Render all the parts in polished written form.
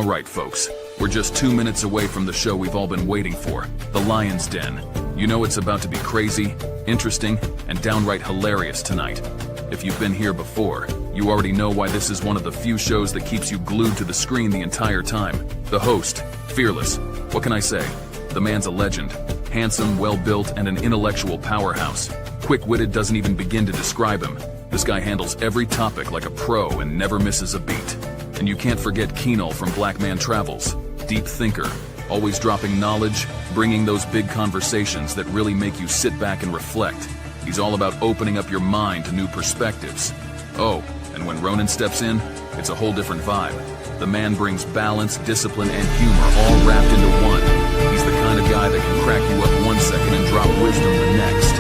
All right, folks, we're just 2 minutes away from the show we've all been waiting for, The Lion's Den. You know it's about to be crazy, interesting, and downright hilarious tonight. If you've been here before, you already know why this is one of the few shows that keeps you glued to the screen the entire time. The host, fearless. What can I say? The man's a legend. Handsome, well-built, and an intellectual powerhouse. Quick-witted doesn't even begin to describe him. This guy handles every topic like a pro and never misses a beat. And you can't forget Keenal from Black Man Travels. Deep thinker, always dropping knowledge, bringing those big conversations that really make you sit back and reflect. He's all about opening up your mind to new perspectives. Oh, and when Ronan steps in, it's a whole different vibe. The man brings balance, discipline, and humor all wrapped into one. He's the kind of guy that can crack you up 1 second and drop wisdom the next.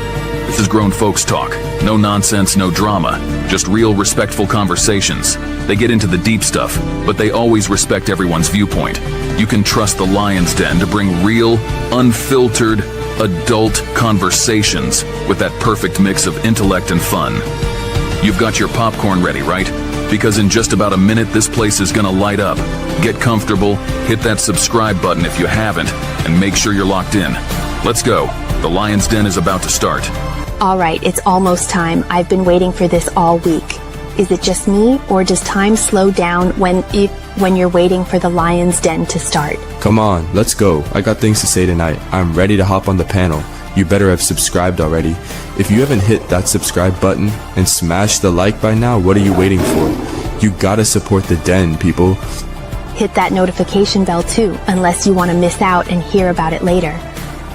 This is grown folks talk. No nonsense, no drama. Just real, respectful conversations. They get into the deep stuff, but they always respect everyone's viewpoint. You can trust the Lion's Den to bring real, unfiltered, adult conversations with that perfect mix of intellect and fun. You've got your popcorn ready, right? Because in just about a minute, this place is gonna light up. Get comfortable, hit that subscribe button if you haven't, and make sure you're locked in. Let's go. The Lion's Den is about to start. All right, it's almost time. I've been waiting for this all week. Is it just me, or does time slow down when you're waiting for the Lion's Den to start? Come on, let's go. I got things to say tonight. I'm ready to hop on the panel. You better have subscribed already. If you haven't hit that subscribe button and smash the like by now, what are you waiting for? You gotta support the Den, people. Hit that notification bell too, unless you want to miss out and hear about it later.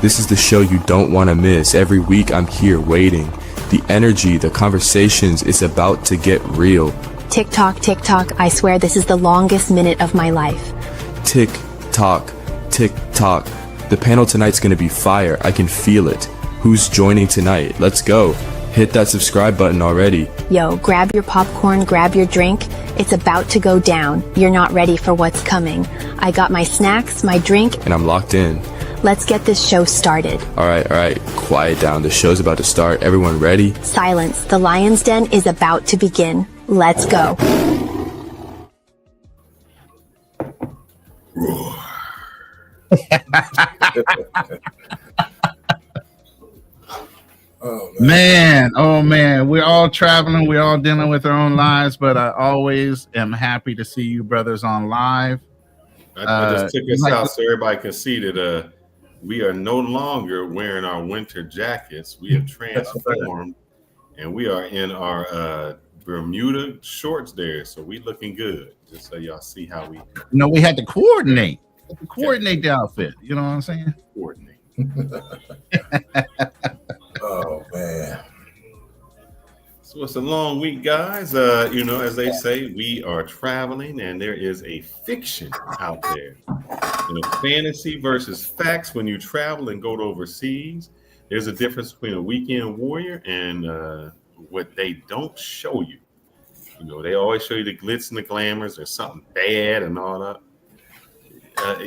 This is the show you don't want to miss. Every week I'm here waiting. The energy, the conversations is about to get real. Tick tock, I swear this is the longest minute of my life. Tick tock, tick tock. The panel tonight's gonna be fire. I can feel it. Who's joining tonight? Let's go. Hit that subscribe button already. Yo, grab your popcorn, grab your drink. It's about to go down. You're not ready for what's coming. I got my snacks, my drink, And I'm locked in. Let's get this show started. All right. Quiet down. The show's about to start. Everyone ready? Silence. The Lion's Den is about to begin. Let's go. Oh man, we're all traveling, we're all dealing with our own lives, but I always am happy to see you brothers on live. I just took us out so everybody can see that we are no longer wearing our winter jackets. We have transformed and we are in our Bermuda shorts there, so we looking good. Just so y'all see how we we had to coordinate the outfit, you know what I'm saying? Coordinate. Oh man. So it's a long week, guys. As they say, we are traveling and there is a fiction out there. Fantasy versus facts. When you travel and go to overseas, there's a difference between a weekend warrior and what they don't show you. They always show you the glitz and the glamours. There's something bad and all that.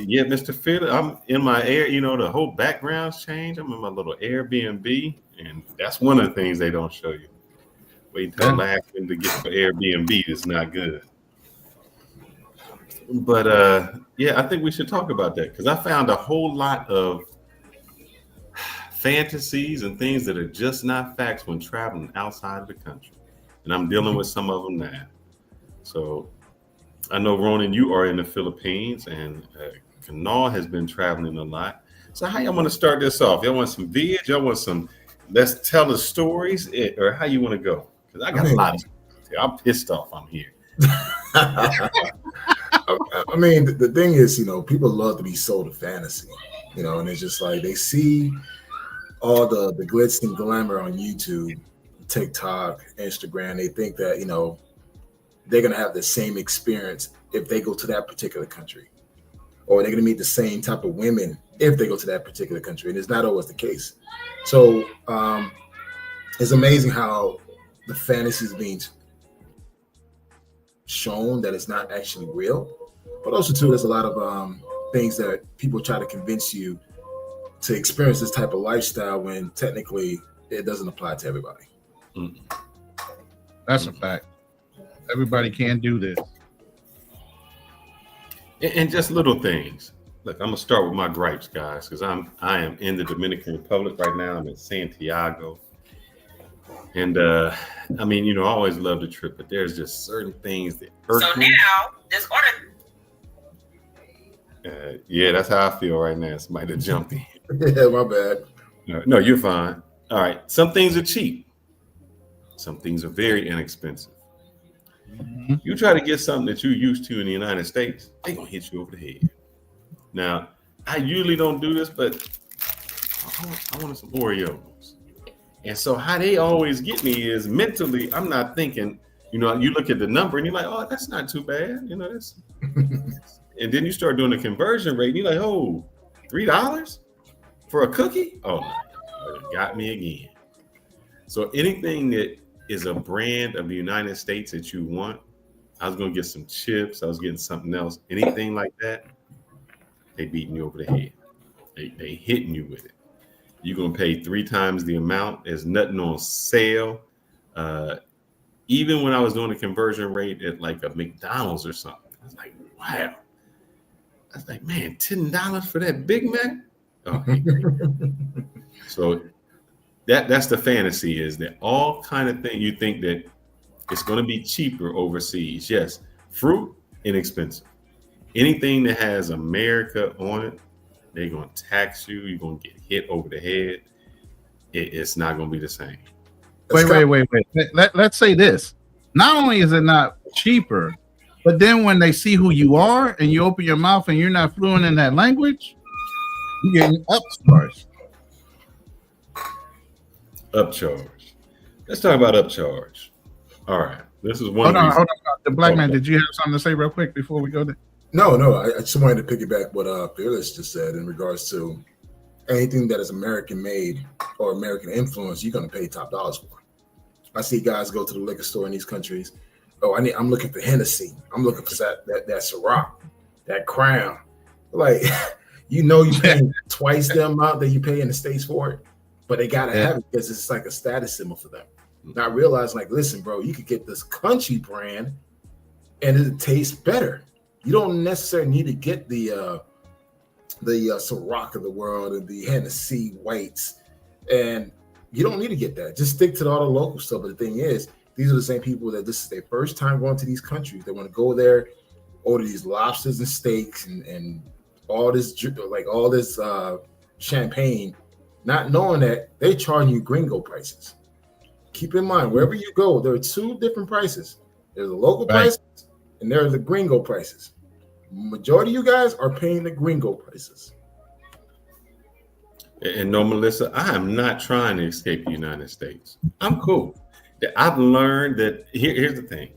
Yeah, Mr. Fiddler, I'm in my the whole background's changed. I'm in my little Airbnb, and that's one of the things they don't show you. Wait until last thing to get for Airbnb is not good. But I think we should talk about that because I found a whole lot of fantasies and things that are just not facts when traveling outside of the country. And I'm dealing with some of them now. So I know, Ronan, you are in the Philippines, and Kanal has been traveling a lot. So how y'all want to start this off? Y'all want some vid? Y'all want some let's tell the stories? Or how you want to go? Because I got a lot of stuff. I'm pissed off I'm here. I mean, the thing is, people love to be sold a fantasy, and it's just like they see all the glitz and glamour on YouTube, TikTok, Instagram. They think that, they're going to have the same experience if they go to that particular country, or they're going to meet the same type of women if they go to that particular country. And it's not always the case. So it's amazing how the fantasy is being shown that it's not actually real. But also, too, there's a lot of things that people try to convince you to experience this type of lifestyle when technically it doesn't apply to everybody. That's a fact. Everybody can't do this. And just little things. Look, I'm gonna start with my gripes, guys, because I am in the Dominican Republic right now. I'm in Santiago, and I mean, I always love the trip, but there's just certain things that irk me. now this order. Yeah, that's how I feel right now. Somebody that jumped in. Yeah, my bad. No, you're fine. All right. Some things are cheap. Some things are very inexpensive. Mm-hmm. You try to get something that you're used to in the United States, they're going to hit you over the head. Now, I usually don't do this, but I wanted some Oreos. And so how they always get me is mentally, I'm not thinking, you look at the number and you're like, oh, that's not too bad. That's... And then you start doing the conversion rate and you're like, oh, $3 for a cookie? Oh, it got me again. So anything that is a brand of the United States that you want, I was going to get some chips. I was getting something else. Anything like that, they beating you over the head. They hitting you with it. You're going to pay 3 times the amount. There's nothing on sale. Even when I was doing the conversion rate at like a McDonald's or something, I was like, wow. I was like, man, $10 for that Big Mac? Oh, so that's the fantasy, is that all kind of thing you think that it's going to be cheaper overseas. Yes, fruit, inexpensive. Anything that has America on it, they're going to tax you. You're going to get hit over the head. It's not going to be the same. Wait. Let's say this. Not only is it not cheaper, but then when they see who you are and you open your mouth and you're not fluent in that language, you're getting upcharged. Upcharge. Let's talk about upcharge. All right. This is one. Hold on. The black man, did you have something to say real quick before we go there? No. I just wanted to piggyback what Fearless just said in regards to anything that is American made or American influence. You're going to pay top dollars for. I see guys go to the liquor store in these countries. Oh, I'm looking for Hennessy. I'm looking for that Ciroc, that Crown. Like, you're paying twice the amount that you pay in the States for it, but they gotta have it because it's like a status symbol for them. Not realizing, like, listen, bro, you could get this country brand and it tastes better. You don't necessarily need to get the Ciroc of the world and the Hennessy whites, and you don't need to get that. Just stick to all the local stuff. But the thing is, these are the same people that this is their first time going to these countries. They want to go there, order these lobsters and steaks and all this champagne, not knowing that they charge you gringo prices. Keep in mind, wherever you go, there are 2 different prices. There's the local prices and there are the gringo prices. Majority of you guys are paying the gringo prices. And no, Melissa, I am not trying to escape the United States. I'm cool. I've learned that here's the thing.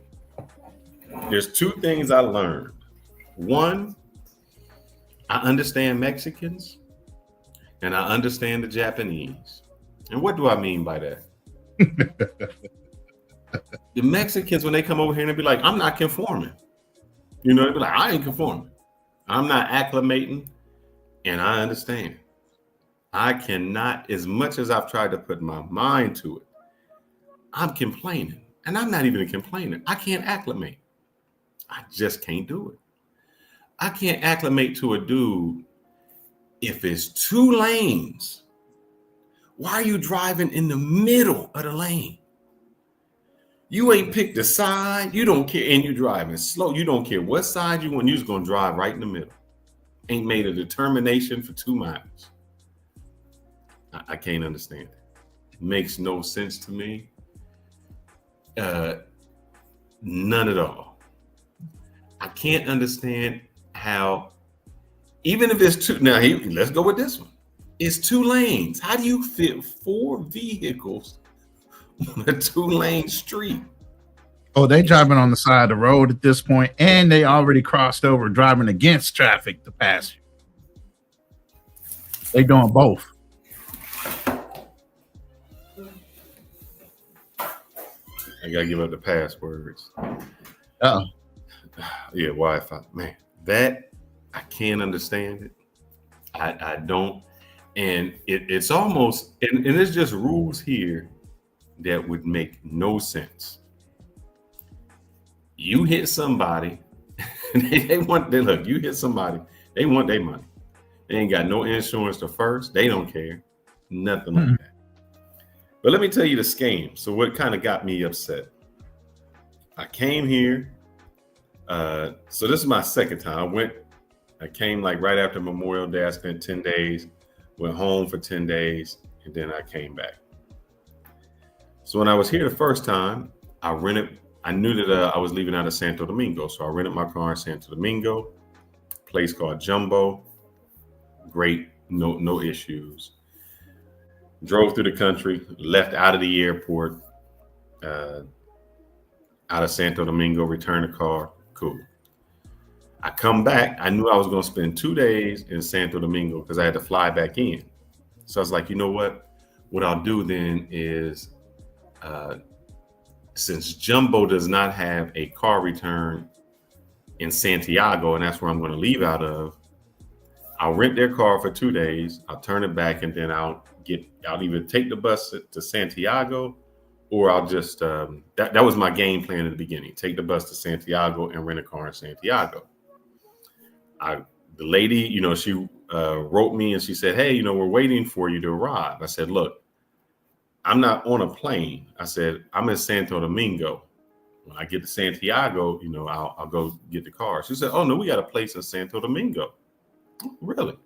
There's 2 things I learned. One, I understand Mexicans and I understand the Japanese. And what do I mean by that? The Mexicans, when they come over here and they be like, I'm not conforming. They be like, I ain't conforming. I'm not acclimating. And I understand. I cannot, as much as I've tried to put my mind to it, I'm complaining. And I'm not even a complainer. I can't acclimate. I just can't do it. I can't acclimate to a dude if it's 2 lanes. Why are you driving in the middle of the lane? You ain't picked a side. You don't care. And you're driving slow. You don't care what side you want. You're just going to drive right in the middle. Ain't made a determination for 2 miles. I can't understand it. It makes no sense to me. None at all. I can't understand how, even if it's 2, now let's go with this one. It's 2 lanes. How do you fit 4 vehicles on a 2-lane street? Oh, they driving on the side of the road at this point, and they already crossed over, driving against traffic to pass you. They doing both. I gotta give up the passwords. Oh, yeah, Wi-Fi. Man, that I can't understand it. I don't, and it's almost, and it's just rules here that would make no sense. You hit somebody they look, you hit somebody, they want their money. They ain't got no insurance to first. They don't care. Nothing like that. But let me tell you the scam. So what kind of got me upset? I came here. So this is my second time. I came like right after Memorial Day. I spent 10 days, went home for 10 days, and then I came back. So when I was here the first time, I knew that I was leaving out of Santo Domingo. So I rented my car in Santo Domingo, a place called Jumbo. Great, no issues. Drove through the country, left out of the airport, out of Santo Domingo, returned the car. Cool. I come back. I knew I was going to spend 2 days in Santo Domingo because I had to fly back in. So I was like, you know what? What I'll do then is, since Jumbo does not have a car return in Santiago, and that's where I'm going to leave out of, I'll rent their car for 2 days. I'll turn it back, and then I'll either take the bus to Santiago, or I'll just that was my game plan in the beginning. Take the bus to Santiago and rent a car in Santiago. The lady, she wrote me and she said, hey, we're waiting for you to arrive. I said, look, I'm not on a plane. I said, I'm in Santo Domingo. When I get to Santiago, I'll go get the car. She said, oh, no, we got a place in Santo Domingo. Oh, really?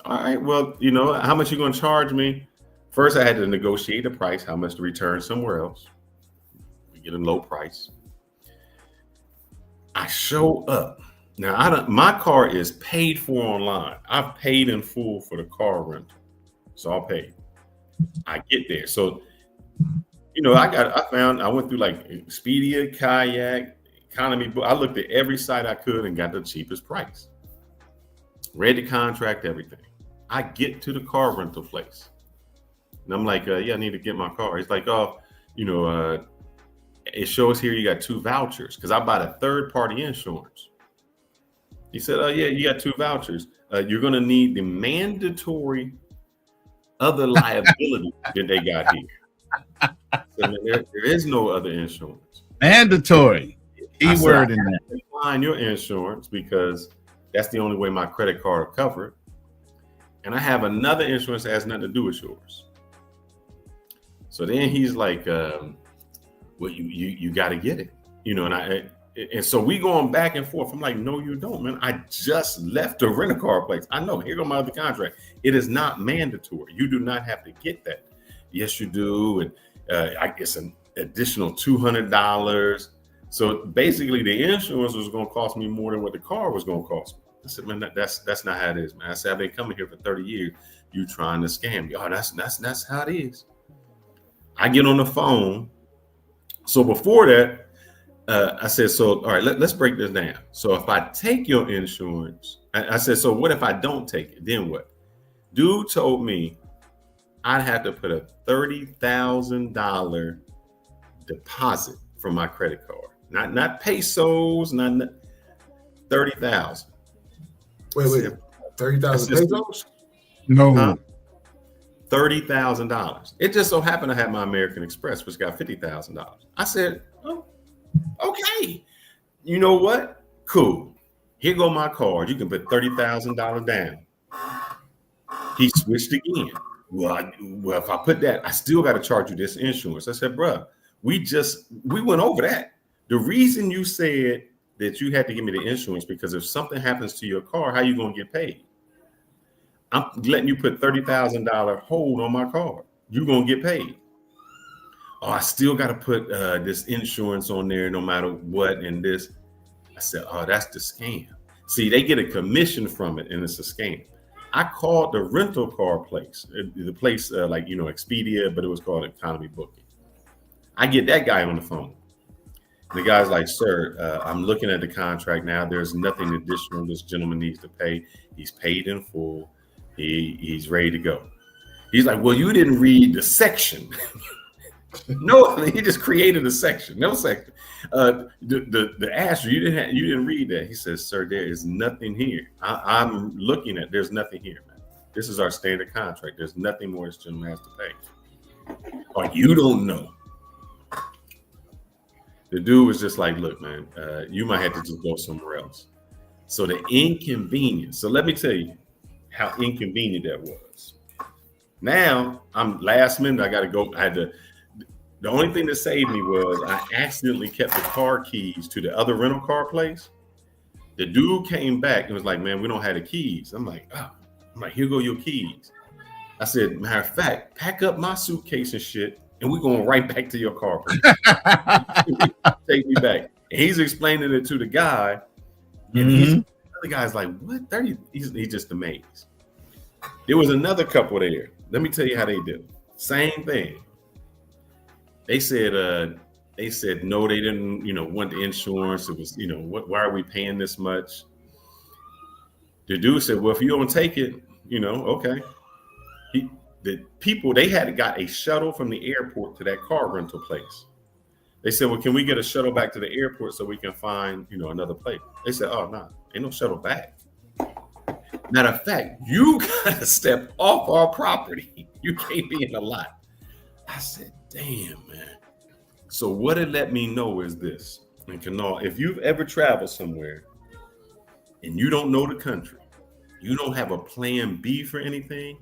All right. Well, how much you going to charge me? First, I had to negotiate the price, how much to return somewhere else. We get a low price. I show up. Now, my car is paid for online. I've paid in full for the car rental. It's all paid. I get there. So, I went through like Expedia, Kayak, Economy Book. I looked at every site I could and got the cheapest price. Read the contract, everything. I get to the car rental place. And I'm like, yeah, I need to get my car. He's like, oh, it shows here you got 2 vouchers because I bought a third-party insurance. He said, oh, yeah, you got 2 vouchers. You're going to need the mandatory other liability that they got here. So there is no other insurance. Mandatory. Keyword in that. Decline your insurance because that's the only way my credit card will cover it. And I have another insurance that has nothing to do with yours. So then he's like, well, you got to get it, and so we going back and forth. I'm like, no, you don't, man. I just left the rent-a-car place. I know. Here go my other contract. It is not mandatory. You do not have to get that. Yes, you do. And I guess an additional $200. So basically, the insurance was going to cost me more than what the car was going to cost me. I said, man, that's not how it is, man. I said, I've been coming here for 30 years. You trying to scam me? Oh, that's how it is. I get on the phone. So before that, I said, so, all right, let's break this down. So if I take your insurance, I said, so what if I don't take it? Then what? Dude told me I'd have to put a $30,000 deposit from my credit card. Not pesos, not 30,000. Wait, 30,000 pesos? No. $30,000. It just so happened I had my American Express, which got $50,000. I said, oh, okay. You know what? Cool. Here go my card. You can put $30,000 down. He switched again. Well, if I put that, I still got to charge you this insurance. I said, bruh, we went over that. The reason you said that you had to give me the insurance because if something happens to your car, how you going to get paid? I'm letting you put $30,000 hold on my card. You're going to get paid. Oh, I still got to put this insurance on there no matter what. And this, I said, oh, that's the scam. See, they get a commission from it and it's a scam. I called the rental car place, the place like, Expedia, but it was called Economy Booking. I get that guy on the phone. The guy's like, sir, I'm looking at the contract now. There's nothing additional this gentleman needs to pay. He's paid in full. He's ready to go. He's like, well, you didn't read the section. No, he just created a section. No section. The asterisk, you didn't read that. He says, sir, there is nothing here. I'm looking at, there's nothing here, man. This is our standard contract. There's nothing more this gentleman has to pay. Or you don't know. The dude was just like, look, man, you might have to just go somewhere else. So the inconvenience. So let me tell you how inconvenient that was. Now I'm last minute. I got to go. The only thing that saved me was I accidentally kept the car keys to the other rental car place. The dude came back and was like, man, we don't have the keys. I'm like, here go your keys. I said, matter of fact, pack up my suitcase and shit, and we're going right back to your car. Take me back. And he's explaining it to the guy. And the other guy's like, what? 30? He's just amazed. There was another couple there. Let me tell you how they did. Same thing. They said no, they didn't, want the insurance. It was, why are we paying this much? The dude said, well, if you don't take it, okay. The people, they had got a shuttle from the airport to that car rental place. They said, well, can we get a shuttle back to the airport so we can find, another place? They said, oh, no, ain't no shuttle back. Matter of fact, you got to step off our property. You can't be in the lot. I said, damn, man. So what it let me know is this. And Kanal, if you've ever traveled somewhere and you don't know the country, you don't have a plan B for anything,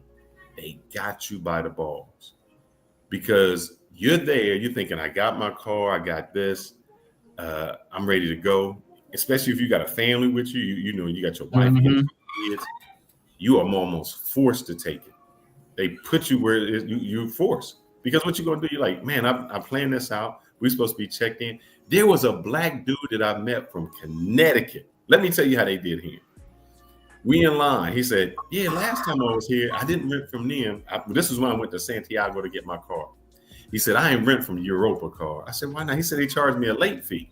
they got you by the balls. Because you're there, you're thinking, I got my car, I got this, I'm ready to go. Especially if you got a family with you, you got your wife and your kids, you are almost forced to take it. They put you where you're forced. Because what you're going to do, you're like, man, I planned this out. We're supposed to be checked in. There was a black dude that I met from Connecticut. Let me tell you how they did here. We in line. He said, yeah, last time I was here, I didn't rent from them. This is when I went to Santiago to get my car. He said, I ain't rent from Europa car. I said, why not? He said, they charged me a late fee.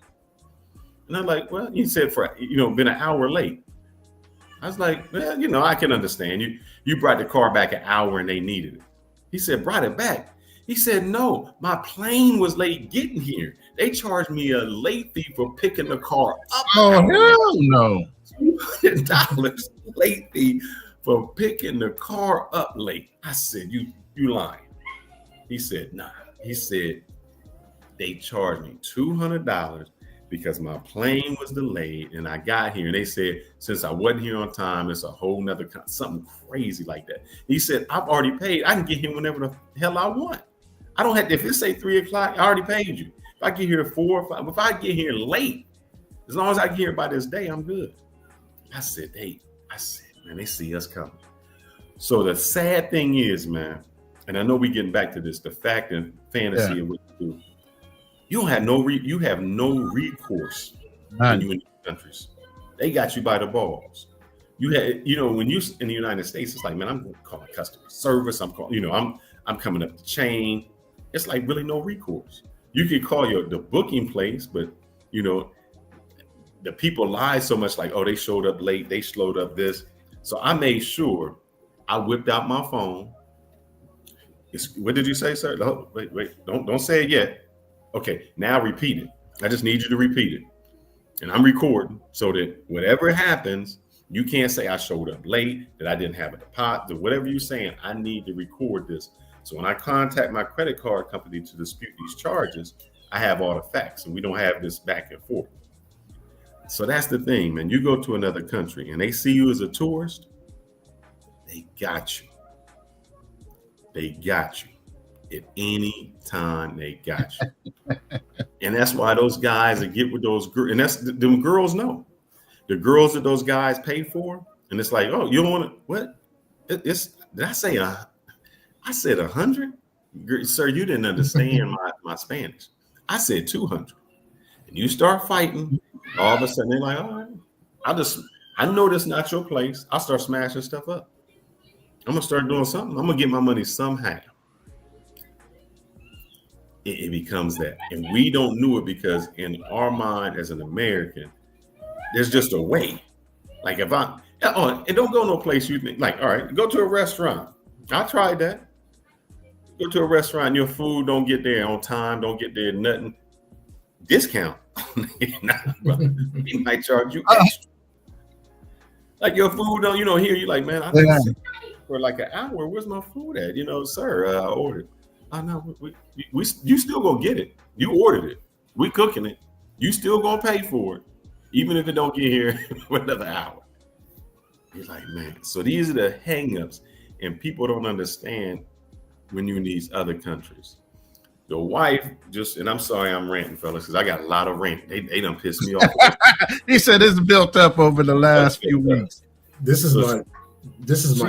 And I'm like, well, he said for, been an hour late. I was like, well, I can understand. You brought the car back an hour and they needed it. He said, brought it back. He said, no, my plane was late getting here. They charged me a late fee for picking the car up. Oh, hell no. $200 late fee for picking the car up late. I said, you lying. He said, nah. He said, they charged me $200 because my plane was delayed and I got here. And they said, since I wasn't here on time, it's a whole nother, something crazy like that. He said, I've already paid. I can get here whenever the hell I want. I don't have to, if it say 3 o'clock, I already paid you. If I get here at 4 or 5, if I get here late, as long as I get here by this day, I'm good. I said, man, they see us coming. So the sad thing is, man, and I know we're getting back to this, the fact and fantasy of what you do. You have no recourse when you in these countries. They got you by the balls. You had, when you in the United States, it's like, man, I'm calling customer service. I'm calling, I'm coming up the chain. It's like really no recourse. You can call the booking place, but the people lie so much, like, oh, they showed up late, they slowed up this. So I made sure I whipped out my phone. What did you say, sir? Oh, wait, don't say it yet. Okay, now repeat it. I just need you to repeat it. And I'm recording so that whatever happens, you can't say I showed up late, that I didn't have a deposit, whatever you're saying, I need to record this. So when I contact my credit card company to dispute these charges, I have all the facts and we don't have this back and forth. So that's the thing, man. You go to another country and they see you as a tourist, they got you. They got you. At any time, they got you. And that's why those guys that get with those girls, and them girls know. The girls that those guys pay for, and it's like, oh, you don't want to, what? Did I say I said 100? Sir, you didn't understand my Spanish. I said 200. And you start fighting, all of a sudden they're like, all right, I know this is not your place. I'll start smashing stuff up. I'm gonna start doing something. I'm gonna get my money somehow. It becomes that. And we don't know it because in our mind as an American, there's just a way. Like if and don't go no place you think, like, all right, go to a restaurant. I tried that. Go to a restaurant, your food don't get there on time, don't get there nothing. Discount. He might charge you extra. Like your food don't, here you like, man, I think for like an hour, where's my food at? Sir, I ordered. Oh no, you still gonna get it. You ordered it. We cooking it. You still gonna pay for it, even if it don't get here for another hour. He's like, man. So these are the hangups, and people don't understand when you're in these other countries. The wife just, and I'm sorry I'm ranting, fellas, because I got a lot of rant. They done pissed me off. He said it's built up over the last few weeks. This is my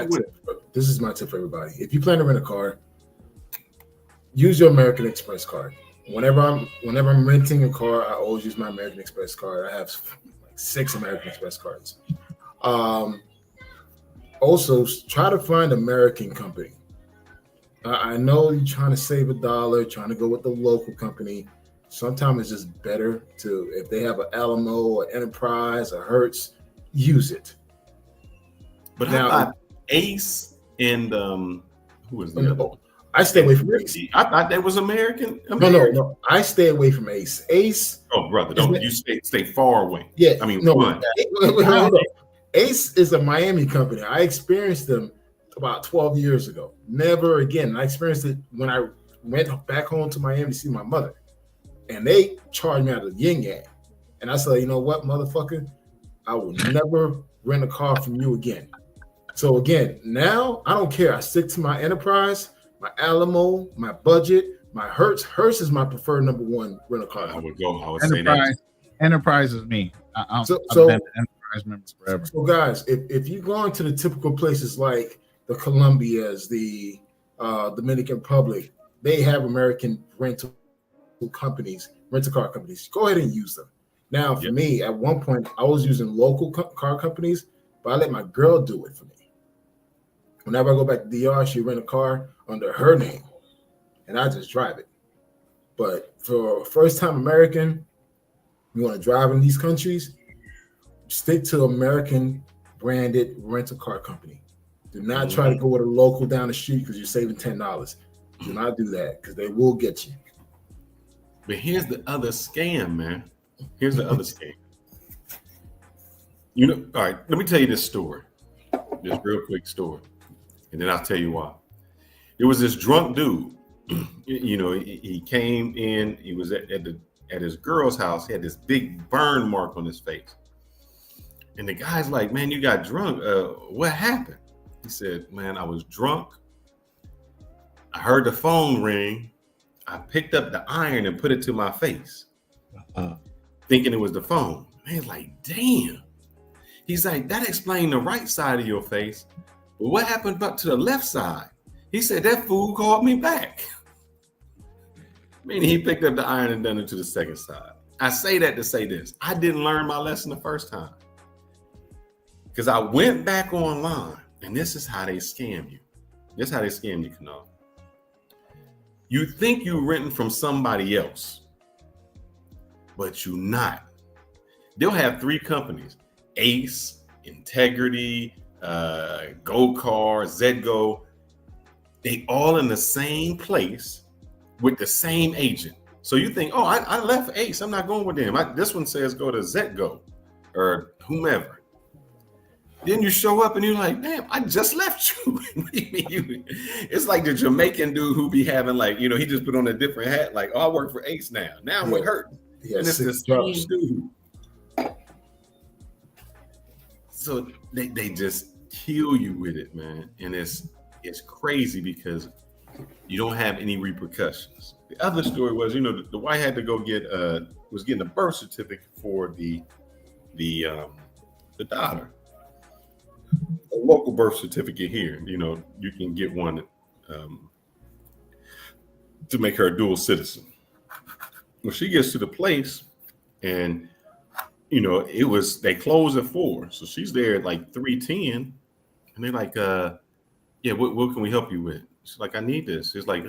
tip. This is my tip for everybody. If you plan to rent a car, use your American Express card. Whenever I'm renting a car, I always use my American Express card. I have like 6 American Express cards. Also, try to find an American company. I know you're trying to save $1, trying to go with the local company. Sometimes it's just better to, if they have an Alamo or Enterprise or Hertz, use it. But how about Ace and who was the I stay away from Ace. I thought that was American. No. I stay away from Ace. Ace. Oh, brother, don't you stay far away. Yeah. I mean, no. Ace is a Miami company. I experienced them about 12 years ago. Never again. I experienced it when I went back home to Miami to see my mother, and they charged me out of the yin yang. And I said, you know what, motherfucker, I will never rent a car from you again. So again, now I don't care. I stick to my Enterprise, my Alamo, my budget, my Hertz. Hertz is my preferred number 1 rental car. I would say that. Enterprise is me. I've been Enterprise members forever. So guys, if you go into the typical places like the Colombias, the Dominican Republic, they have American rental car companies. Go ahead and use them. Now, for me, at one point, I was using local car companies, but I let my girl do it for me. Whenever I go back to DR, she rent a car under her name, and I just drive it. But for a first-time American, you want to drive in these countries, stick to American branded rental car company. Do not try to go with a local down the street because you're saving $10. Do not do that because they will get you. But here's the other scam, man. Here's the other scam. You know, all right, let me tell you this story. This real quick story. And then I'll tell you why. There was this drunk dude. You know, he came in, he was at his girl's house. He had this big burn mark on his face. And the guy's like, man, you got drunk. What happened? He said, man, I was drunk. I heard the phone ring. I picked up the iron and put it to my face, thinking it was the phone. Man's like, damn. He's like, that explained the right side of your face. But what happened up to the left side? He said, that fool called me back. Meaning he picked up the iron and done it to the second side. I say that to say this. I didn't learn my lesson the first time. Because I went back online, and this is how they scam you. This is how they scam you, Kanal. You think you're renting from somebody else, but you're not. They'll have 3 companies, Ace, Integrity, GoCar, ZGO. They all in the same place with the same agent. So you think, oh, I left Ace. I'm not going with them. This one says go to ZGO or whomever. Then you show up and you're like, damn, I just left you. It's like the Jamaican dude who be having like, you know, he just put on a different hat. Like, oh, I work for Ace now. Now I'm with Hurt. And it's the same dude. So they just kill you with it, man. And it's crazy because you don't have any repercussions. The other story was, you know, the wife had to go was getting a birth certificate for the daughter. A local birth certificate here, you know, you can get one to make her a dual citizen. Well, she gets to the place and, you know, they close at 4. So she's there at like 3:10 and they're like, yeah, what can we help you with? She's like, I need this. She's like,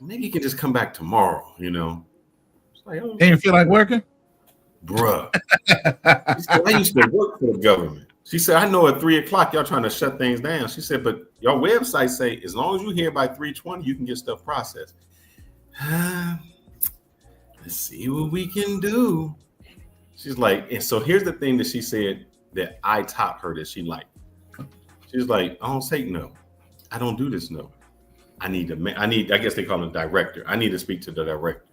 maybe you can just come back tomorrow, you know. It's like, oh, ain't feel like working? Bruh. She said, I used to work for the government. She said, I know at 3:00 y'all trying to shut things down. She said, but your website say as long as you're here by 3:20, you can get stuff processed. Let's see what we can do. She's like, and so here's the thing that she said that I taught her that she liked. She's like, I don't take no. I don't do this no. I guess they call him director. I need to speak to the director.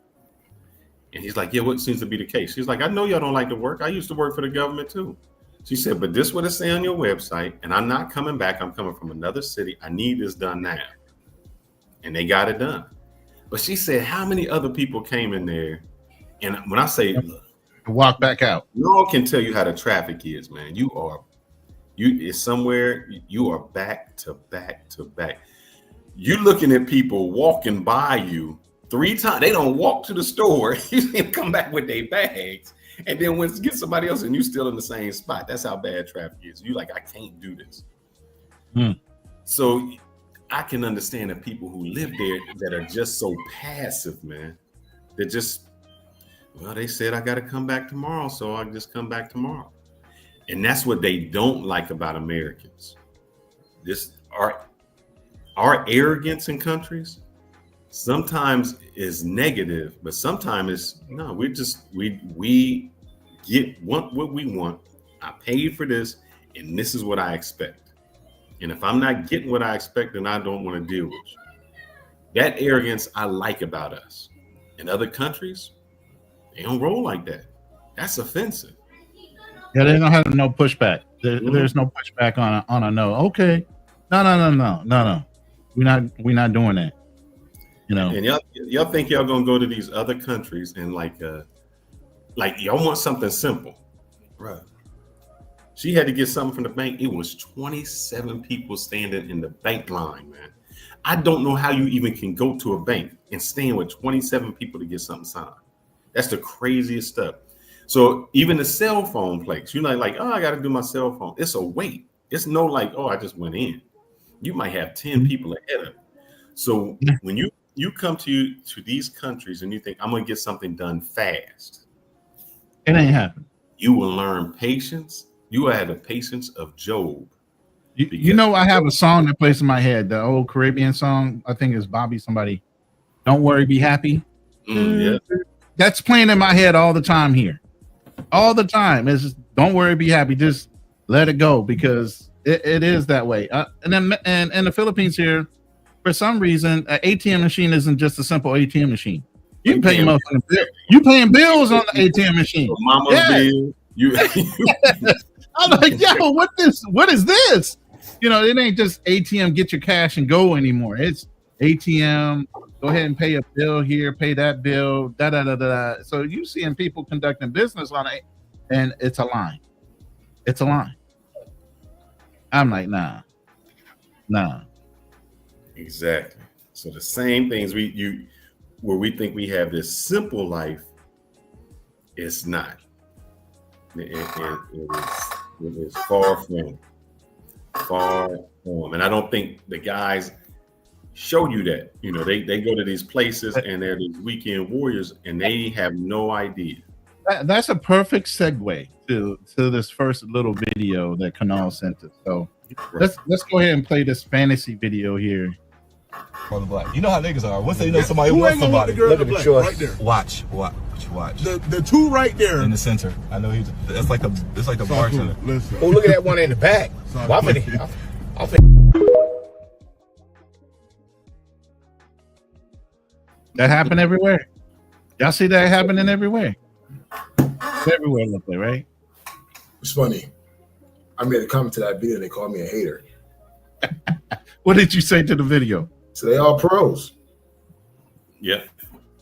And he's like, yeah, what seems to be the case? She's like, I know y'all don't like to work. I used to work for the government too. She said, but this what it say on your website, and I'm not coming back. I'm coming from another city. I need this done now. And they got it done. But she said, how many other people came in there? And when I say, look, walk back out, no one can tell you how the traffic is, man. It's somewhere you are back to back to back. You looking at people walking by you 3 times. They don't walk to the store. You see them come back with their bags. And then when get somebody else and you still in the same spot. That's how bad traffic is. You like, I can't do this. So I can understand the people who live there that are just so passive, man. They're just, well, they said I got to come back tomorrow, so I just come back tomorrow. And that's what they don't like about Americans. This our arrogance in countries sometimes is negative, but sometimes it's no. We want what we want. I paid for this, and this is what I expect. And if I'm not getting what I expect, then I don't want to deal with you. That arrogance I like about us. In other countries, they don't roll like that. That's offensive. Yeah, they don't have no pushback. There's no pushback on a no. Okay, no. We're not doing that. You know. And y'all think y'all gonna go to these other countries and like y'all want something simple, right? She had to get something from the bank. It was 27 people standing in the bank line, man. I don't know how you even can go to a bank and stand with 27 people to get something signed. That's the craziest stuff. So even the cell phone place, you're not like, oh, I got to do my cell phone. It's a wait. It's no like, oh, I just went in. You might have 10 people ahead of you. So when you come to these countries and you think I'm going to get something done fast, it ain't happening. You will learn patience. You will have the patience of Job. You know, I have a song that plays in my head, the old Caribbean song. I think it's Bobby somebody. Don't worry, be happy. Yeah. That's playing in my head all the time here. All the time. It's just, don't worry, be happy. Just let it go, because it is that way. And then in the Philippines here, for some reason, an ATM machine isn't just a simple ATM machine. You can pay your motherfucking bill. You paying bills on the ATM machine. Mama's bill. I'm like, yo, what is this? You know, it ain't just ATM, get your cash and go anymore. It's ATM, go ahead and pay a bill here, pay that bill, da. So you seeing people conducting business on it, and it's a line. It's a line. I'm like, nah. Exactly. So the same things where we think we have this simple life, it's not. It is far from. And I don't think the guys show you that. You know, they go to these places and they're these weekend warriors and they have no idea. That's a perfect segue to this first little video that Kanal sent us. So let's go ahead and play this fantasy video here. On the black. You know how niggas are. Once they know somebody wants somebody, look at the choice. Right there. Watch. The two right there in the center. I know it's like a bartender. Oh, look at that one in the back. Well, that happened everywhere. Y'all see that happening everywhere? It's everywhere, look like, right? It's funny. I made a comment to that video and they called me a hater. What did you say to the video? So they all pros. Yeah.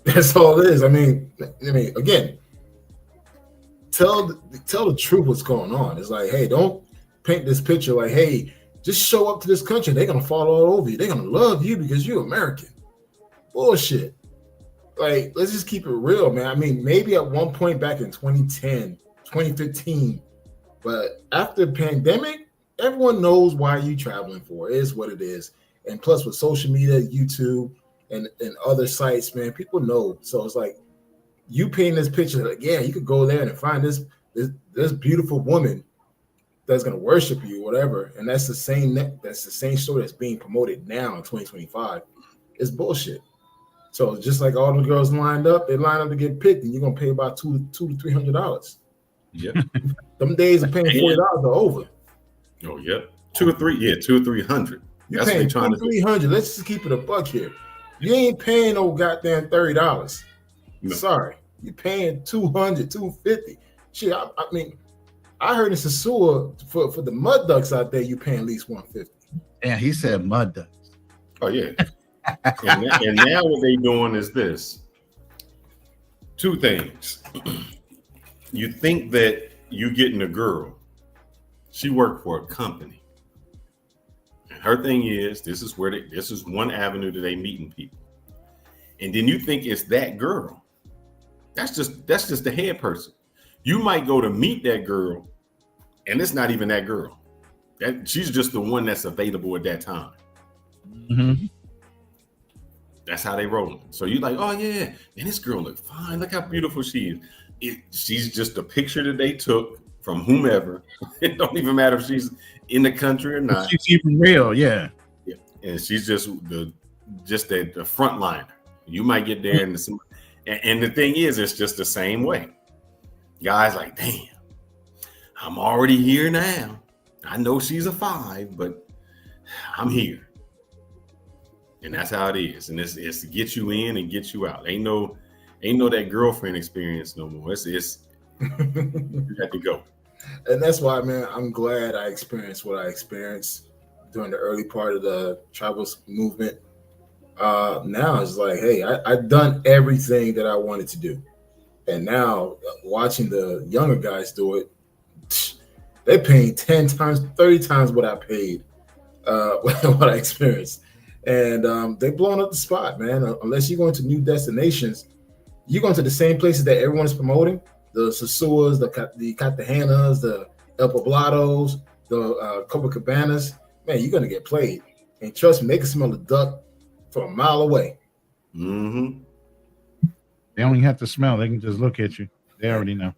That's all it is. I mean, again, tell the truth what's going on. It's like, hey, don't paint this picture like, hey, just show up to this country. They're going to fall all over you. They're going to love you because you're American. Bullshit. Like, let's just keep it real, man. I mean, maybe at one point back in 2010, 2015, but after the pandemic, everyone knows why you're traveling for. It is what it is. And plus with social media, YouTube, and other sites, man, people know. So it's like you painting this picture, like, yeah, you could go there and find this beautiful woman that's gonna worship you, whatever. And that's the same story that's being promoted now in 2025. It's bullshit. So just like all the girls lined up, they line up to get picked, and you're gonna pay about $200 to $300. Yep. Them days of paying $40 are over. Oh, yep. 2 or 3, yeah, 200 or 300. You're paying $200 to $300. Let's just keep it a buck here. You ain't paying no goddamn $30. No. Sorry. you're paying 200, 250. Shit, I mean, I heard in Sasua for the mud ducks out there, you paying at least 150. Yeah, he said mud ducks. Oh yeah. and now what they doing is this. Two things. You think that you getting a girl. She worked for a company. And her thing is, this is one avenue that they meeting people. And then you think it's that girl. That's just the head person. You might go to meet that girl, and it's not even that girl. She's just the one that's available at that time. Mm-hmm. That's how they rolling. So you're like, oh yeah, and this girl look fine. Look how beautiful she is. She's just a picture that they took from whomever. It don't even matter if she's in the country or not. She's even real, yeah. And she's just the front liner. You might get there, and the thing is, it's just the same way. Guys like, damn, I'm already here now. I know she's a 5, but I'm here. And that's how it is. And it's to get you in and get you out. Ain't no that girlfriend experience no more. It's you have to go. And that's why, man, I'm glad I experienced what I experienced during the early part of the travel movement. Now it's like, hey, I've done everything that I wanted to do. And now watching the younger guys do it, they're paying 10 times, 30 times what I paid, what I experienced. And they're blowing up the spot, man. Unless you're going to new destinations, you're going to the same places that everyone is promoting. The Sasuas, the Cartagenas, the El Poblados, the Copacabanas. Man, you're going to get played. And trust me, they can smell the duck from a mile away. Mm-hmm. They don't even have to smell. They can just look at you. They already know.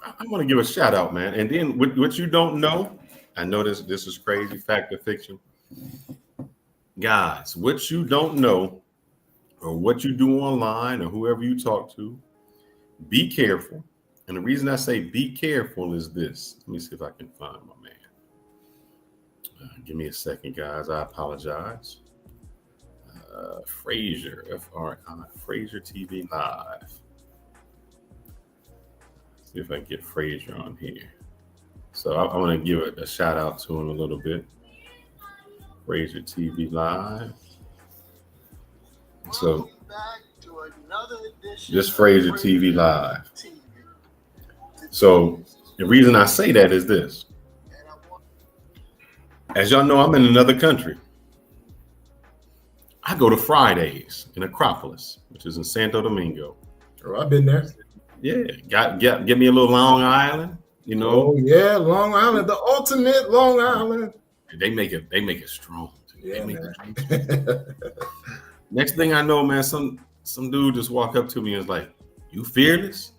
I want to give a shout out, man. And then what you don't know, I know this is crazy, fact or fiction. Guys, what you don't know or what you do online or whoever you talk to, be careful. And the reason I say be careful is this. Let me see if I can find my man. Give me a second, guys. I apologize. Fraser, F-R-I, Fraser TV Live. See if I can get Fraser on here. So I want to give a shout out to him a little bit. Fraser TV Live. So this Fraser TV Live. So the reason I say that is this. As y'all know, I'm in another country. I go to Fridays in Acropolis, which is in Santo Domingo. Oh, I've been there. Yeah, get me a little Long Island, you know. Oh yeah, Long Island, the ultimate Long Island. They make it strong. Yeah, Next thing I know, man, some dude just walk up to me and is like, "You fearless?"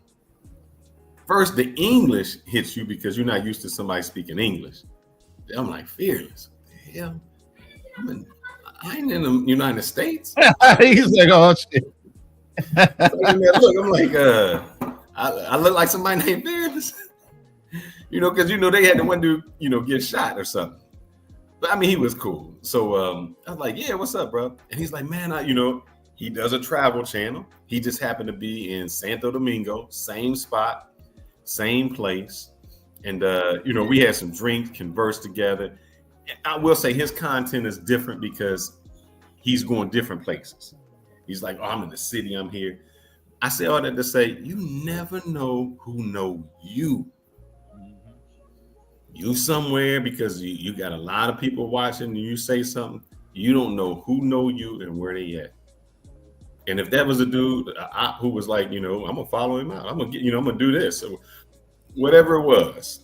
First, the English hits you because you're not used to somebody speaking English. I'm like, fearless? What the hell? I ain't in the United States. He's like, oh shit. Look, I'm like, I look like somebody named Fearless. Because they had the one dude, get shot or something. But I mean, he was cool. So I was like, yeah, what's up, bro? And he's like, man, he does a travel channel. He just happened to be in Santo Domingo, same spot, same place. And, we had some drinks, conversed together. I will say his content is different because he's going different places. He's like, oh, I'm in the city, I'm here. I say all that to say, you never know who know you. You somewhere because you got a lot of people watching and you say something, you don't know who know you and where they at. And if that was a dude who was like, I'm going to follow him out. I'm going to I'm going to do this. So whatever it was.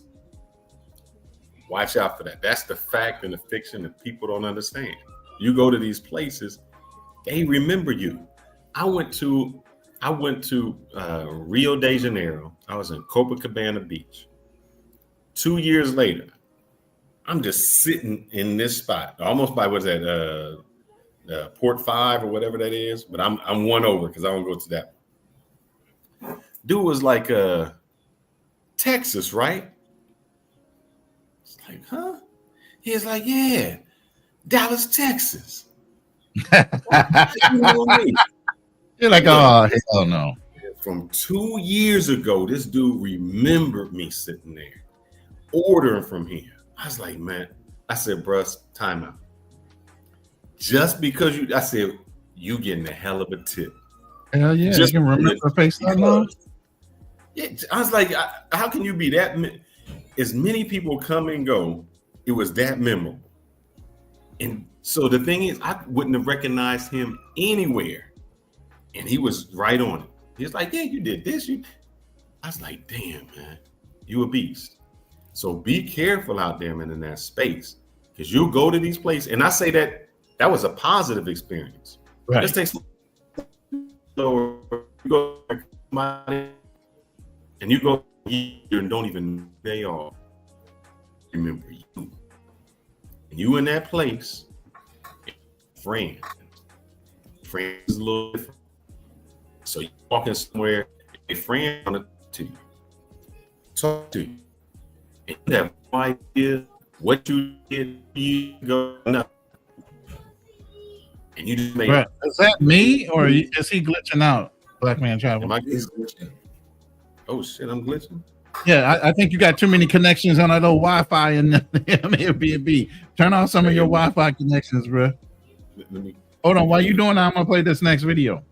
Watch out for that. That's the fact and the fiction that people don't understand. You go to these places, they remember you. I went to Rio de Janeiro. I was in Copacabana Beach. 2 years later, I'm just sitting in this spot, almost by what's that, Port 5 or whatever that is. But I'm one over because I don't go to that one. Dude was like, Texas, right? Like, huh? He's like, yeah, Dallas, Texas. You're like, oh, hell no. from 2 years ago, this dude remembered me sitting there ordering from him. I was like, man, I said, bruh, time out. Just because I said, you getting a hell of a tip. Hell yeah, Just you can remember the face that long? Yeah, I was like, how can you be that? As many people come and go, it was that memorable. And so the thing is, I wouldn't have recognized him anywhere. And he was right on it. He was like, yeah, you did this. I was like, damn, man, you a beast. So be careful out there, man, in that space. Because you go to these places, and I say that was a positive experience. Right. Let's take some, you go to somebody, and you go and don't even know they are. Remember you. And you in that place, friend is a little different. So you walking somewhere, a friend on to you, talk to you, and you have no idea what you did. You go no, and you just make. Right. Is that me or is he glitching out? Black man travel. He's glitching. Oh shit, I'm glitching. Yeah, I think you got too many connections on that little Wi-Fi in the Airbnb. Turn off some of your Wi-Fi connections, bro. Hold on, while you doing that, I'm gonna play this next video.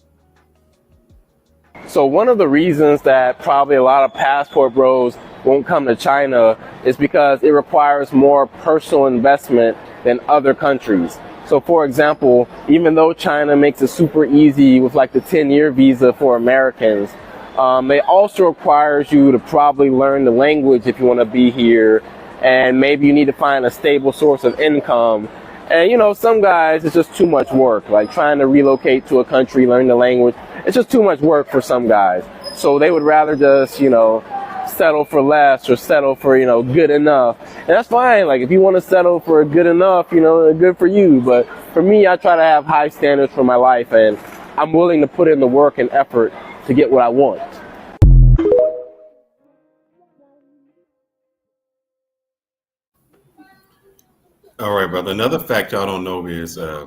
So one of the reasons that probably a lot of passport bros won't come to China is because it requires more personal investment than other countries. So for example, even though China makes it super easy with like the 10-year visa for Americans, it also requires you to probably learn the language if you want to be here, and maybe you need to find a stable source of income. And you know, some guys, it's just too much work, like trying to relocate to a country, learn the language. It's just too much work for some guys. So they would rather just, you know, settle for less or settle for, you know, good enough. And that's fine. Like if you want to settle for good enough, you know, good for you. But for me, I try to have high standards for my life, and I'm willing to put in the work and effort to get what I want. All right, brother. Another fact y'all don't know is I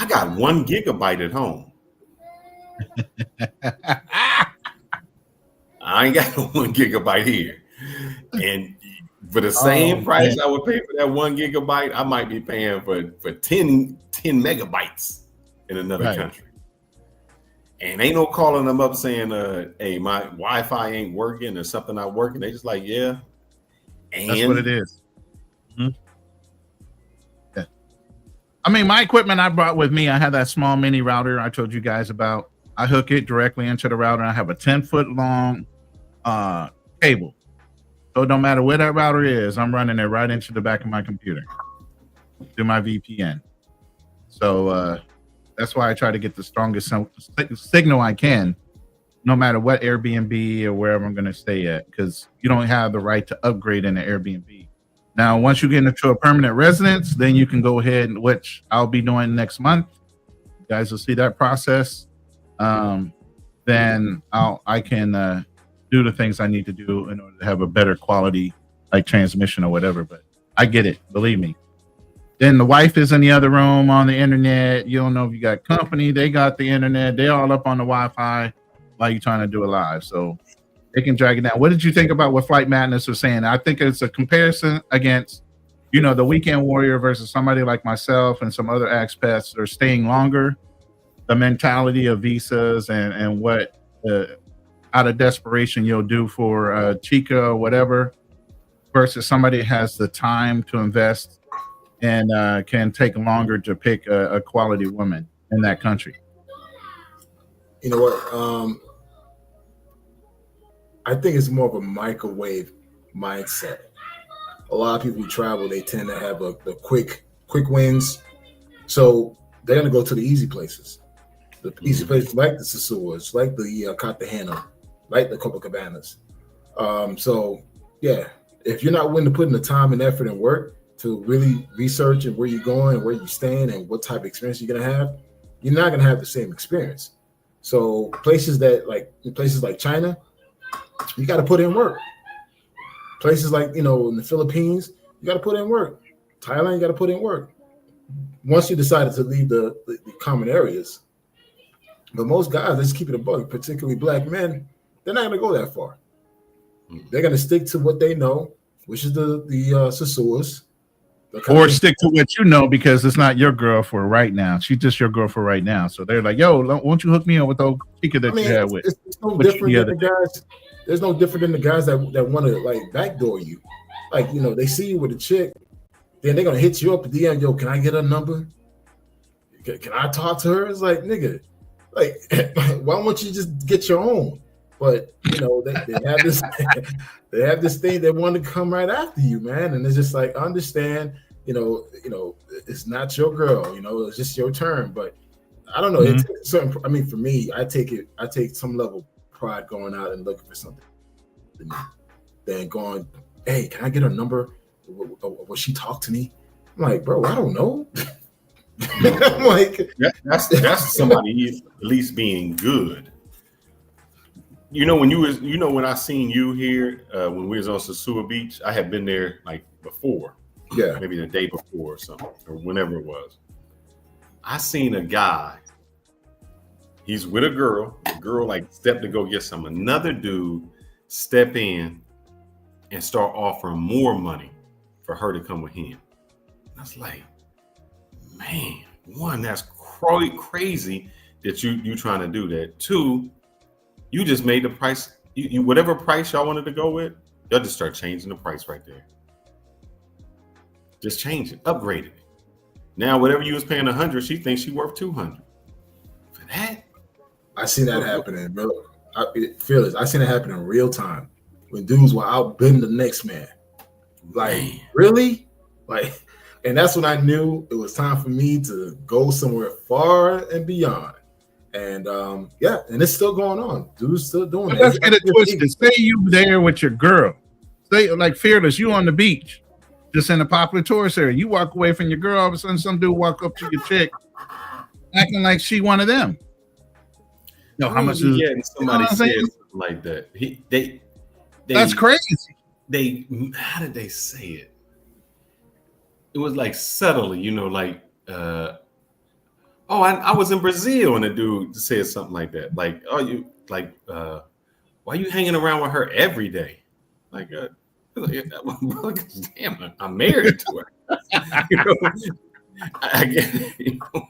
got 1 gigabyte at home. I ain't got 1 gigabyte here. And for the same price I would pay for that 1 gigabyte, I might be paying for 10 megabytes in another country. And ain't no calling them up saying, hey, my Wi-Fi ain't working or something not working. They just like, yeah. And that's what it is. Mm-hmm. Yeah. I mean, my equipment I brought with me, I had that small mini router I told you guys about. I hook it directly into the router. I have a 10-foot long cable. So no matter where that router is, I'm running it right into the back of my computer through my VPN. So that's why I try to get the strongest signal I can, no matter what Airbnb or wherever I'm going to stay at, because you don't have the right to upgrade in the Airbnb. Now, once you get into a permanent residence, then you can go ahead, which I'll be doing next month. You guys will see that process. Then I can do the things I need to do in order to have a better quality, like transmission or whatever. But I get it, believe me. Then the wife is in the other room on the internet. You don't know if you got company. They got the internet. They all up on the Wi-Fi while you're trying to do it live. So they can drag it down. What did you think about what Flight Madness was saying? I think it's a comparison against, you know, the weekend warrior versus somebody like myself and some other expats that are staying longer. The mentality of visas and what out of desperation you'll do for Chica or whatever, versus somebody that has the time to invest and can take longer to pick a quality woman in that country. You know what? I think it's more of a microwave mindset. A lot of people who travel, they tend to have the quick wins. So they're going to go to the easy places. The easy places like the Sasuas, like the Cartagena, like the Copacabanas. So, yeah, if you're not willing to put in the time and effort and work to really research and where you're going and where you're staying and what type of experience you're going to have, you're not going to have the same experience. So places like China, you got to put in work. Places like, you know, in the Philippines, you got to put in work. Thailand, you got to put in work. Once you decided to leave the common areas, But most guys, let's keep it a bug, particularly black men, they're not going to go that far. They're going to stick to what they know, which is the Sasuas. Or stick to what you know because it's not your girl for right now. She's just your girl for right now. So they're like, yo, won't you hook me up with those chica that you had with? It's no different than the guys. There's no different than the guys that want to like backdoor you. Like, you know, they see you with a chick, then they're going to hit you up at DM, yo, can I get her number? Can I talk to her? It's like, nigga, like, why won't you just get your own? But, you know, they have this they have this thing they want to come right after you, man. And it's just like, understand, you know, it's not your girl, you know, it's just your turn. But I don't know. It's certain. I mean, for me, I take some level of pride going out and looking for something than going, hey, can I get her number? Will she talk to me? I'm like, bro, I don't know. I'm like, that's somebody at least being good. You know, when I seen you here when we was on Sasua Beach, I had been there like before, maybe the day before or something, or whenever it was. I seen a guy. He's with a girl. The girl like stepped to go get some. Another dude step in and start offering more money for her to come with him. I was like, man, one, that's crazy that you trying to do that. Two, you just made the price, you whatever price y'all wanted to go with, y'all just start changing the price right there. Just change it, upgrade it. Now, whatever you was paying 100, she thinks she worth 200. For that, I seen that happening, bro. Fearless. I seen it happen in real time when dudes were outbidding the next man. Like, really? Like, and that's when I knew it was time for me to go somewhere far and beyond. And and it's still going on. Dudes still doing it. Let's get it twisted. Say you there with your girl. Say like Fearless, you on the beach, just in a popular tourist area. You walk away from your girl, all of a sudden some dude walk up to your chick, acting like she one of them. No, how much is getting somebody said something like that? They that's crazy. How did they say it? It was like subtly, you know, like I was in Brazil and a dude said something like that. Like, oh, you like why are you hanging around with her every day? Like, damn, I'm married to her. You know, I get it, you know?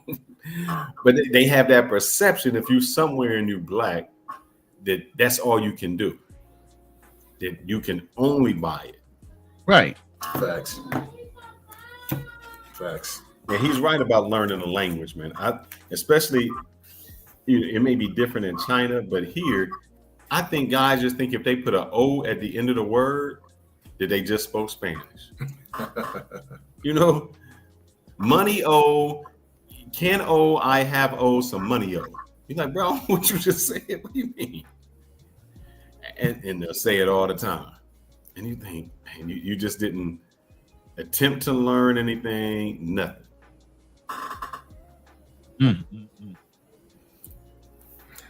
But they have that perception if you're somewhere and you're black, that's all you can do. That you can only buy it. Right. Facts. Yeah, he's right about learning a language, man. Especially, it may be different in China, but here, I think guys just think if they put an O at the end of the word, that they just spoke Spanish. You know, money O, can O, I have O, some money O. You're like, bro, what you just said? What do you mean? And they'll say it all the time. And you think, man, you just didn't attempt to learn anything, nothing.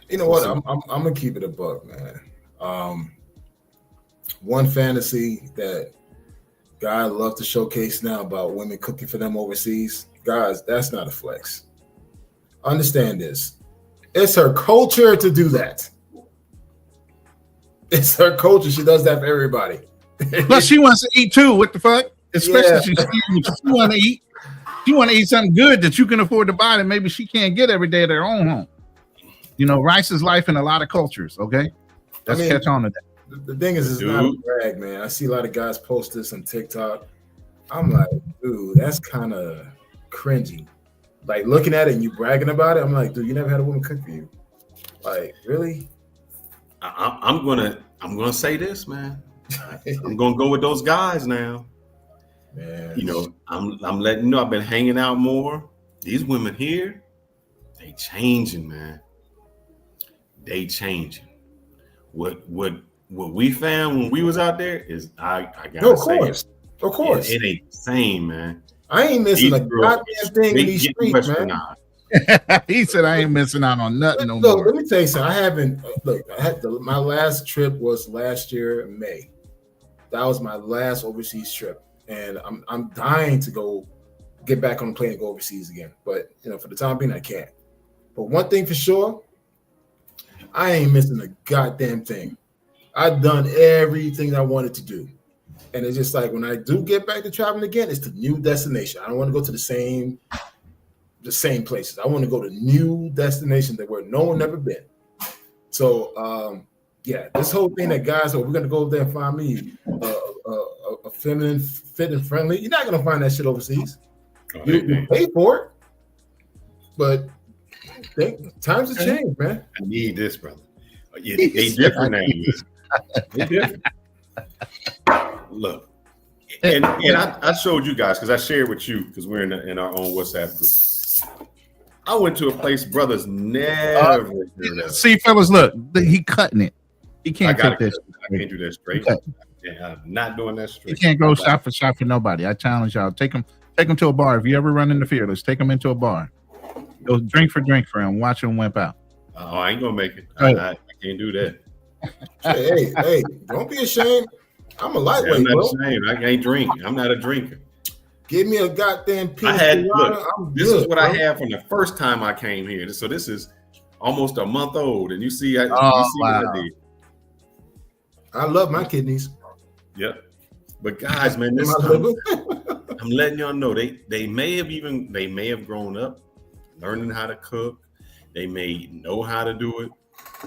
You know what? I'm gonna keep it a buck, man. One fantasy that guys love to showcase now about women cooking for them overseas, guys, that's not a flex. Understand this. It's her culture to do that. It's her culture. She does that for everybody. Plus, she wants to eat too. What the fuck? Especially she want to eat. She want to eat something good that you can afford to buy that maybe she can't get every day at her own home. You know, rice is life in a lot of cultures. Okay, let's catch on to that. The thing is, it's not a brag, man. I see a lot of guys post this on TikTok. I'm like, dude, that's kind of cringy. Like looking at it and you bragging about it. I'm like, dude, you never had a woman cook for you. Like, really? I'm gonna say this, man. I'm gonna go with those guys now. Man. You know, I'm letting you know I've been hanging out more. These women here, they changing, man. They changing. What we found when we was out there is I gotta say it. Of course. It ain't the same, man. I ain't missing a goddamn thing in these streets, man. He said I ain't missing out on nothing no more. Let me tell you something. I haven't my last trip was last year in May. That was my last overseas trip. And I'm dying to go get back on the plane and go overseas again. But you know, for the time being, I can't. But one thing for sure, I ain't missing a goddamn thing. I've done everything I wanted to do. And it's just like when I do get back to traveling again, it's the new destination. I don't want to go to the same places. I want to go to new destinations that where no one ever been. So yeah, this whole thing that guys, we're gonna go over there and find me a feminine, fit and friendly. You're not gonna find that shit overseas. You pay for it, but times have changed, man. I need this, brother. They different now. They different. Look, and I showed you guys because I shared with you because we're in our own WhatsApp group. I went to a place brothers never heard of. See, fellas, look, he cutting it. He can't cut this. I can't do that straight. I'm not doing that straight. You can't go shot for nobody. I challenge y'all. Take them to a bar. If you ever run into Fearless, take them into a bar. Go drink for him. Watch him wimp out. Oh, I ain't gonna make it. I can't do that. Hey, don't be ashamed. I'm a lightweight, I'm not bro. ashamed. I can't drink. I'm not a drinker. Give me a goddamn piece. This is what I had from the first time I came here. So this is almost a month old, and you see, what I did. I love my kidneys. Yep. But guys, man, this time, I'm letting y'all know they may have grown up learning how to cook. They may know how to do it,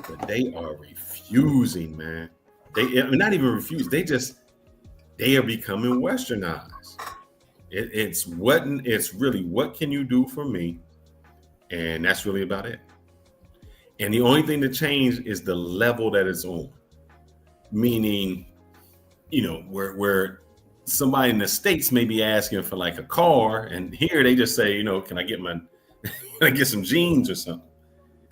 but they are refusing, man. Not even refuse. They are becoming westernized. It's really what can you do for me, and that's really about it. And the only thing to change is the level that it's on. Meaning, where somebody in the States may be asking for like a car, and here they just say, can I get some jeans or something?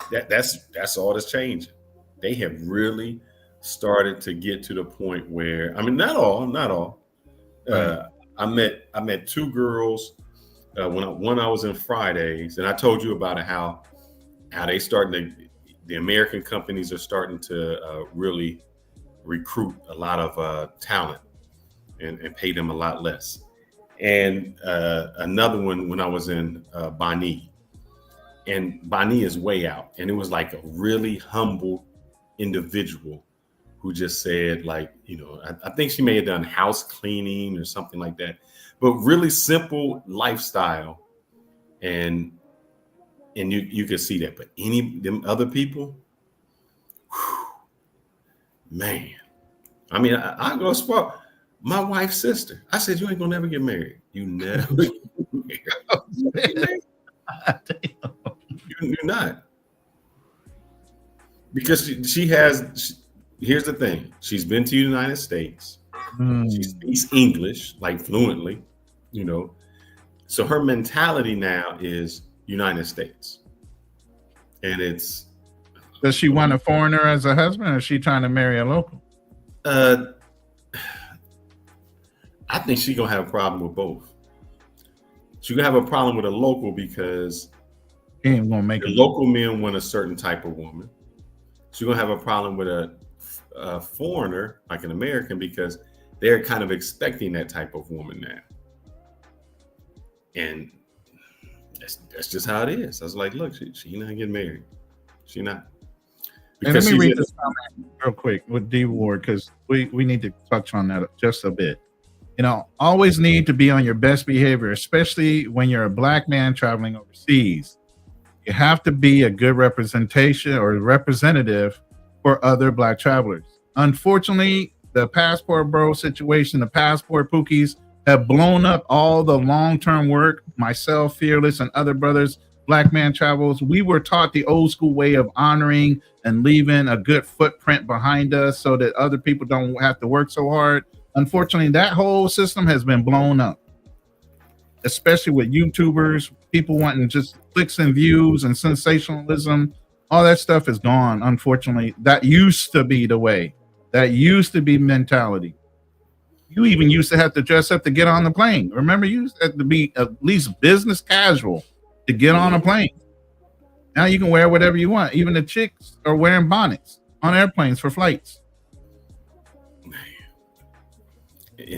That's all that's changing. They have really started to get to the point where, not all. I met two girls when I was in Fridays, and I told you about it, how they the American companies are starting to really recruit a lot of talent and pay them a lot less. And another one when I was in Bani, and Bani is way out, and it was like a really humble individual who just said, like, I think she may have done house cleaning or something like that, but really simple lifestyle. And you could see that. But them other people, whew, man, I go spot my wife's sister. I said, you ain't gonna never get married. You never. You're not. Because she has. Here's the thing. She's been to the United States. She speaks English like fluently, So her mentality now is United States. And it's. Does she want a foreigner as a husband, or is she trying to marry a local? I think she's gonna have a problem with both. She's gonna have a problem with a local because he ain't gonna make the local men want a certain type of woman. She's gonna have a problem with a foreigner, like an American, because they're kind of expecting that type of woman now. And that's just how it is. I was like, look, she not getting married. She not. And let me read this comment real quick with D Ward, because we need to touch on that just a bit. Always need to be on your best behavior, especially when you're a black man traveling overseas. You have to be a good representation or representative for other black travelers. Unfortunately, the passport bro situation, the passport pookies have blown up all the long-term work. Myself, Fearless, and other brothers, Black Man Travels, we were taught the old school way of honoring and leaving a good footprint behind us so that other people don't have to work so hard. Unfortunately, that whole system has been blown up, especially with YouTubers, people wanting just clicks and views and sensationalism. All that stuff is gone. Unfortunately, that used to be the way. That used to be mentality. You even used to have to dress up to get on the plane. Remember, you used to have to be at least business casual to get on a plane. Now you can wear whatever you want. Even the chicks are wearing bonnets on airplanes for flights.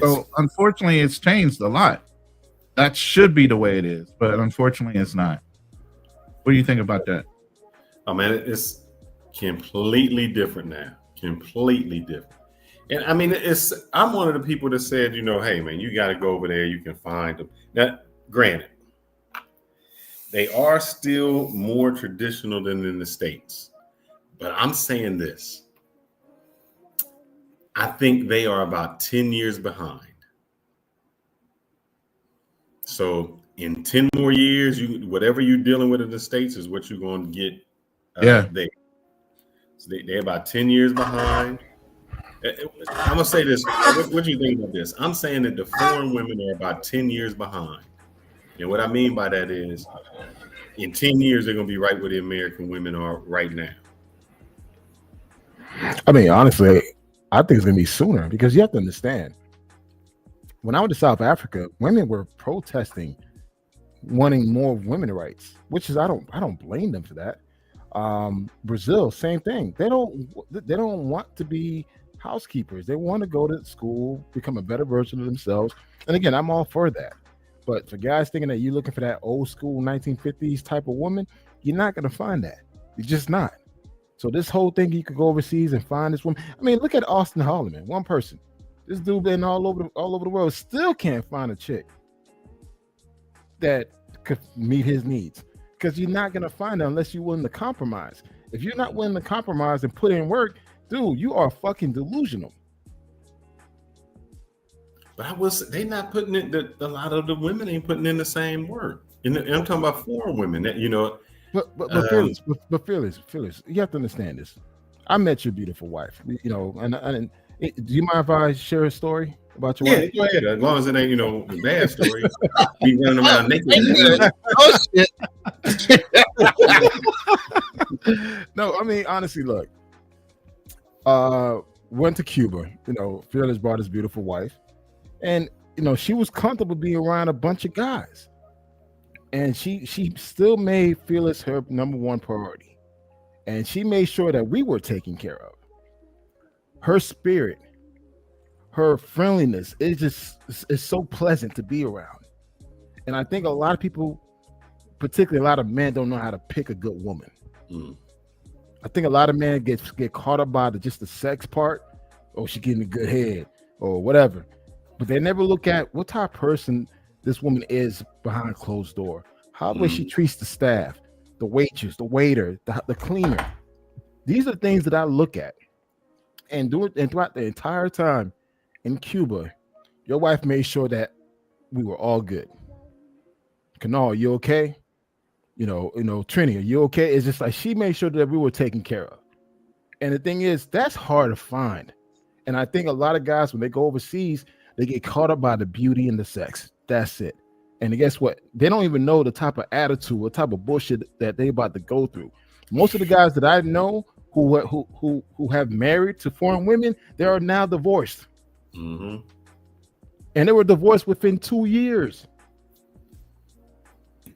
So unfortunately, it's changed a lot. That should be the way it is, but unfortunately, it's not. What do you think about that? Oh man, completely different now. Completely different. And I mean, I'm one of the people that said, you know, hey man, you got to go over there. You can find them. Now, granted, they are still more traditional than in the States. But I'm saying this. I think they are about 10 years behind. So in 10 more years, whatever you're dealing with in the States is what you're going to get there. So they're about 10 years behind. I'm going to say this. What do you think about this? I'm saying that the foreign women are about 10 years behind. And what I mean by that is in 10 years, they're going to be right where the American women are right now. I mean, honestly, I think it's going to be sooner because you have to understand. When I went to South Africa, women were protesting, wanting more women's rights, which is I don't blame them for that. Brazil, same thing. They don't want to be housekeepers. They want to go to school, become a better version of themselves. And again, I'm all for that. But for guys thinking that you're looking for that old school 1950s type of woman, you're not going to find that. You're just not. So this whole thing, you could go overseas and find this woman. I mean, look at Austin Holloman, one person. This dude been all over the world, still can't find a chick that could meet his needs. Because you're not gonna find it unless you're willing to compromise. If you're not willing to compromise and put in work, dude, you are fucking delusional. But they not putting it. A lot of the women ain't putting in the same work. And I'm talking about foreign women. That you know. But Fearless, you have to understand this. I met your beautiful wife, you know, and do you mind if I share a story about your wife? Yeah, go ahead. As long as it ain't, you know, a bad story. Be running around naked. No, I mean, honestly, look. Went to Cuba, you know, Fearless brought his beautiful wife. And, you know, she was comfortable being around a bunch of guys. And she still made Fearless her number one priority. And she made sure that we were taken care of. Her spirit, her friendliness, it's so pleasant to be around. And I think a lot of people, particularly a lot of men, don't know how to pick a good woman. I think a lot of men get caught up by just the sex part. Oh, she getting a good head or whatever. But they never look at what type of person this woman is behind closed door. How the way she treats the staff, the waitress, the waiter, the cleaner. These are things that I look at. And throughout the entire time in Cuba, your wife made sure that we were all good. Canal, you okay? You know, Trini, are you okay? It's just like she made sure that we were taken care of. And the thing is, that's hard to find. And I think a lot of guys, when they go overseas, they get caught up by the beauty and the sex. That's it. And guess what? They don't even know the type of attitude, what type of bullshit that they about to go through. Most of the guys that I know who have married to foreign women, they are now divorced. And they were divorced within 2 years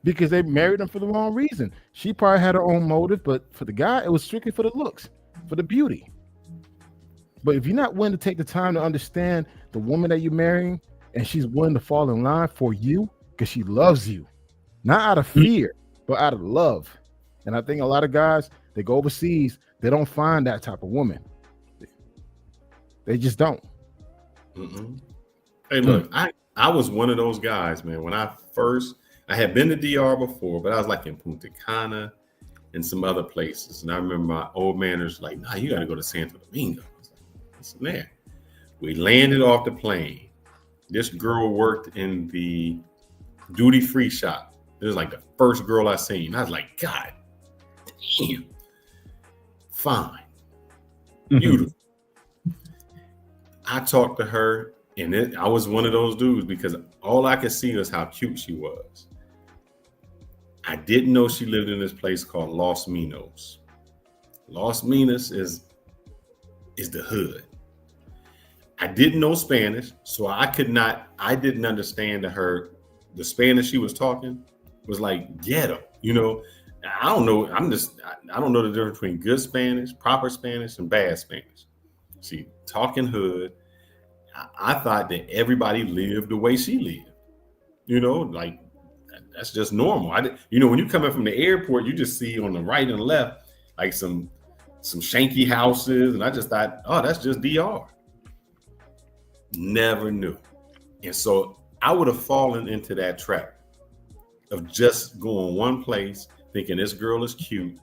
because they married them for the wrong reason. She probably had her own motive, but for the guy, it was strictly for the looks, for the beauty. But if you're not willing to take the time to understand the woman that you're marrying, and she's willing to fall in line for you because she loves you, not out of fear, but out of love. And I think a lot of guys, they go overseas, they don't find that type of woman. They just don't. Hey, look, I was one of those guys, man. When I had been to DR before, but I was like in Punta Cana and some other places. And I remember my old man was like, nah, you got to go to Santo Domingo. I was like, what's in there? We landed off the plane. This girl worked in the duty-free shop. It was like the first girl I seen. I was like, God damn. Fine. Beautiful. I talked to her, and I was one of those dudes because all I could see was how cute she was. I didn't know she lived in this place called Los Minos. Los Minos is the hood. I didn't know Spanish, so I didn't understand the Spanish she was talking was like ghetto, you know. I don't know. I don't know the difference between good Spanish, proper Spanish, and bad Spanish. She talking hood. I thought that everybody lived the way she lived, you know, like that's just normal. When you come in from the airport, you just see on the right and left, like some some shanky houses, and I just thought, oh, that's just DR. Never knew. And so I would have fallen into that trap of just going one place, thinking this girl is cute.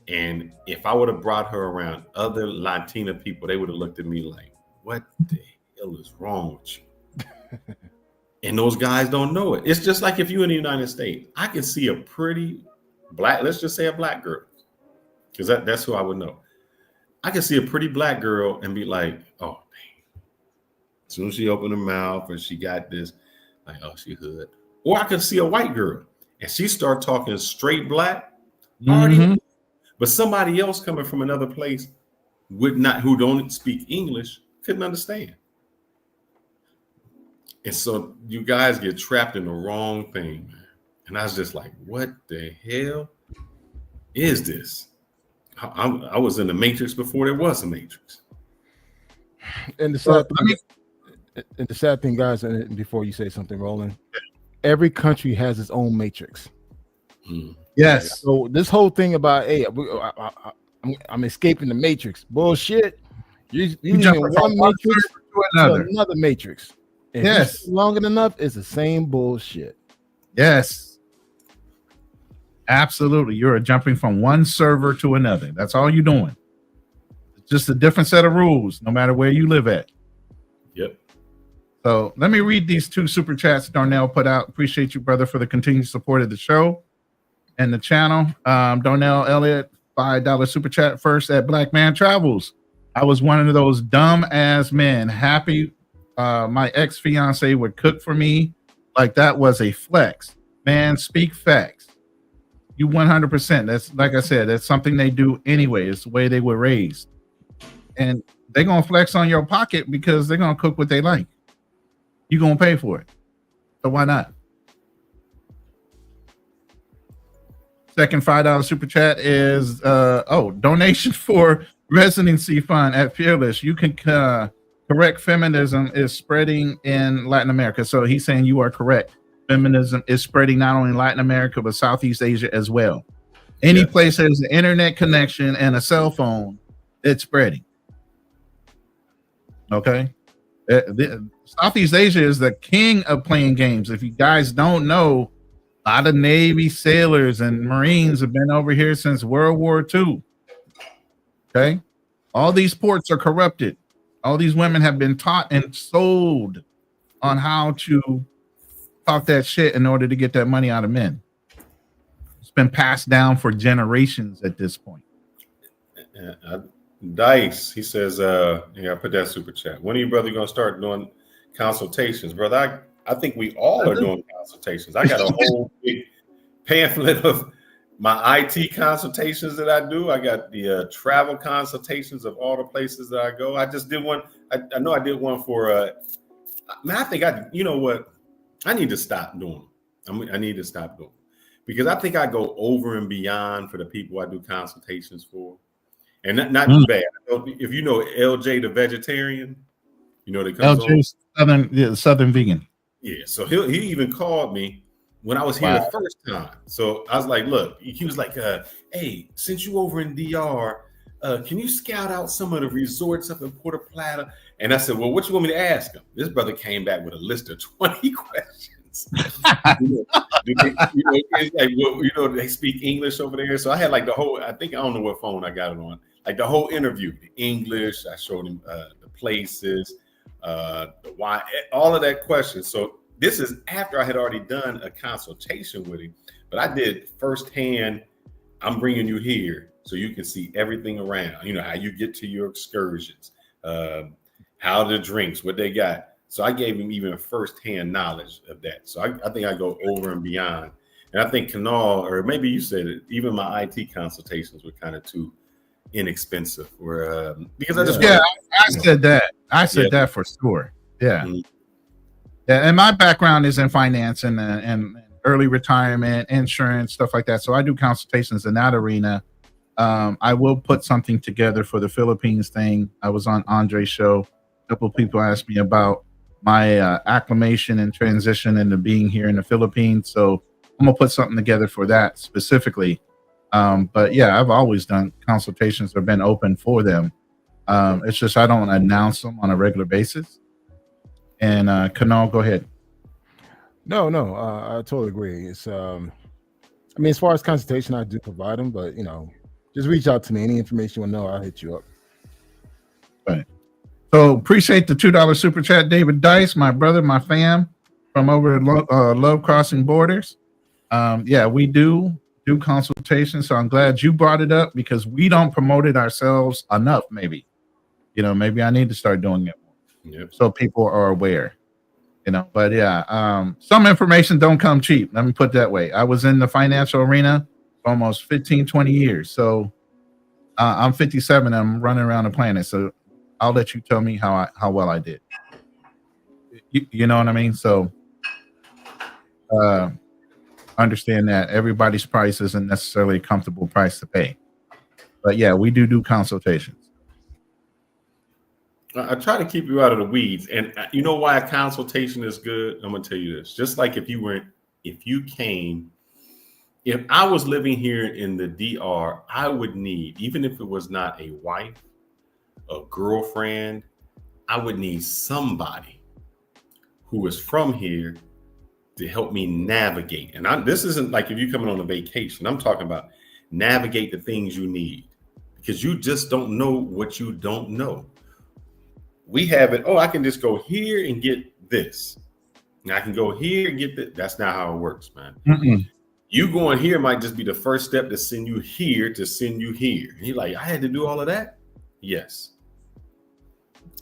And if I would have brought her around other Latina people, they would have looked at me like, what the hell is wrong with you? And those guys don't know it. It's just like if you're in the United States, I can see a pretty black, let's just say a black girl, because that's who I would know. I can see a pretty black girl and be like, oh, dang. As soon as she opened her mouth and she got this, like, oh, she hood. Or I could see a white girl and she start talking straight black, but somebody else coming from another place who don't speak English couldn't understand. And so you guys get trapped in the wrong thing, man. And I was just like, what the hell is this? I was in the Matrix before there was a Matrix. And the sad thing, guys, and before you say something, Roland, every country has its own Matrix. Yes. So this whole thing about, hey, I'm escaping the Matrix, bullshit. You jump from one Matrix to another Matrix. If yes, long enough, it's the same bullshit. Yes, absolutely. You're jumping from one server to another. That's all you're doing. It's just a different set of rules, no matter where you live at. Yep. So let me read these 2 super chats Darnell put out. Appreciate you, brother, for the continued support of the show and the channel. Darnell Elliott, $5 super chat first at Black Man Travels. I was one of those dumb ass men. Happy my ex-fiance would cook for me like that was a flex. Man, speak facts. You 100%. That's, like I said, that's something they do anyway. It's the way they were raised. And they're going to flex on your pocket because they're going to cook what they like. You're going to pay for it. So why not? Second $5 super chat is, donation for residency fund at Fearless. You can correct feminism is spreading in Latin America. So he's saying you are correct. Feminism is spreading not only in Latin America, but Southeast Asia as well. Any place there's an internet connection and a cell phone, it's spreading. Okay. Southeast Asia is the king of playing games. If you guys don't know, a lot of Navy sailors and Marines have been over here since World War II. Okay. All these ports are corrupted. All these women have been taught and sold on how to talk that shit in order to get that money out of men. It's been passed down for generations at this point. Dice, he says, I put that super chat. When are you, brother, going to start doing consultations? Brother, I think we all are doing consultations. I got a whole big pamphlet of my IT consultations that I do. I got the travel consultations of all the places that I go. I just did one. I know I did one for, I think you know what? I need to stop doing them. I need to stop doing them because I think I go over and beyond for the people I do consultations for. And not too bad. If you know LJ, the vegetarian, you know, that comes LJ, Southern vegan. Yeah. So he even called me when I was here the first time. So I was like, look, he was like, hey, since you over in DR, can you scout out some of the resorts up in Puerto Plata? And I said, well, what you want me to ask him? This brother came back with a list of 20 questions. They speak English over there. So I had like the whole, I don't know what phone I got it on, like the whole interview, the English, I showed him the places, the why, all of that question. So this is after I had already done a consultation with him, but I did firsthand. I'm bringing you here so you can see everything around, you know, how you get to your excursions, how the drinks, what they got. So I gave him even firsthand knowledge of that. So I think I go over and beyond. And I think Kanal, or maybe you said it, even my IT consultations were kind of too inexpensive. Because I just I said that. I said that for sure. Yeah. Mm-hmm. Yeah, and my background is in finance and early retirement, insurance, stuff like that. So I do consultations in that arena. I will put something together for the Philippines thing. I was on Andre's show. A couple of people asked me about my acclimation and transition into being here in the Philippines. So I'm gonna put something together for that specifically. But yeah, I've always done consultations or been open for them. It's just I don't announce them on a regular basis. And Kanal, go ahead. No, I totally agree. It's I mean, as far as consultation, I do provide them, but just reach out to me. Any information you want to know, I'll hit you up. Right. So appreciate the $2 super chat, David Dice, my brother, my fam from over at Love Crossing Borders. Yeah, we do consultations. So I'm glad you brought it up because we don't promote it ourselves enough. Maybe, maybe I need to start doing it more so people are aware. But yeah, some information don't come cheap. Let me put it that way. I was in the financial arena for almost 15, 20 years. So I'm 57. I'm running around the planet. So I'll let you tell me how well I did. You know what I mean? So understand that everybody's price isn't necessarily a comfortable price to pay. But yeah, we do consultations. I try to keep you out of the weeds. And you know why a consultation is good? I'm going to tell you this. Just like if I was living here in the DR, I would need, even if it was not a wife, a girlfriend, I would need somebody who is from here to help me navigate. And this isn't like if you're coming on a vacation. I'm talking about navigate the things you need because you just don't know what you don't know. We have it. Oh, I can just go here and get this. And I can go here and get that. That's not how it works, man. Mm-mm. You going here might just be the first step to send you here to send you here. And you're like, I had to do all of that? Yes.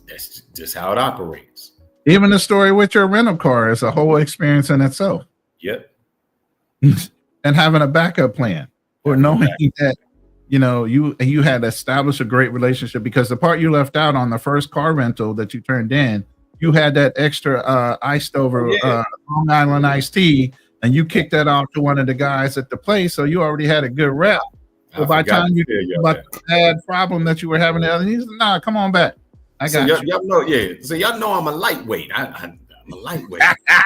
That's just how it operates. Even the story with your rental car is a whole experience in itself. Yep. And having a backup plan or knowing that, you had established a great relationship because the part you left out on the first car rental that you turned in, you had that extra iced over Long Island iced tea, and you kicked that off to one of the guys at the place. So you already had a good rep. So by the time you had problem that you were having, he said, "Nah, come on back. I got you." Y'all know, So y'all know I'm a lightweight. I'm a lightweight.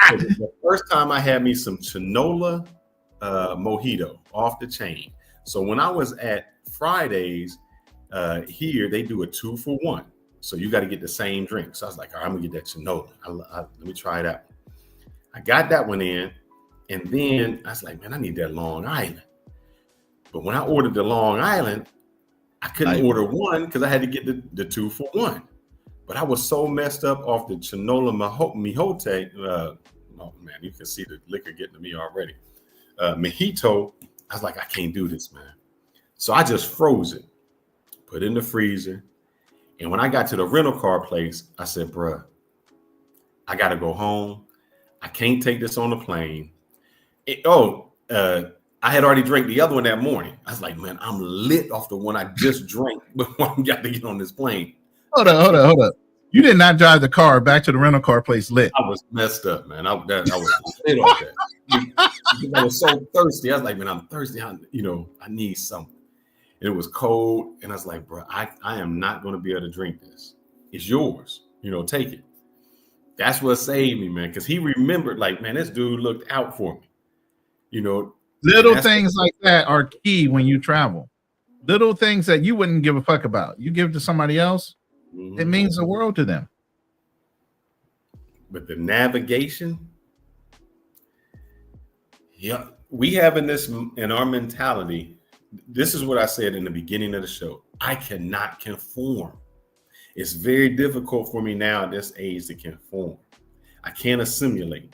The first time I had me some Chinola mojito off the chain. So when I was at Fridays here, they do a 2-for-1. So you got to get the same drink. So I was like, all right, I'm gonna get that Chinola. Let me try it out. I got that one in, and then I was like, man, I need that Long Island. But when I ordered the Long Island, I couldn't order one because I had to get the 2-for-1. But I was so messed up off the Chinola Mijote. Oh man, you can see the liquor getting to me already. Mojito. I was like, I can't do this, man. So I just froze it, put it in the freezer. And when I got to the rental car place, I said, bruh, I got to go home. I can't take this on the plane. I had already drank the other one that morning. I was like, man, I'm lit off the one I just drank before I got to get on this plane. Hold up. You did not drive the car back to the rental car place lit. I was messed up, man. I was lit off that. Because I was so thirsty. I was like, man, I'm thirsty. I need something. And it was cold. And I was like, bro, I am not going to be able to drink this. It's yours. Take it. That's what saved me, man. Because he remembered, like, man, this dude looked out for me. Little things like that are key when you travel. Little things that you wouldn't give a fuck about. You give it to somebody else, it means the world to them. But the navigation, we have in our mentality. This is what I said in the beginning of the show. I cannot conform. It's very difficult for me now at this age to conform. I can't assimilate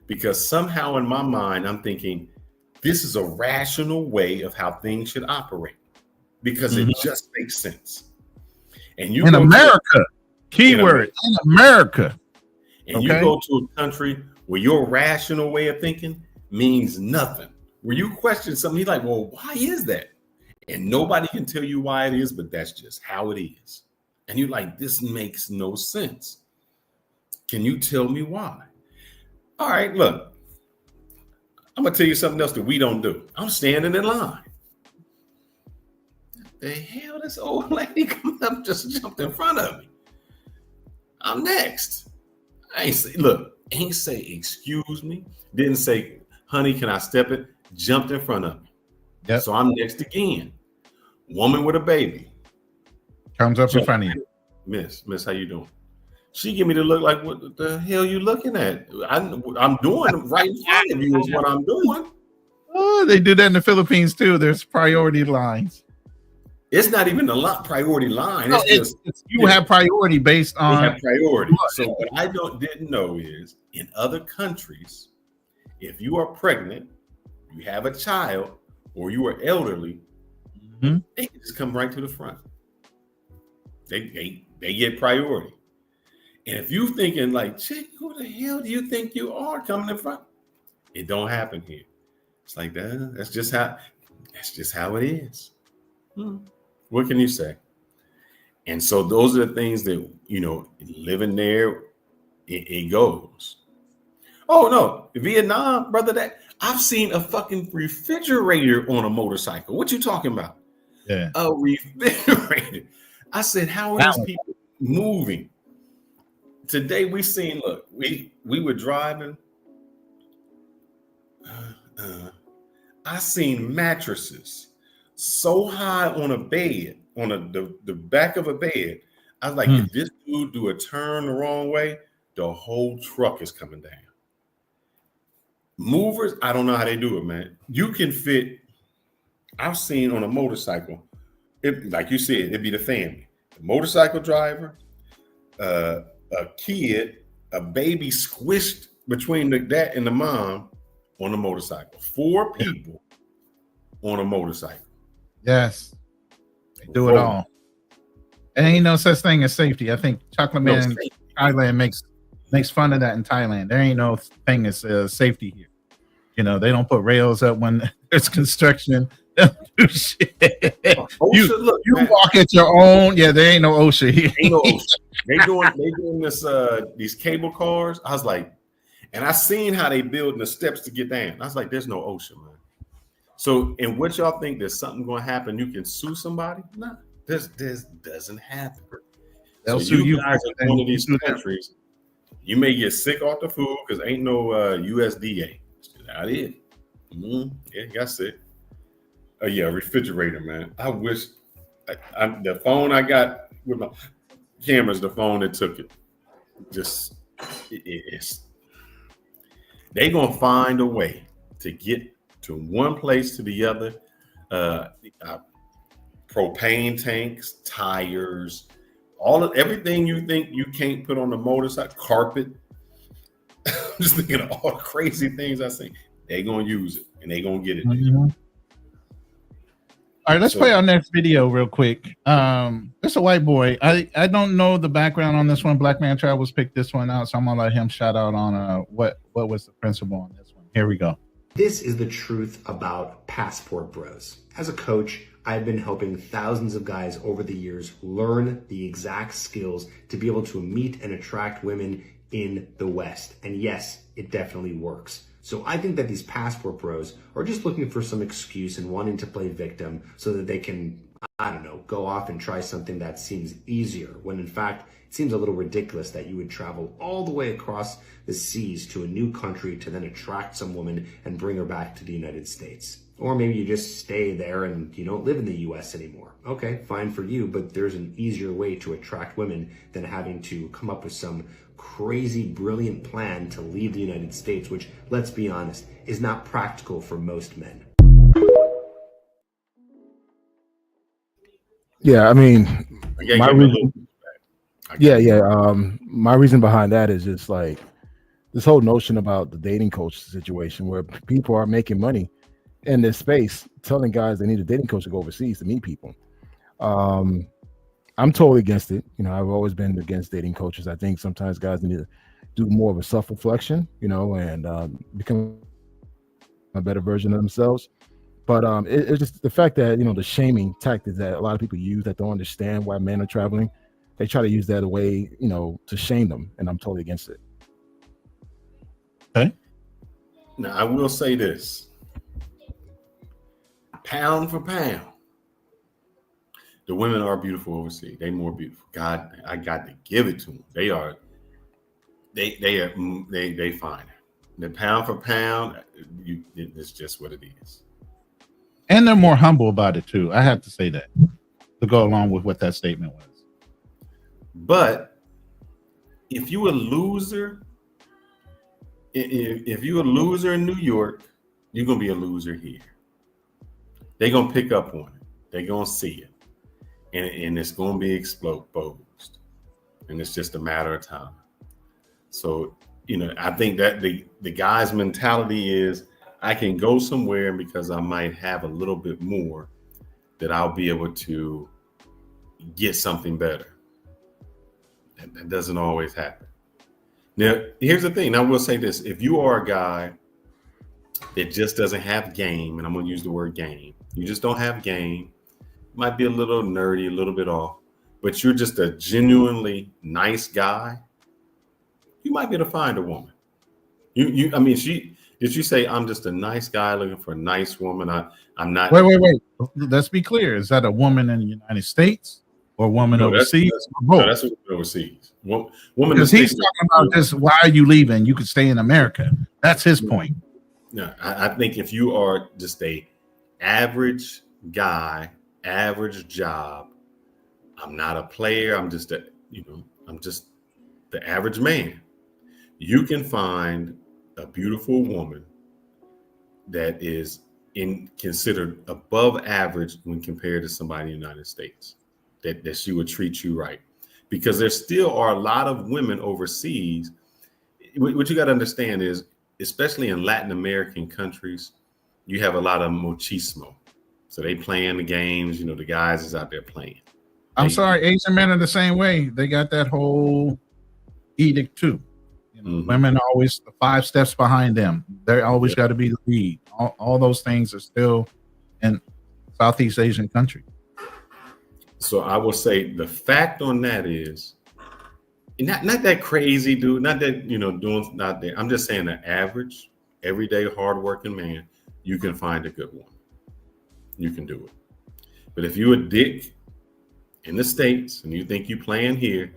because somehow in my mind, I'm thinking this is a rational way of how things should operate because it just makes sense. And you in America, keyword in America. And you go to a country where your rational way of thinking means nothing. Where you question something, he's like, well, why is that? And nobody can tell you why it is, but that's just how it is. And you're like, this makes no sense. Can you tell me why? All right, look, I'm going to tell you something else that we don't do. I'm standing in line. The hell, this old lady coming up just jumped in front of me. I'm next. Ain't say excuse me. Didn't say, honey, can I step it? Jumped in front of me. Yep. So I'm next again. Woman with a baby comes up in front of you. Miss, how you doing? She give me the look like, what the hell you looking at? I'm doing right in front of you is what I'm doing. Oh, they do that in the Philippines too. There's priority lines. It's not even a priority line. No, it's you have priority based on. They have priority. So what I didn't know is in other countries, if you are pregnant, you have a child, or you are elderly, they can just come right to the front. They get priority. And if you thinking like, chick, who the hell do you think you are coming in front? It don't happen here. It's like that. That's just how it is. What can you say? And so those are the things that, living there, it goes. Oh no, Vietnam, brother, that I've seen a fucking refrigerator on a motorcycle. What you talking about? Yeah. A refrigerator. I said, how are these people moving? Today we seen, look, we were driving. I seen mattresses so high on a bed, on the back of a bed. I was like, if this dude do a turn the wrong way, the whole truck is coming down. Movers, I don't know how they do it, man. You can fit, I've seen on a motorcycle, like you said, it'd be the family. The motorcycle driver, a kid, a baby squished between the dad and the mom on a motorcycle. 4 people on a motorcycle. Yes. They do it all. And ain't no such thing as safety. I think Chocolate Man in Thailand makes fun of that in Thailand. There ain't no thing as safety here. They don't put rails up when there's construction. They don't do shit. You walk at your own. Yeah, there ain't no OSHA here. Ain't no OSHA. They doing this these cable cars. I was like, and I seen how they building the steps to get down. I was like, there's no OSHA, man. So, and what y'all think there's something going to happen? You can sue somebody? No, this doesn't happen. They'll so sue you guys in one of these countries. You may get sick off the food because ain't no USDA. That's it. Yeah, got sick. Oh yeah, refrigerator, man. I wish the phone I got with my cameras, the phone that took it. Just it's they gonna find a way to get to one place to the other. Propane tanks, tires, everything you think you can't put on the motorcycle, carpet. Just thinking of all the crazy things I see. They gonna use it and they gonna get it. All right, let's play our next video real quick. It's a white boy. I don't know the background on this one. Black Man Travels picked this one out, so I'm gonna let him shout out on what was the principle on this one. Here we go. This is the truth about passport bros. As a coach, I've been helping thousands of guys over the years learn the exact skills to be able to meet and attract women in the West. And yes, it definitely works. So I think that these passport bros are just looking for some excuse and wanting to play victim so that they can, I don't know, go off and try something that seems easier, when in fact, it seems a little ridiculous that you would travel all the way across the seas to a new country to then attract some woman and bring her back to the United States. Or maybe you just stay there and you don't live in the US anymore. Okay, fine for you, but there's an easier way to attract women than having to come up with some crazy, brilliant plan to leave the United States, which, let's be honest, is not practical for most men. Yeah, I mean, my reason behind that is just like this whole notion about the dating coach situation where people are making money in this space, telling guys they need a dating coach to go overseas to meet people. I'm totally against it. I've always been against dating coaches. I think sometimes guys need to do more of a self-reflection, and become a better version of themselves. But it's just the fact that, the shaming tactics that a lot of people use that don't understand why men are traveling, they try to use that way, to shame them. And I'm totally against it. Okay. Now, I will say this. Pound for pound, the women are beautiful overseas. They more beautiful. God, I got to give it to them. They fine. The pound for pound, it's just what it is. And they're more humble about it too. I have to say that to go along with what that statement was. But if you a loser, if you a loser in New York, you're gonna be a loser here. They're gonna pick up on it. They're gonna see it, and it's gonna be exposed, and it's just a matter of time. So, I think that the guy's mentality is, I can go somewhere because I might have a little bit more, that I'll be able to get something better. That doesn't always happen. Now, here's the thing. I will say this. If you are a guy that just doesn't have game, and I'm going to use the word game, you just don't have game, might be a little nerdy, a little bit off, but you're just a genuinely nice guy, you might be able to find a woman. Did you say, I'm just a nice guy looking for a nice woman? I'm not. Wait. Let's be clear. Is that a woman in the United States or a woman overseas? No, that's overseas. Woman, because he's talking about just, why are you leaving? You could stay in America. That's his point. No, I think if you are just a average guy, average job, I'm not a player. I'm just I'm just the average man. You can find a beautiful woman that is considered above average when compared to somebody in the United States, that she would treat you right, because there still are a lot of women overseas. What you got to understand is, especially in Latin American countries, you have a lot of machismo. So they playing the games, the guys is out there playing. I'm sorry, Asian men are the same way. They got that whole edict too. Women are always 5 steps behind them. They always got to be the lead. All those things are still in Southeast Asian countries. So I will say the fact on that is not that crazy, dude. Not that doing not that. I'm just saying the average, everyday, hardworking man, you can find a good one. You can do it. But if you a dick in the States and you think you playing here,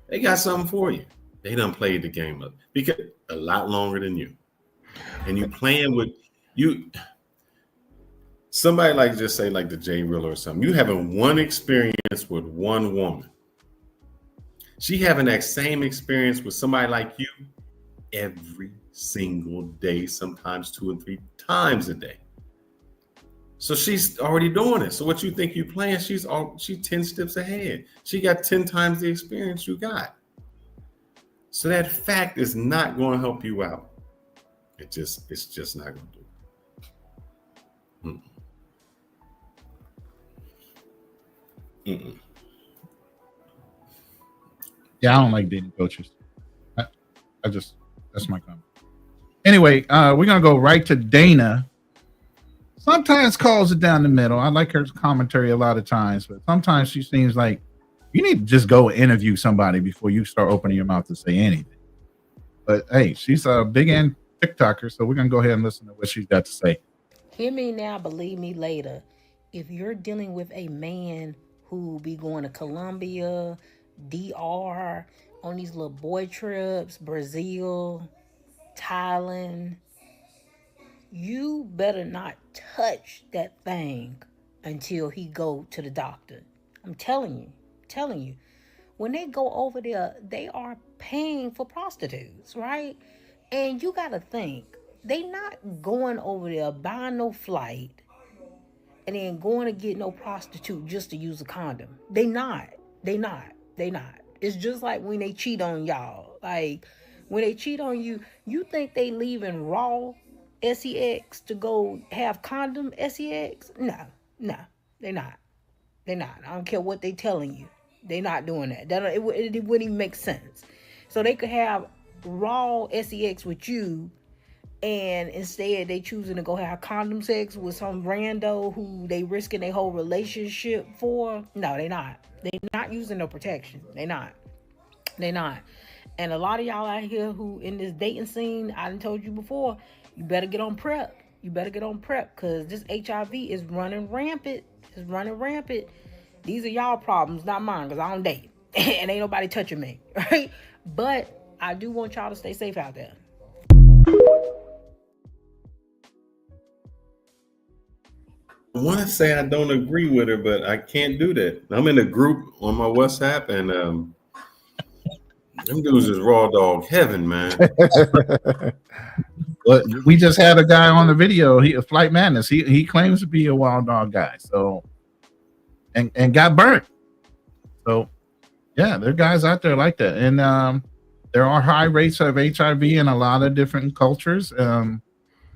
they got something for you. They done played the game up because a lot longer than you. And you playing with you. Somebody like just say like the Jay Riller or something. You having one experience with one woman. She having that same experience with somebody like you every single day, sometimes 2 and 3 times a day. So she's already doing it. So what you think you playing? She's 10 steps ahead. She got 10 times the experience you got. So that fact is not going to help you out. It's just not going to do it. Mm-mm. Yeah, I don't like dating coaches. That's my comment. Anyway, we're gonna go right to Dana. Sometimes calls it down the middle. I like her commentary a lot of times, but sometimes she seems like you need to just go interview somebody before you start opening your mouth to say anything. But hey, she's a big end TikToker, so we're gonna go ahead and listen to what she's got to say. Hear me now, believe me later. If you're dealing with a man who be going to Colombia, DR, on these little boy trips, Brazil, Thailand, you better not touch that thing until he go to the doctor. I'm telling you. When they go over there, they are paying for prostitutes, right? And you got to think, they not going over there buying no flight and then going to get no prostitute just to use a condom. They not. It's just like when they cheat on y'all. Like, when they cheat on you, you think they leaving raw sex to go have condom sex? No, they're not. I don't care what they telling you. They're not doing that. It wouldn't even make sense. So they could have raw sex with you, and instead they choosing to go have condom sex with some rando who they risking their whole relationship for. No, they're not. They're not using no protection. They're not. And a lot of y'all out here who in this dating scene, I done told you before, you better get on prep. Because this HIV is running rampant. These are y'all problems, not mine, because I don't date. And ain't nobody touching me, right? But I do want y'all to stay safe out there. want to say I don't agree with her, but I can't do that. I'm in a group on my WhatsApp, and them dudes is raw dog heaven, man. But we just had a guy on the video. He Flight Madness. He claims to be a wild dog guy. So and got burnt. So yeah, there are guys out there like that, and there are high rates of HIV in a lot of different cultures.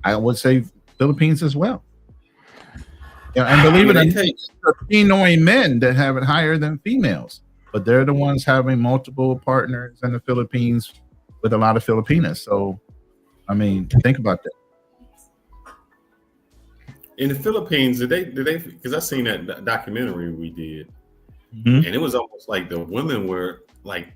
I would say Philippines as well. Yeah, and believe it or not, Filipino men that have it higher than females, but they're the ones having multiple partners in the Philippines with a lot of Filipinas. So, I mean, think about that. In the Philippines, did they? Because I seen that documentary we did, and it was almost like the women were like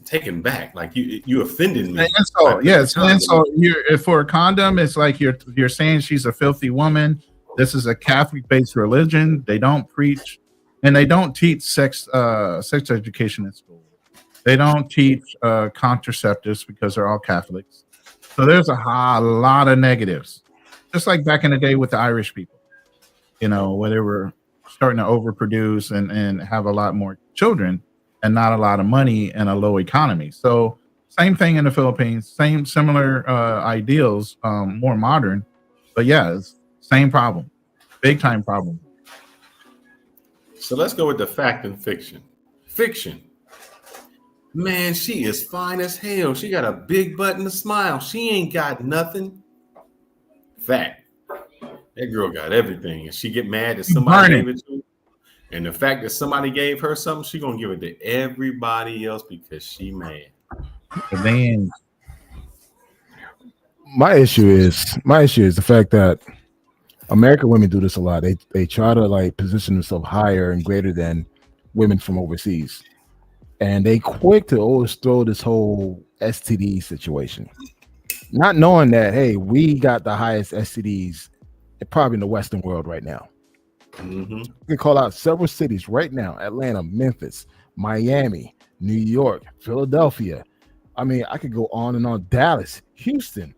taken back, like you offended me. And so, yes, and so you're for a condom, it's like you're saying she's a filthy woman. This is a Catholic-based religion. They don't preach, and they don't teach sex education in school. They don't teach contraceptives because they're all Catholics. So there's a lot of negatives, just like back in the day with the Irish people, you know, where they were starting to overproduce and have a lot more children and not a lot of money and a low economy. So same thing in the Philippines, similar ideals, more modern, but yeah, it's same problem, big time problem. So let's go with the fact and fiction. Fiction. Man, she is fine as hell. She got a big butt and a smile. She ain't got nothing. Fact. That girl got everything. And she get mad that somebody gave it to her. And the fact that somebody gave her something, she gonna give it to everybody else because she mad. Man. My issue is the fact that American women do this a lot. They try to like position themselves higher and greater than women from overseas, and they quick to always throw this whole STD situation, not knowing that hey, we got the highest STDs probably in the Western world right now. We can call out several cities right now: Atlanta, Memphis, Miami, New York, Philadelphia. I mean, I could go on and on. Dallas, Houston.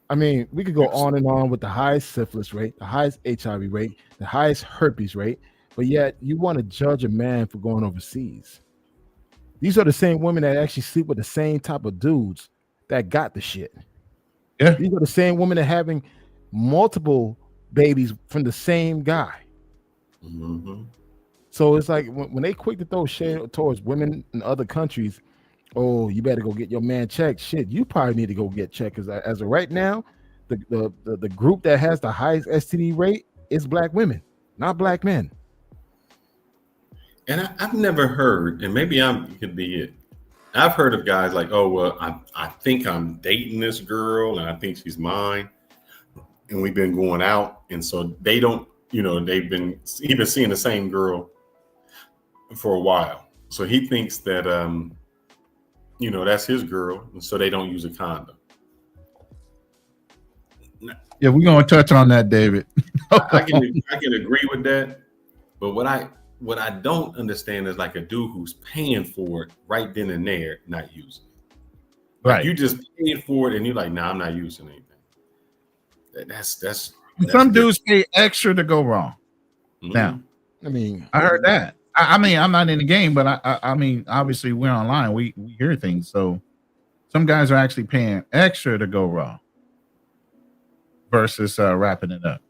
I mean, we could go on and on with the highest syphilis rate, the highest HIV rate, the highest herpes rate, but yet you want to judge a man for going overseas. These are the same women that actually sleep with the same type of dudes that got the shit. Yeah. These are the same women that having multiple babies from the same guy. So it's like when they quick to throw shade towards women in other countries, oh, you better go get your man checked. Shit, you probably need to go get checked because as of right now, the group that has the highest STD rate is black women, not black men. And I've never heard, and maybe could be it. I've heard of guys like, oh, well, I think I'm dating this girl and I think she's mine. And we've been going out. And so they don't, you know, he's been seeing the same girl for a while. So he thinks that, you know, that's his girl. And so they don't use a condom. Yeah, we're going to touch on that, David. I can agree with that. But what I don't understand is like a dude who's paying for it right then and there, not using it. Like Right. you just paid for it and you're like, nah, I'm not using anything. That's some dudes pay extra to go wrong. Now, I mean, I heard that. I mean, I'm not in the game, but I mean, obviously we're online. We hear things. So some guys are actually paying extra to go raw versus wrapping it up.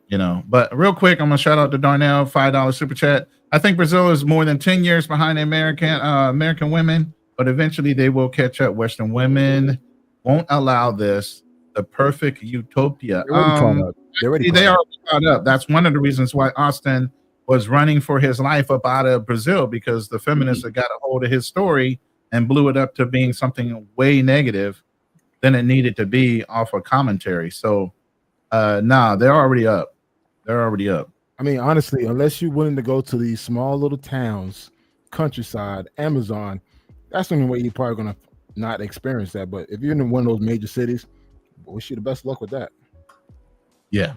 You know, but real quick, I'm gonna shout out to Darnell, $5 super chat. I think Brazil is more than 10 years behind the American women, but eventually they will catch up. Western women won't allow this. The perfect utopia. They already caught up. That's one of the reasons why Austin was running for his life up out of Brazil, because the feminists had got a hold of his story and blew it up to being something way negative than it needed to be off of commentary. So, they're already up. They're already up. I mean, honestly, unless you're willing to go to these small little towns, countryside, Amazon, that's the only way you're probably going to not experience that. But if you're in one of those major cities, wish you the best luck with that. Yeah.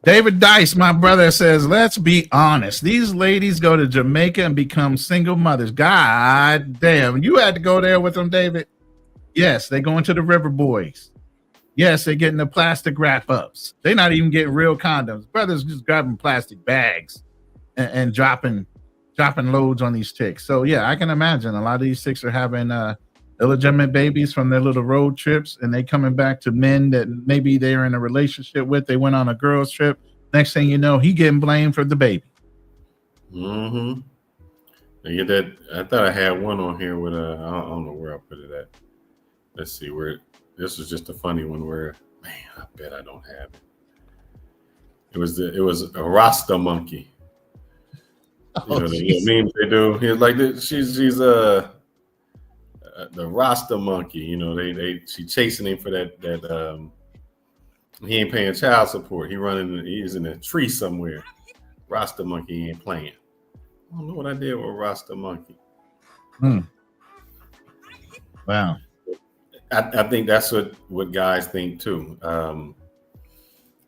David Dice, my brother, says, let's be honest. These ladies go to Jamaica and become single mothers. God damn. You had to go there with them, David? Yes, they go into the River Boys. Yes, they're getting the plastic wrap-ups. They're not even getting real condoms. Brothers just grabbing plastic bags and dropping loads on these chicks. So yeah, I can imagine a lot of these chicks are having illegitimate babies from their little road trips, and they coming back to men that maybe they're in a relationship with. They went on a girls trip. Next thing you know, he getting blamed for the baby. Mm-hmm. I get that. I thought I had one on here with I don't know where I put it at. Let's see where. This was just a funny one where, man, I bet I don't have it. It was a Rasta monkey. You know, the memes they do. He's like she's the Rasta monkey. You know, she chasing him for that he ain't paying child support. He's in a tree somewhere. Rasta monkey ain't playing. I don't know what I did with Rasta monkey. Wow. I think that's what guys think too. I'm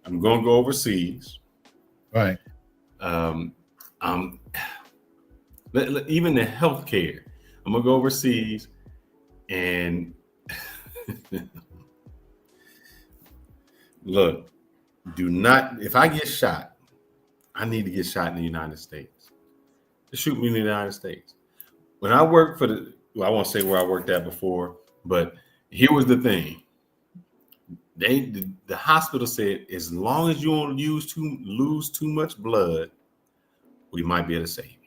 gonna go overseas. Right. Even the healthcare. I'm gonna go overseas and look, if I get shot, I need to get shot in the United States. Just shoot me in the United States. When I worked I won't say where I worked at before, but here was the thing. The hospital said, as long as you don't lose too much blood, we might be able to save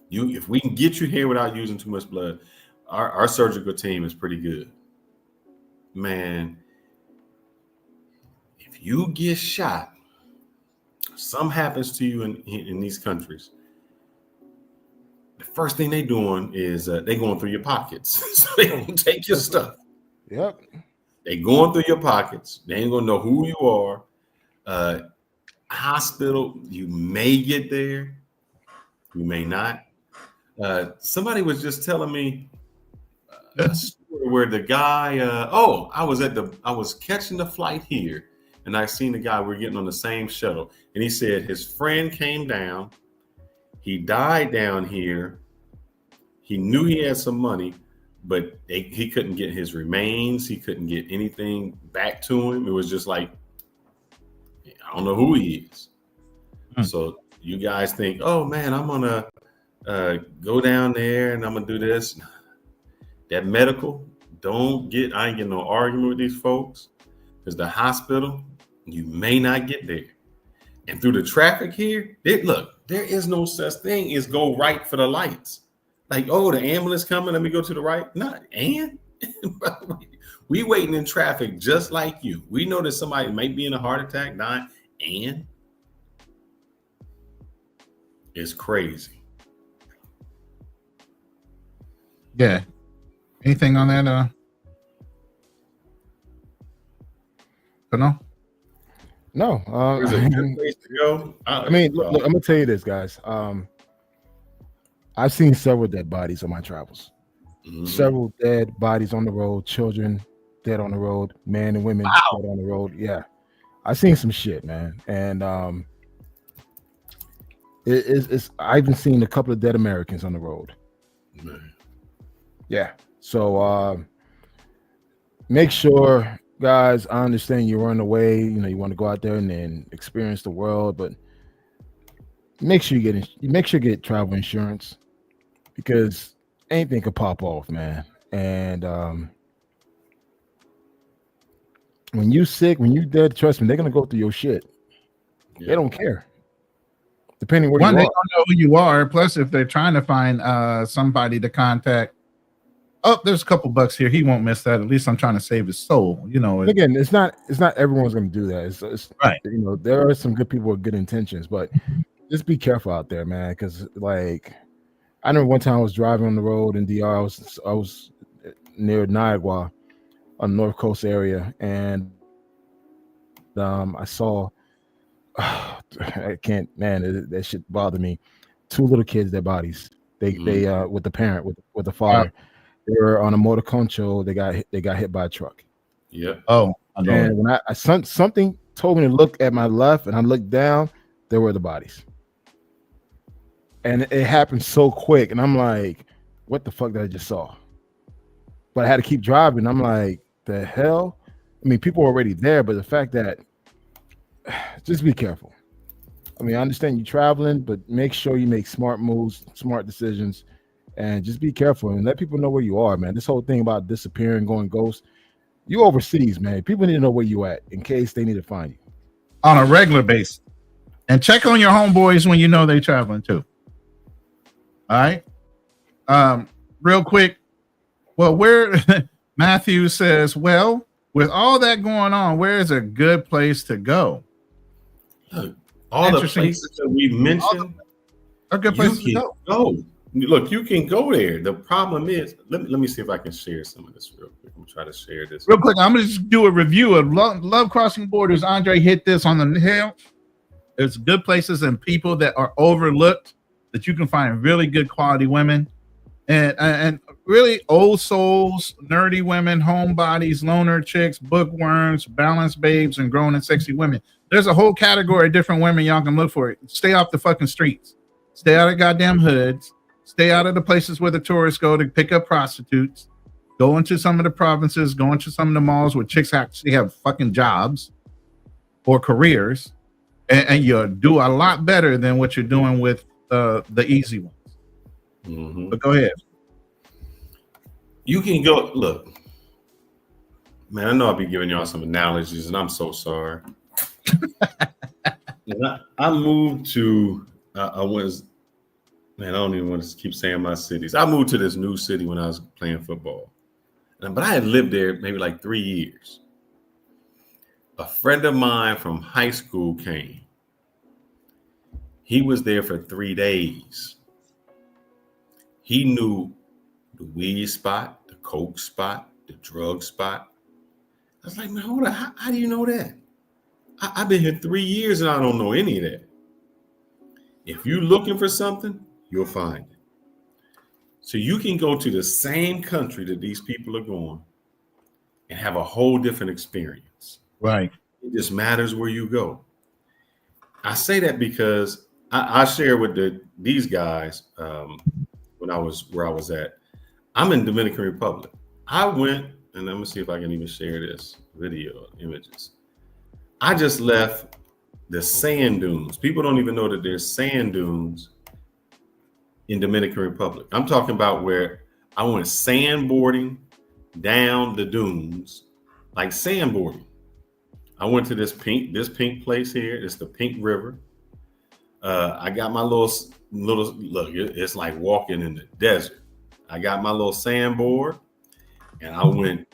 you. If we can get you here without using too much blood, our surgical team is pretty good. Man, if you get shot, something happens to you in these countries, the first thing they doing is they going through your pockets. So they gonna take your stuff. Yep. They going through your pockets. They ain't gonna know who you are. Hospital, you may get there, you may not. Somebody was just telling me a story where the guy. I was catching the flight here, and I seen the guy. We're getting on the same shuttle, and he said his friend came down. He died down here. He knew he had some money, but he couldn't get his remains. He couldn't get anything back to him. It was just like, I don't know who he is. So you guys think, oh man, I'm gonna go down there and I'm gonna do this. That medical, I ain't getting no argument with these folks, because the hospital, you may not get there. And through the traffic here, there is no such thing as go right for the lights. Like, oh, the ambulance coming, let me go to the right. Not, and we waiting in traffic just like you. We know that somebody might be in a heart attack, dying, and it's crazy. Yeah. Anything on that? No. No. Is it a good place to go? I mean, look, I'm gonna tell you this, guys. I've seen several dead bodies on my travels. Mm-hmm. Several dead bodies on the road, children dead on the road, men and women dead on the road. Yeah, I've seen some shit, man. And I've even seen a couple of dead Americans on the road. Man. Yeah. So make sure, guys, I understand you're on the way. You know, you want to go out there and then experience the world, but make sure you get travel insurance, because anything could pop off, man. And when you sick, when you dead, trust me, they're gonna go through your shit. Yeah. They don't care. Depending where you are. They don't know who you are. Plus, if they're trying to find somebody to contact, oh, there's a couple bucks here. He won't miss that. At least I'm trying to save his soul. You know. Again, it's not everyone's going to do that. It's right. You know, there are some good people with good intentions, but just be careful out there, man. Because like, I remember one time I was driving on the road in DR. I was near Niagara, on the North Coast area, and I saw. I can't, man. That shit bothered me. Two little kids, their bodies. They with the parent with the father. They were on a motor concho. They got hit by a truck. Yeah. Oh. And when I something told me to look at my left, and I looked down, there were the bodies. And it happened so quick, and I'm like, "What the fuck did I just saw?" But I had to keep driving. I'm like, "The hell?" I mean, people are already there, but the fact that just be careful. I mean, I understand you traveling, but make sure you make smart moves, smart decisions, and just be careful and let people know where you are, man. This whole thing about disappearing, going ghost, you overseas, man. People need to know where you at in case they need to find you on a regular basis. And check on your homeboys when you know they're traveling too. All right. Real quick. Well, where Matthew says, well, with all that going on, where is a good place to go? Look, all the places that we mentioned are good places to go. Look, you can go there. The problem is, let me see if I can share some of this real quick. I'm gonna try to share this real quick. I'm gonna just do a review of Love Crossing Borders. Andre hit this on the hill. There's good places and people that are overlooked that you can find really good quality women and really old souls, nerdy women, homebodies, loner chicks, bookworms, balanced babes, and grown and sexy women. There's a whole category of different women y'all can look for. Stay off the fucking streets. Stay out of goddamn hoods. Stay out of the places where the tourists go to pick up prostitutes. Go into some of the provinces. Go into some of the malls where chicks actually have fucking jobs or careers. And you'll do a lot better than what you're doing with the easy ones. Mm-hmm. But go ahead. You can go, look. Man, I know I'll be giving y'all some analogies, and I'm so sorry. I moved to, man, I don't even want to keep saying my cities. I moved to this new city when I was playing football. But I had lived there maybe like 3 years. A friend of mine from high school came. He was there for 3 days. He knew the weed spot, the coke spot, the drug spot. I was like, man, hold on, how do you know that? I've been here 3 years and I don't know any of that. If you're looking for something, you'll find it. So you can go to the same country that these people are going and have a whole different experience. Right. It just matters where you go. I say that because I share with these guys when I was where I was at. I'm in Dominican Republic. I went, and let me see if I can even share this video images. I just left the sand dunes. People don't even know that there's sand dunes in Dominican Republic. I'm talking about where I went sandboarding down the dunes, like sandboarding. I went to this pink place here. It's the Pink River. I got my little look. It's like walking in the desert. I got my little sandboard, and I went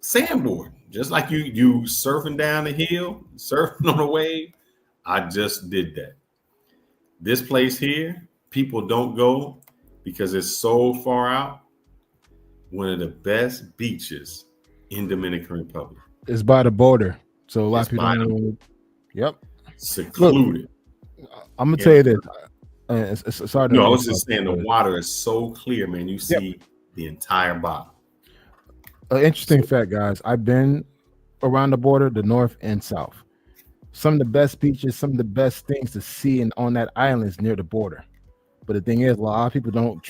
sandboarding, just like you surfing down the hill, surfing on a wave. I just did that. This place here, people don't go because it's so far out. One of the best beaches in Dominican Republic. It's by the border. So a lot of people don't know. Yep. Secluded. Look, I'm gonna tell you this. Sorry. No, I was just saying the water is so clear, man. You see the entire bottom. An interesting fact, guys. I've been around the border, the north and south. Some of the best beaches, some of the best things to see on that island is near the border. But the thing is, a lot of people don't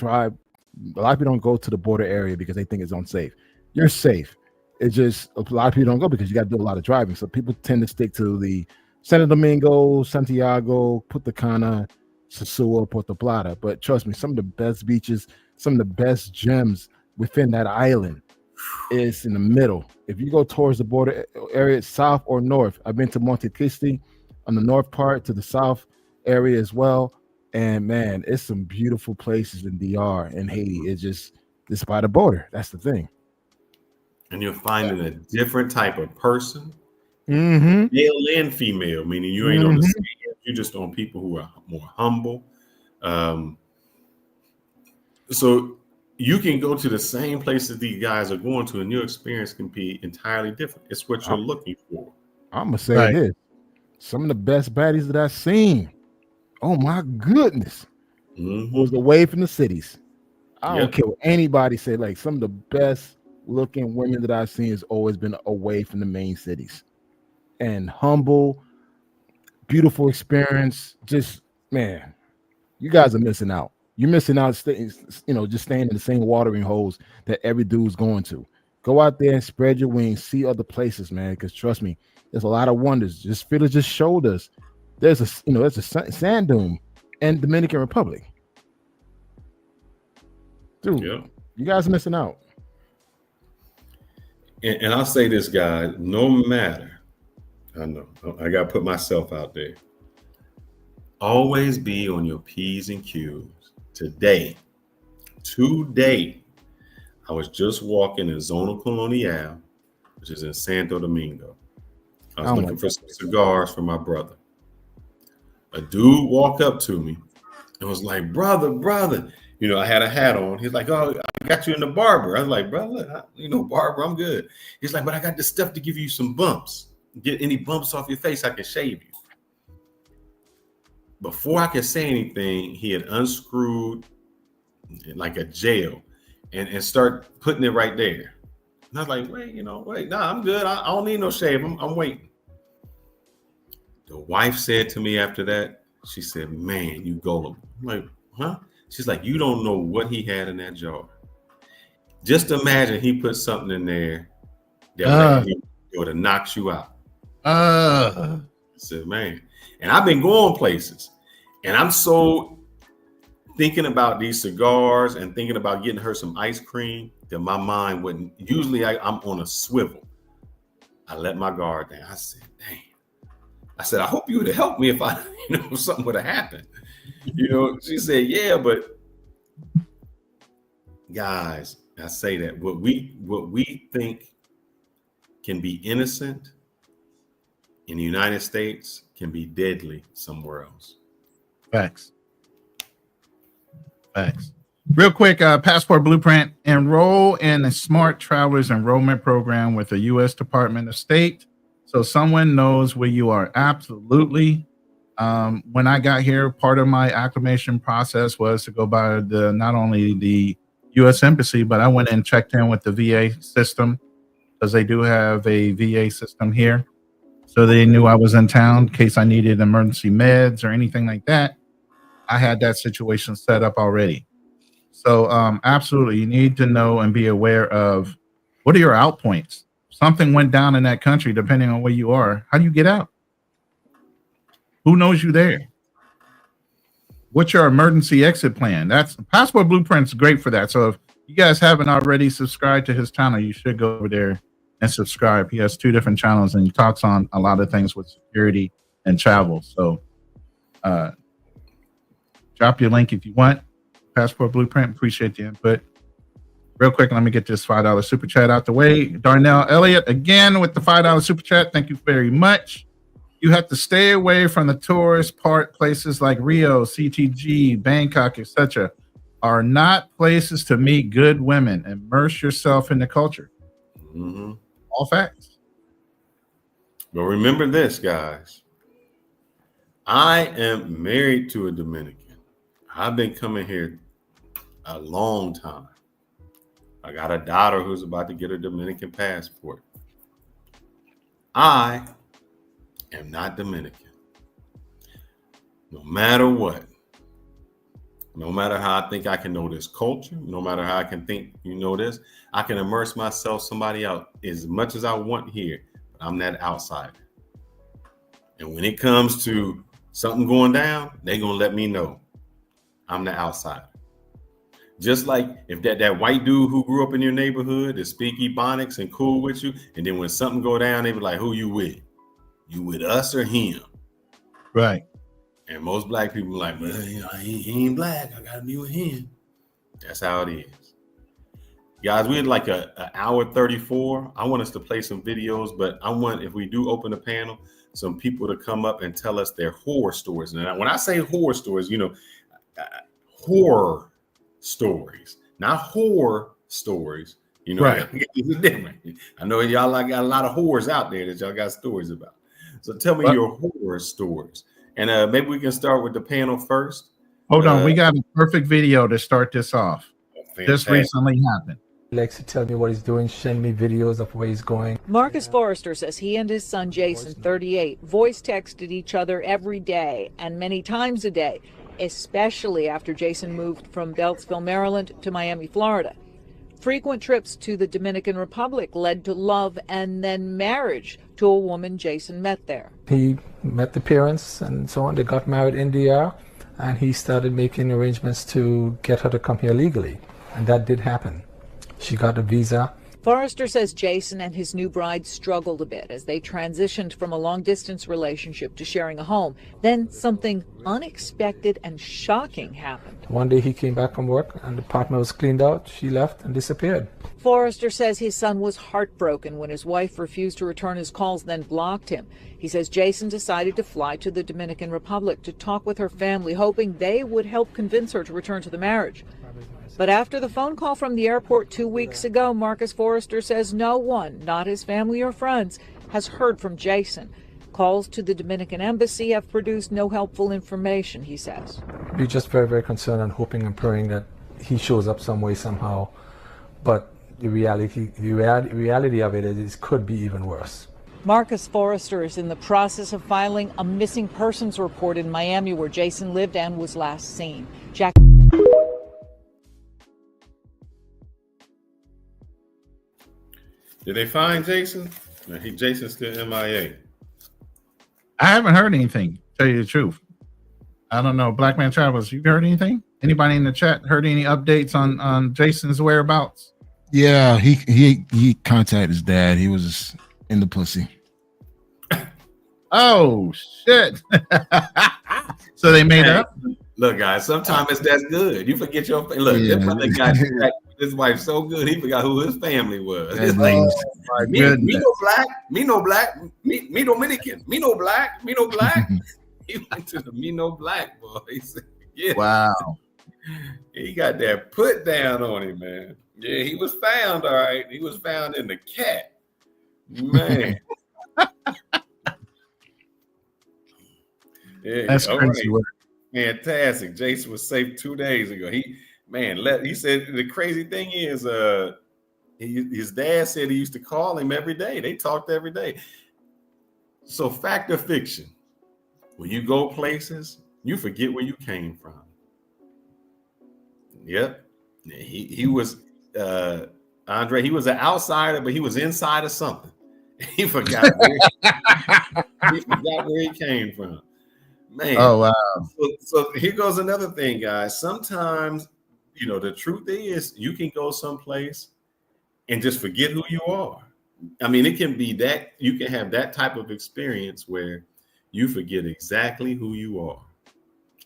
go to the border area because they think it's unsafe. You're safe. It's just a lot of people don't go because you got to do a lot of driving. So people tend to stick to the Santo Domingo, Santiago, Punta Cana, Sosúa, Puerto Plata. But trust me, some of the best beaches, some of the best gems within that island is in the middle. If you go towards the border area, south or north, I've been to Monte Cristi on the north part, to the south area as well. And man, it's some beautiful places in DR and Haiti. It's by the border. That's the thing. And you're finding a different type of person, male and female, meaning you ain't on the same. You're just on people who are more humble. So you can go to the same places these guys are going to, and your experience can be entirely different. It's what you're looking for. I'm gonna say this: some of the best baddies that I've seen. Oh my goodness, was away from the cities. I don't care what anybody say. Like, some of the best looking women that I've seen has always been away from the main cities, and humble, beautiful experience. Just, man, you guys are missing out. You're missing out, just staying in the same watering holes that every dude's going to. Go out there and spread your wings, see other places, man. Because trust me, there's a lot of wonders. Just Phyllis just showed us. There's a sand dune in Dominican Republic. Dude, you guys are missing out. And I'll say this, guys, no matter, I know, I got to put myself out there. Always be on your P's and Q's. Today, I was just walking in Zona Colonial, which is in Santo Domingo. I was looking for some cigars for my brother. A dude walked up to me and was like, brother. You know, I had a hat on. He's like, oh, I got you in the barber. I was like, brother, barber, I'm good. He's like, but I got this stuff to give you some bumps. Get any bumps off your face, I can shave you. Before I could say anything, he had unscrewed like a gel and start putting it right there. And I was like, wait, nah, I'm good. I don't need no shave. I'm waiting. The wife said to me after that, she said, man, you gullible. I'm like, huh? She's like, you don't know what he had in that jar. Just imagine he put something in there that would have knocked you out. I said, man. And I've been going places, and I'm so thinking about these cigars and thinking about getting her some ice cream that my mind wouldn't. Usually I'm on a swivel. I let my guard down. I said, dang. I said, I hope you would have helped me if something would have happened. She said, yeah, but guys, I say that what we think can be innocent in the United States can be deadly somewhere else. Facts. Real quick, Passport Blueprint. Enroll in the Smart Travelers Enrollment Program with the U.S. Department of State, so someone knows where you are. Absolutely. When I got here, part of my acclimation process was to go by not only the U.S. Embassy, but I went and checked in with the VA system, because they do have a VA system here. So they knew I was in town in case I needed emergency meds or anything like that. I had that situation set up already. So absolutely, you need to know and be aware of what are your out points. Something went down in that country, depending on where you are. How do you get out? Who knows you there? What's your emergency exit plan? That's Passport Blueprint's great for that. So if you guys haven't already subscribed to his channel, you should go over there and subscribe. He has 2 different channels, and he talks on a lot of things with security and travel. So drop your link if you want. Passport Blueprint, appreciate the input. Real quick, let me get this $5 super chat out the way. Darnell Elliott again with the $5 super chat. Thank you very much. You have to stay away from the tourist places like Rio, CTG, Bangkok, etc. are not places to meet good women. Immerse yourself in the culture. Mm-hmm. All facts. But remember this, guys. I am married to a Dominican. I've been coming here a long time. I got a daughter who's about to get her Dominican passport. I am not Dominican. No matter what, no matter how I think I can know this culture, no matter how I can think this, I can immerse myself somebody else as much as I want here, but I'm that outsider. And when it comes to something going down, they're going to let me know I'm the outsider. Just like if that white dude who grew up in your neighborhood is speak Ebonics and cool with you, and then when something go down, they be like, who you with? You with us or him? Right. And most black people are like, well, he ain't black. I gotta be with him. That's how it is. Guys, we had like an hour 34. I want us to play some videos, but I want, if we do open the panel, some people to come up and tell us their horror stories. And when I say horror stories, horror stories, not horror stories. Right. It's different. I know y'all got a lot of whores out there that y'all got stories about. So tell me your horror stories. And maybe we can start with the panel first. Hold on. We got a perfect video to start this off. This recently happened. He likes to tell me what he's doing, send me videos of where he's going. Marcus Forrester says he and his son Jason, 38, voice texted each other every day and many times a day, especially after Jason moved from Beltsville, Maryland to Miami, Florida. Frequent trips to the Dominican Republic led to love and then marriage to a woman Jason met there. He met the parents and so on. They got married in DR, and he started making arrangements to get her to come here legally. And that did happen. She got a visa. Forrester says Jason and his new bride struggled a bit as they transitioned from a long-distance relationship to sharing a home. Then something unexpected and shocking happened. One day he came back from work and the apartment was cleaned out. She left and disappeared. Forrester says his son was heartbroken when his wife refused to return his calls, then blocked him. He says Jason decided to fly to the Dominican Republic to talk with her family, hoping they would help convince her to return to the marriage. But after the phone call from the airport 2 weeks ago, Marcus Forrester says no one, not his family or friends, has heard from Jason. Calls to the Dominican embassy have produced no helpful information, he says. We're just very, very concerned and hoping and praying that he shows up some way, somehow. But the reality of it is it could be even worse. Marcus Forrester is in the process of filing a missing persons report in Miami, where Jason lived and was last seen. Jack. Did they find Jason? No, Jason's still MIA. I haven't heard anything, tell you the truth. I don't know. Black Man Travels, you heard anything? Anybody in the chat heard any updates on Jason's whereabouts? Yeah, he contacted his dad. He was in the pussy. Oh shit. So they made up? Look, guys, sometimes that's good. You forget your look, Yeah. this brother got his wife so good he forgot who his family was. It's like me no black, me no black, me Dominican, me no black, me no black. He went to the me no black boy. He said, yeah. Wow. He got that put down on him, man. Yeah, he was found, all right. He was found in the cat. Man. Yeah, That's crazy work. Fantastic. Jason was safe 2 days ago. He said the crazy thing is his dad said he used to call him every day. They talked every day. So fact or fiction, when you go places, you forget where you came from. Yep. He was Andre, he was an outsider, but he was inside of something. He forgot where he came from. Man. Oh wow. So here goes another thing, guys. Sometimes, the truth is you can go someplace and just forget who you are. I mean, it can be that you can have that type of experience where you forget exactly who you are.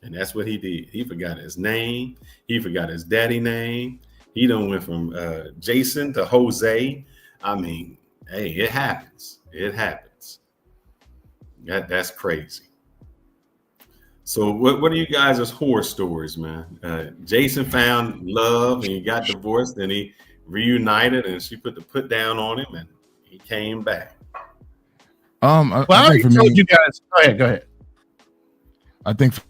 And that's what he did. He forgot his name. He forgot his daddy name. He done went from Jason to Jose. I mean, hey, it happens. It happens. That's crazy. So what are you guys' horror stories, man? Jason found love and he got divorced, and he reunited, and she put the put down on him, and he came back. I already told you guys. Go ahead. I think for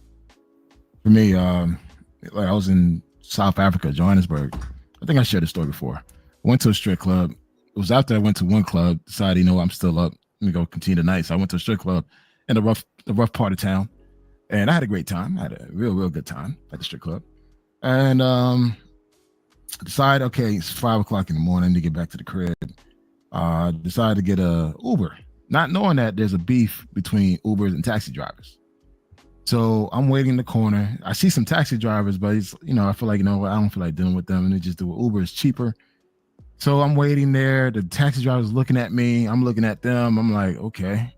me, like I was in South Africa, Johannesburg. I think I shared this story before. I went to a strip club. It was after I went to one club, decided, I'm still up. Let me go continue the night. So I went to a strip club in the rough part of town. And I had a great time. I had a real good time at the strip club. And decided, okay, it's 5 o'clock in the morning to get back to the crib. Decided to get a Uber, not knowing that there's a beef between Ubers and taxi drivers. So I'm waiting in the corner. I see some taxi drivers, but it's, I feel like, I don't feel like dealing with them. And they just do it. Uber is cheaper. So I'm waiting there. The taxi driver's looking at me. I'm looking at them. I'm like, okay,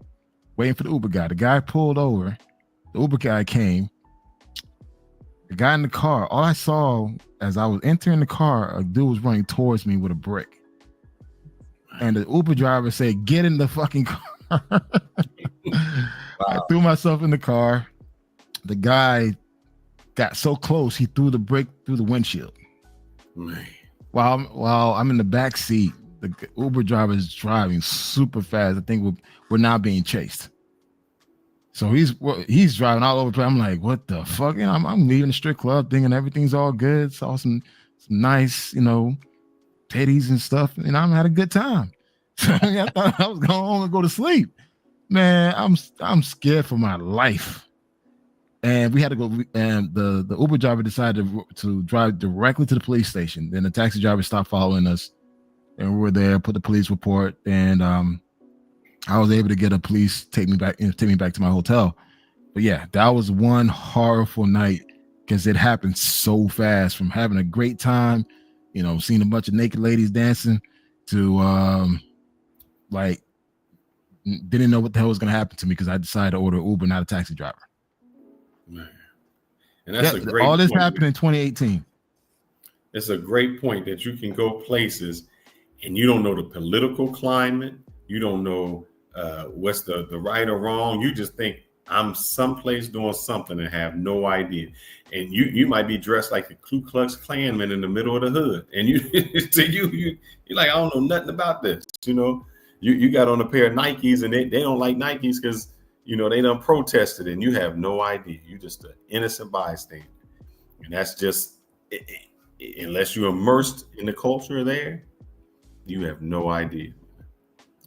waiting for the Uber guy. The guy pulled over. The Uber guy came. The guy in the car, all I saw as I was entering the car, a dude was running towards me with a brick. And the Uber driver said, get in the fucking car. Wow. I threw myself in the car. The guy got so close, he threw the brick through the windshield. Man. While I'm in the back seat, the Uber driver is driving super fast. I think we're now being chased. So he's driving all over the place. I'm like, what the fuck? I'm leaving the strip club thinking everything's all good. Saw some nice, titties and stuff. And I'm had a good time. So I thought I was going home and go to sleep. Man, I'm scared for my life. And we had to go, and the Uber driver decided to drive directly to the police station. Then the taxi driver stopped following us, and we were there, put the police report, and I was able to get a police take me back to my hotel. But yeah, that was one horrible night because it happened so fast. From having a great time, seeing a bunch of naked ladies dancing, to like didn't know what the hell was going to happen to me because I decided to order Uber, not a taxi driver. Man. And that's a great all this point. happened in 2018. It's a great point that you can go places and you don't know the political climate. You don't know what's the right or wrong. You just think I'm someplace doing something and have no idea. And you might be dressed like the Ku Klux Klanman in the middle of the hood. And you're like, I don't know nothing about this. You got on a pair of Nikes and they don't like Nikes because they done protested and you have no idea. You just an innocent bystander. And that's just, unless you're immersed in the culture there, you have no idea.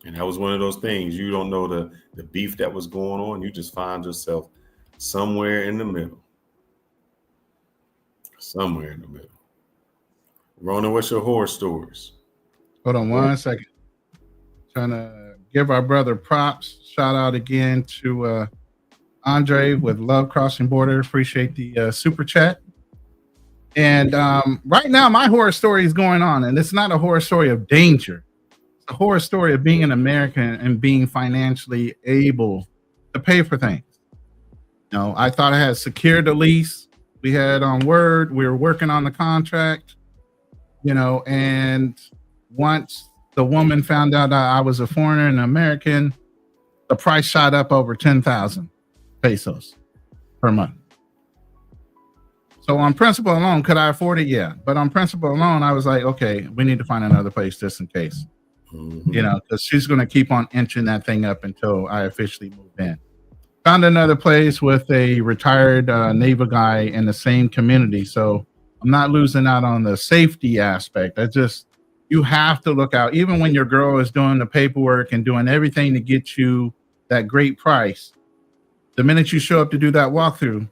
And that was one of those things. You don't know the beef that was going on. You just find yourself somewhere in the middle. Somewhere in the middle. Rona, what's your horror stories? Hold on 1 second. Trying to give our brother props. Shout out again to Andre with Love Crossing Border. Appreciate the super chat. And right now, my horror story is going on, and it's not a horror story of danger. It's a horror story of being an American and being financially able to pay for things. I thought I had secured the lease. We had on Word. We were working on the contract, and once the woman found out I was a foreigner and American, the price shot up over 10,000 pesos per month. So on principle alone, could I afford it? Yeah. But on principle alone, I was like, okay, we need to find another place just in case, because she's going to keep on inching that thing up until I officially move in. Found another place with a retired naval guy in the same community. So I'm not losing out on the safety aspect. You have to look out, even when your girl is doing the paperwork and doing everything to get you that great price. The minute you show up to do that walkthrough,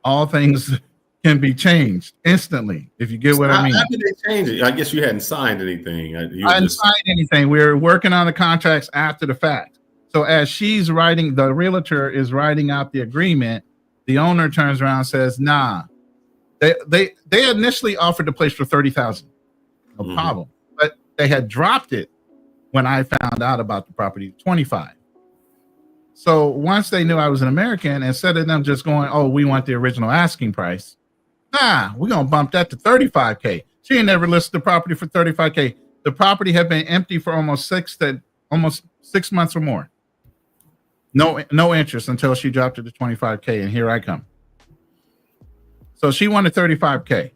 all things can be changed instantly. If you get what I mean. How did they change it? I guess you hadn't signed anything. I hadn't signed anything. We were working on the contracts after the fact. So as she's writing, the realtor is writing out the agreement, the owner turns around and says, nah. They initially offered the place for 30,000. No problem. But they had dropped it when I found out about the property, 25. So once they knew I was an American, instead of them just going, oh, we want the original asking price, we're going to bump that to 35K. She ain't never listed the property for 35K. The property had been empty for almost 6 months or more. No interest until she dropped it to 25K, and here I come. So she wanted 35K.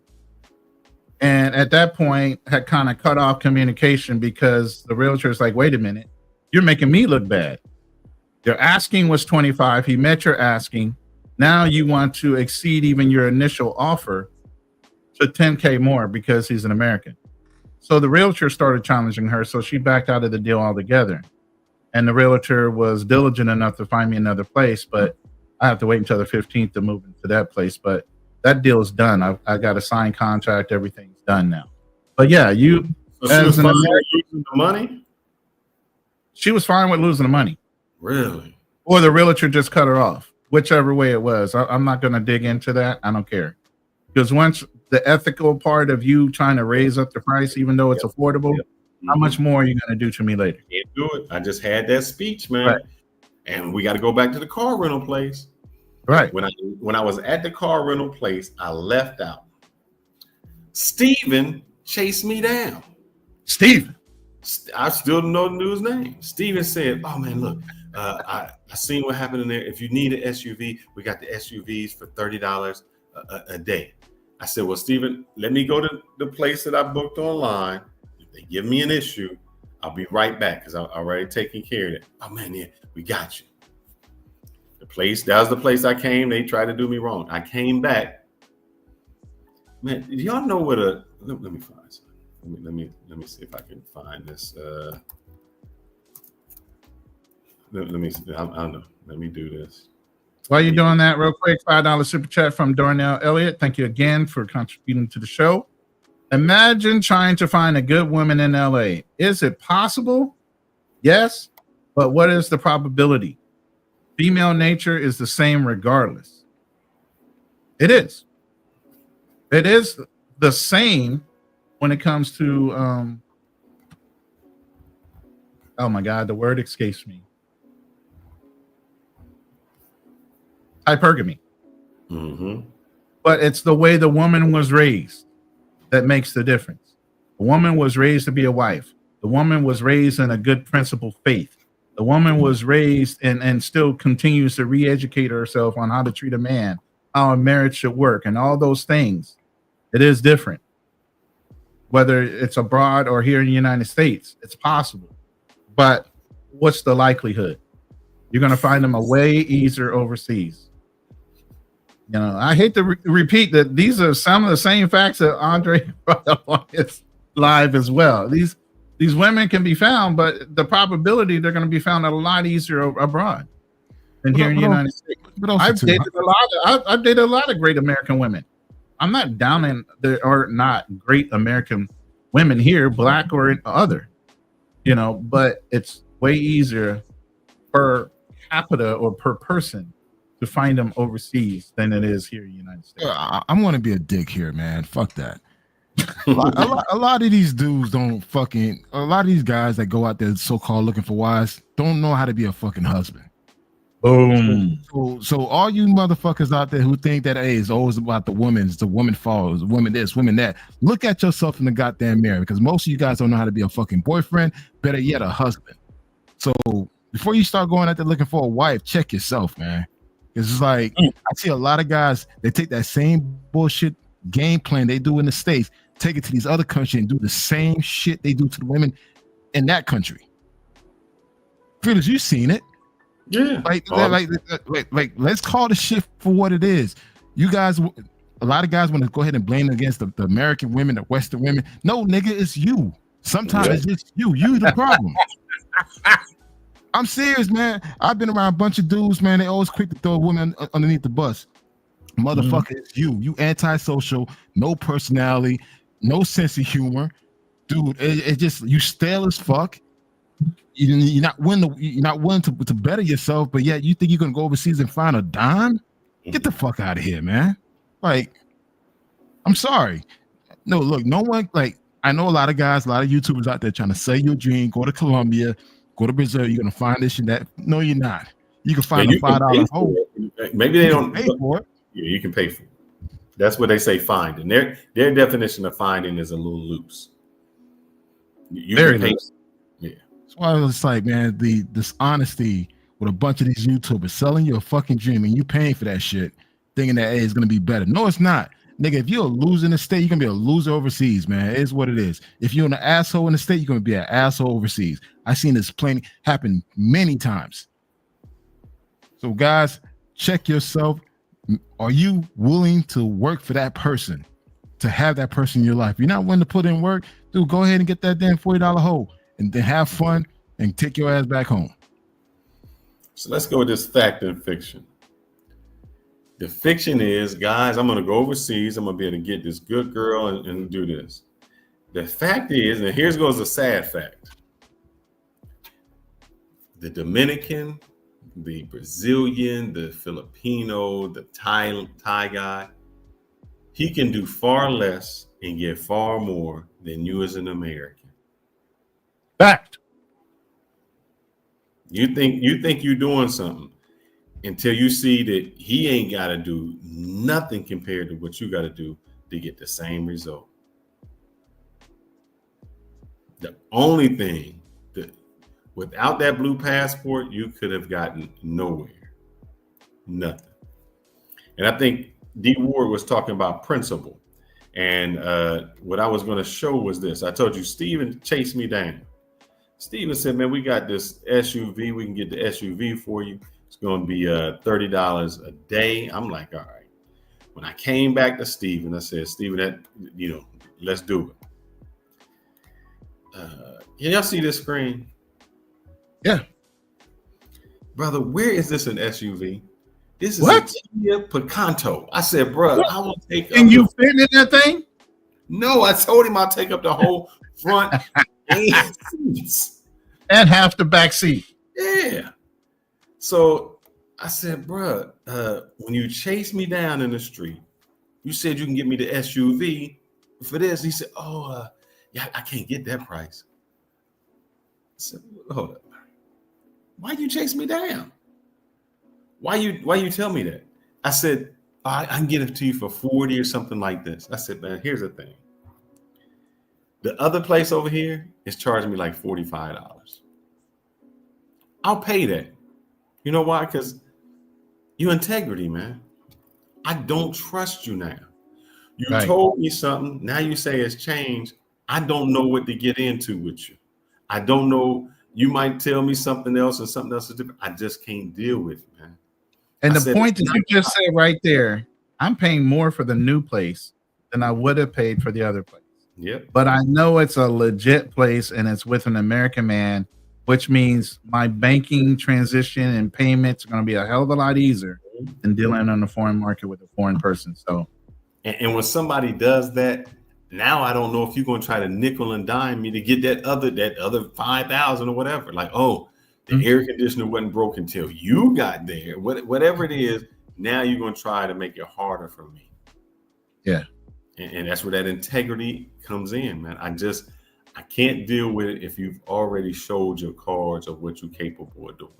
And at that point, had kind of cut off communication because the realtor is like, wait a minute, you're making me look bad. Your asking was 25. He met your asking. Now you want to exceed even your initial offer to 10K more because he's an American. So the realtor started challenging her. So she backed out of the deal altogether. And the realtor was diligent enough to find me another place, but I have to wait until the 15th to move into that place. But that deal is done. I got a signed contract. Everything's done now. But yeah, So she was fine with losing the money? She was fine with losing the money. Really? Or the realtor just cut her off. Whichever way it was. I'm not going to dig into that. I don't care. Because once the ethical part of you trying to raise up the price, even though it's affordable, how much more are you going to do to me later? Can't do it. I just had that speech, man. Right. And we got to go back to the car rental place. Right. When I was at the car rental place, I left out. Steven chased me down. Steven? I still don't know the dude's name. Steven said, oh, man, look, I seen what happened in there. If you need an SUV, we got the SUVs for $30 a day. I said, well, Steven, let me go to the place that I booked online. If they give me an issue, I'll be right back because I'm already taking care of it. Oh, man, yeah, we got you. That was the place I came. They tried to do me wrong. I came back. Man, do y'all know what let me find something. Let me see if I can find this. Let me see. I don't know. Let me do this. While you're doing that, real quick, $5 super chat from Darnell Elliott. Thank you again for contributing to the show. Imagine trying to find a good woman in LA. Is it possible? Yes, but what is the probability? Female nature is the same regardless. It is. It is the same when it comes to oh my God, the word escapes me. Hypergamy. But it's the way the woman was raised that makes the difference. The woman was raised to be a wife. The woman was raised in a good principled faith. The woman was raised and still continues to re-educate herself on how to treat a man, how a marriage should work, and all those things. It is different. Whether it's abroad or here in the United States, it's possible. But what's the likelihood? You're going to find them a way easier overseas. You know, I hate to repeat that these are some of the same facts that Andre brought up on his live as well. These women can be found, but the probability they're going to be found a lot easier abroad than here in the United States. I've dated a lot of great American women. I'm not downing there are not great American women here, black or other, you know, but it's way easier per capita or per person to find them overseas than it is here in the United States. I'm going to be a dick here, man. Fuck that. a lot of these dudes don't fucking, a lot of these guys that go out there so-called looking for wives don't know how to be a fucking husband. Boom. So all you motherfuckers out there who think that, hey, it's always about the woman, it's the woman falls, women this, women that, look at yourself in the goddamn mirror, because most of you guys don't know how to be a fucking boyfriend, better yet a husband. So before you start going out there looking for a wife, check yourself, man. It's like, I see a lot of guys, they take that same bullshit game plan they do in the States, take it to these other countries and do the same shit they do to the women in that country. Felix, you've seen it. Yeah. Like, let's call the shit for what it is. You guys, a lot of guys want to go ahead and blame it against the American women, the Western women. No, nigga, it's you. Sometimes it's just you. You the problem. I'm serious, man. I've been around a bunch of dudes, man. They always quick to throw women underneath the bus. Motherfucker, it's you. You antisocial, no personality, no sense of humor. Dude, it just, you stale as fuck. You're not willing to better yourself, but yet you think you're gonna go overseas and find a dime? Get the fuck out of here, man. Like, I'm sorry. No, look, no one, like, I know a lot of guys, a lot of YouTubers out there trying to sell you a dream, go to Colombia, go to Brazil, you're gonna find this and that. No, you're not. You can find a $5 hole. Maybe they don't pay for it. Yeah, you can pay for it. That's what they say finding. Their definition of finding is a little loose. Very loose. Yeah. That's why it's like, man, the dishonesty with a bunch of these YouTubers selling you a fucking dream and you paying for that shit, thinking that, hey, it's gonna be better. No, it's not. Nigga, if you're a loser in the state, you're gonna be a loser overseas, man. It is what it is. If you're an asshole in the state, you're gonna be an asshole overseas. I've seen this happen many times. So guys, check yourself. Are you willing to work for that person, to have that person in your life? If you're not willing to put in work, dude, go ahead and get that damn $40 hole and then have fun and take your ass back home. So let's go with this fact and fiction. The fiction is, guys, I'm going to go overseas. I'm going to be able to get this good girl and do this. The fact is, and here goes the sad fact. The Dominican, the Brazilian, the Filipino, the Thai guy, he can do far less and get far more than you as an American. Fact. You think you're doing something until you see that he ain't got to do nothing compared to what you got to do to get the same result. The only thing that without that blue passport, you could have gotten nowhere. Nothing. And I think D. Ward was talking about principle. And what I was going to show was this. I told you, Steven chased me down. Steven said, man, we got this SUV. We can get the SUV for you. It's going to be $30 a day. I'm like, all right. When I came back to Steven, I said, Steven, let's do it. Can y'all see this screen? Yeah. Brother, where is this an SUV? This is What? a Kia Picanto. I said, bro, I will take up. And you fit in that thing? No, I told him I'll take up the whole front and seats. And half the back seat. Yeah. So I said, bro, when you chase me down in the street, you said you can get me the SUV for this. He said, yeah, I can't get that price. I said, hold up. Why you chase me down? Why you tell me that? I said, I can get it to you for 40 or something like this. I said, man, here's the thing. The other place over here is charging me like $45. I'll pay that. You know why? Because your integrity, man. I don't trust you now. You told me something. Now you say it's changed. I don't know what to get into with you. I don't know. You might tell me something else and something else is different. I just can't deal with it, man. And the point that you just said right there, I'm paying more for the new place than I would have paid for the other place. Yep. But I know it's a legit place and it's with an American man, which means my banking transition and payments are going to be a hell of a lot easier than dealing on the foreign market with a foreign person. So, and when somebody does that, now I don't know if you're going to try to nickel and dime me to get that other 5,000 or whatever. Like, oh, the air conditioner wasn't broken till you got there. Whatever it is, now you're going to try to make it harder for me. Yeah. And that's where that integrity comes in, man. I can't deal with it if you've already showed your cards of what you're capable of doing.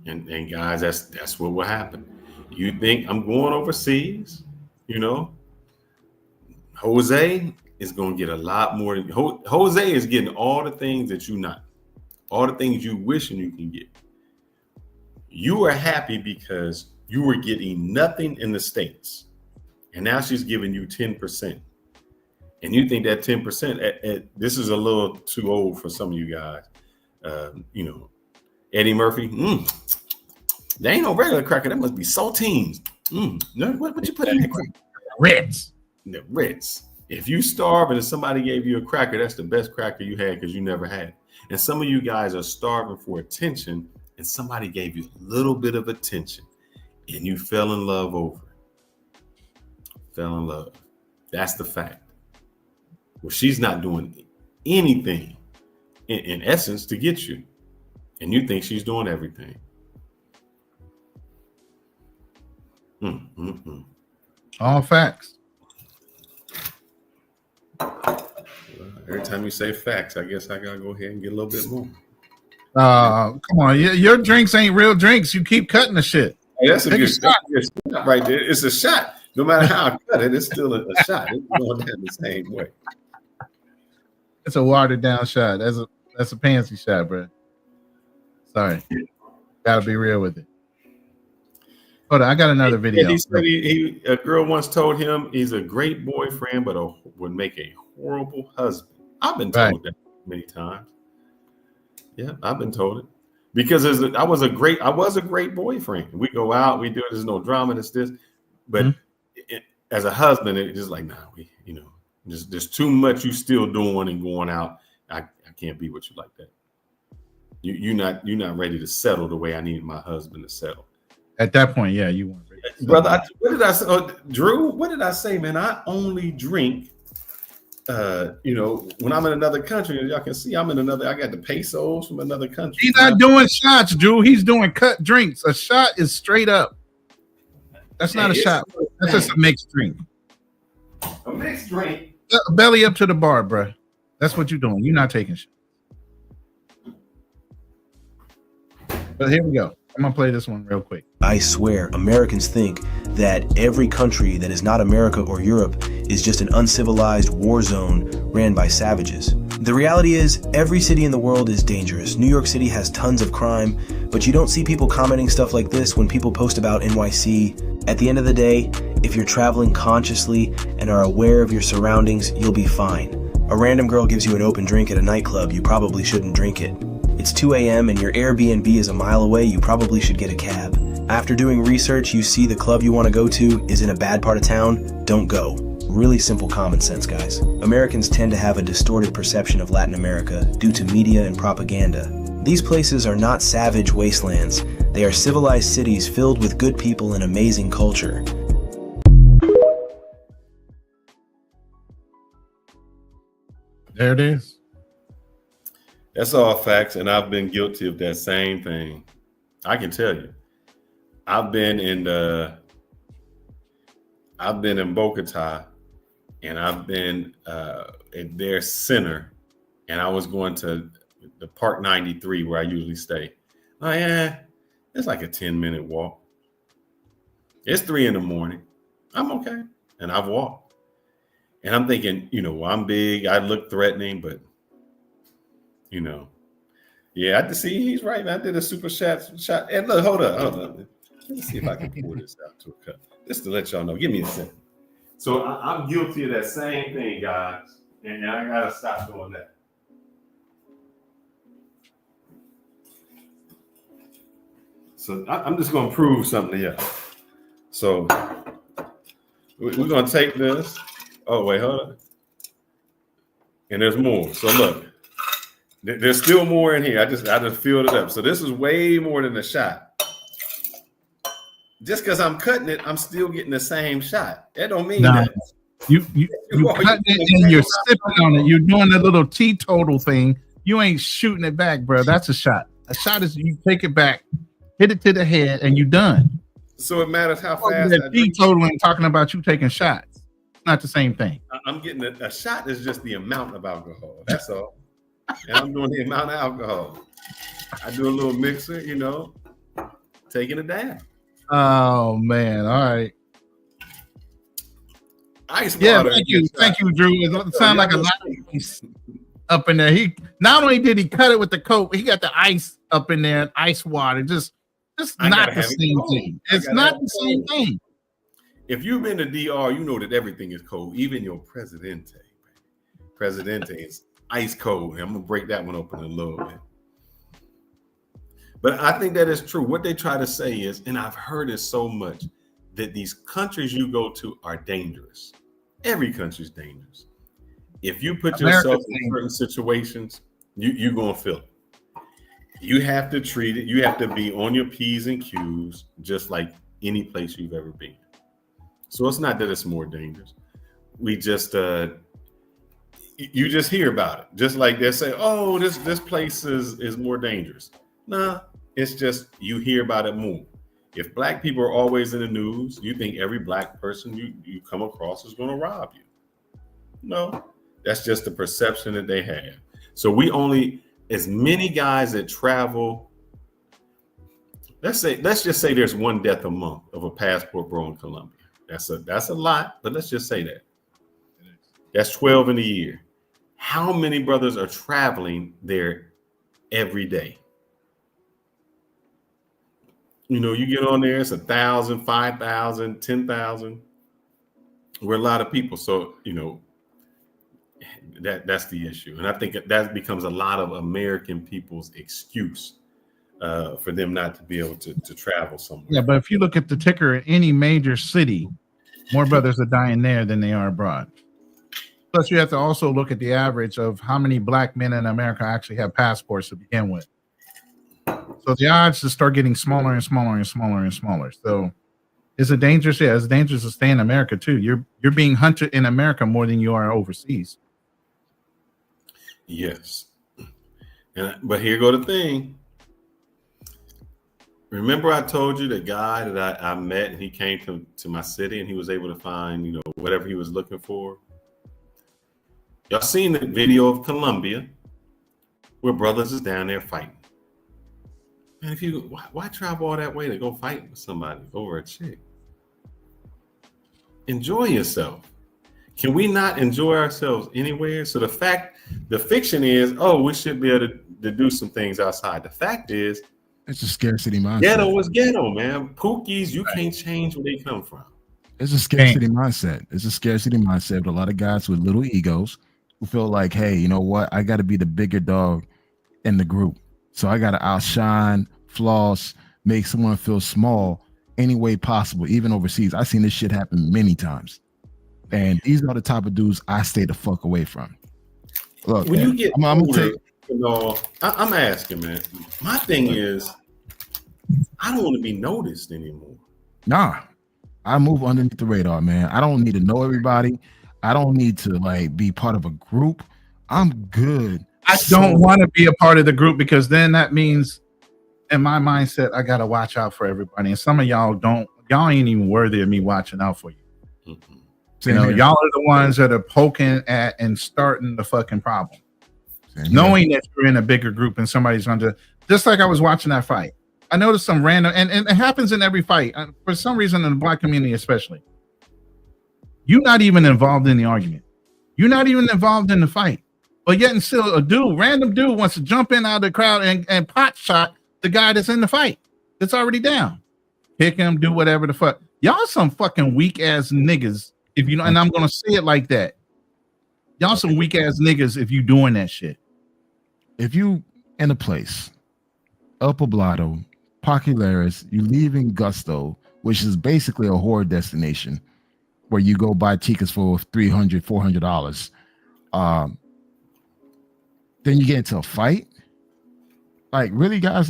And guys, that's what will happen. You think I'm going overseas, you know? Jose is going to get a lot more. Jose is getting all the things that you're not, all the things you wishing you can get. You are happy because you were getting nothing in the States, and now she's giving you 10%. And you think that 10%, this is a little too old for some of you guys. You know, Eddie Murphy, there ain't no regular cracker. That must be saltines. What you put in that cracker? Ritz. The Ritz. If you starve and somebody gave you a cracker, that's the best cracker you had because you never had it. And some of you guys are starving for attention, and somebody gave you a little bit of attention, and you fell in love over it. Fell in love. That's the fact. Well, she's not doing anything in essence to get you, and you think she's doing everything. All facts. Every time you say facts, I guess I gotta go ahead and get a little bit more. Come on, your drinks ain't real drinks. You keep cutting the shit. Hey, that's a good shot right there. It's a shot. No matter how I cut it, it's still a shot. It's going down the same way. It's a watered down shot. That's a fancy shot, bro. Sorry, gotta be real with it. Hold on, I got another video. He said a girl once told him he's a great boyfriend, but would make a horrible husband. I've been told that many times. Yeah, I've been told it because I was a great boyfriend. We go out, we do it. There's no drama. It's this, but as a husband, it's just like, there's too much you still doing and going out. I can't be with you like that. You're not ready to settle the way I need my husband to settle. At that point, yeah, you want, brother. What did I say, Drew? What did I say, man? I only drink. When I'm in another country, y'all can see I got the pesos from another country. He's not doing shots, Drew. He's doing cut drinks. A shot is straight up. That's not a shot. That's just a mixed drink. A mixed drink. Belly up to the bar, bro. That's what you're doing. You're not taking shots. But here we go. I'm gonna play this one real quick. I swear, Americans think that every country that is not America or Europe is just an uncivilized war zone ran by savages. The reality is, every city in the world is dangerous. New York City has tons of crime, but you don't see people commenting stuff like this when people post about NYC. At the end of the day, if you're traveling consciously and are aware of your surroundings, you'll be fine. A random girl gives you an open drink at a nightclub, you probably shouldn't drink it. It's 2 a.m. and your Airbnb is a mile away, you probably should get a cab. After doing research, you see the club you want to go to is in a bad part of town, don't go. Really simple common sense, guys. Americans tend to have a distorted perception of Latin America due to media and propaganda. These places are not savage wastelands. They are civilized cities filled with good people and amazing culture. There it is. That's all facts, and I've been guilty of that same thing. I can tell you. I've been in Bogota, and I've been at their center, and I was going to the Park 93 where I usually stay. Oh yeah, it's like a 10-minute walk. It's 3 a.m. I'm okay, and I've walked. And I'm thinking, I'm big, I look threatening, but yeah, I see he's right. I did a super shot. And look, hold up. Let me see if I can pour this out to a cup. Just to let y'all know. Give me a second. So I'm guilty of that same thing, guys. And I gotta stop doing that. So I'm just gonna prove something to y'all. So we're gonna take this. Oh, wait, hold on. And there's more. So look, there's still more in here. I just filled it up. So this is way more than a shot. Just because I'm cutting it, I'm still getting the same shot. That don't mean that. You cutting it and you're sipping on it. You're doing the little teetotal thing. You ain't shooting it back, bro. That's a shot. A shot is you take it back, hit it to the head, and you done. So it matters how fast I drink. Teetotaling talking about you taking shots. Not the same thing. I'm getting a shot is just the amount of alcohol. That's all. And I'm doing the amount of alcohol. I do a little mixer, taking it down. Oh man! All right. Ice yeah, water. Thank you, Drew. It sounds like a lot of ice up in there. He not only did he cut it with the Coke, he got the ice up in there, ice water. Just not the same thing. It's not the same thing. If you've been to DR, you know that everything is cold. Even your Presidente. Presidente is ice cold. I'm gonna break that one open a little bit. But I think that is true. What they try to say is, and I've heard it so much, that these countries you go to are dangerous. Every country's dangerous. If you put yourself in certain situations, you're gonna feel it. You have to treat it. You have to be on your P's and Q's, just like any place you've ever been. So it's not that it's more dangerous. We just, you just hear about it. Just like they say, oh, this place is more dangerous. Nah, it's just you hear about it more. If black people are always in the news, you think every black person you come across is going to rob you. No, that's just the perception that they have. So we only, as many guys that travel, let's just say there's one death a month of a passport bro in Colombia. That's a lot, but let's just say that. That's 12 in a year. How many brothers are traveling there every day? You get on there, it's 1,000, 5,000, 10,000. We're a lot of people. So, that's the issue. And I think that becomes a lot of American people's excuse for them not to be able to travel somewhere. Yeah, but if you look at the ticker in any major city, more brothers are dying there than they are abroad. Plus, you have to also look at the average of how many black men in America actually have passports to begin with. So the odds just start getting smaller and smaller and smaller and smaller. So is it dangerous? Yeah, it's dangerous to stay in America too. You're being hunted in America more than you are overseas. Yes. But here go the thing. Remember I told you the guy that I met and he came to my city and he was able to find, whatever he was looking for. Y'all seen the video of Colombia where brothers is down there fighting. And why travel all that way to go fight with somebody over a chick? Enjoy yourself. Can we not enjoy ourselves anywhere? So the fiction is, oh, we should be able to do some things outside. The fact is, it's a scarcity mindset. Ghetto is ghetto, man. Pookies, you can't change where they come from. It's a scarcity mindset. It's a scarcity mindset with a lot of guys with little egos who feel like, hey, you know what? I got to be the bigger dog in the group. So I got to outshine, floss, make someone feel small any way possible, even overseas. I've seen this shit happen many times. And these are the type of dudes I stay the fuck away from. Look, when man, you get older, I'm asking, man. My thing is, I don't want to be noticed anymore. Nah, I move underneath the radar, man. I don't need to know everybody. I don't need to like be part of a group. I'm good. I don't want to be a part of the group because then that means, in my mindset, I gotta watch out for everybody. And some of y'all don't. Y'all ain't even worthy of me watching out for you. Mm-hmm. You know, y'all are the ones that are poking at and starting the fucking problem. Knowing that you're in a bigger group and somebody's under, just like I was watching that fight. I noticed some random, and it happens in every fight. For some reason, in the black community especially, you're not even involved in the argument. You're not even involved in the fight. But yet and still, random dude wants to jump in out of the crowd and pot shot the guy that's in the fight, that's already down. Kick him, do whatever the fuck. Y'all some fucking weak ass niggas. If you know, and I'm gonna say it like that. Y'all some weak ass niggas if you doing that shit. If you in a place, El Poblado, Parque you leaving Gusto, which is basically a whore destination where you go buy chicas for $300, $400. Then you get into a fight. Like really, guys,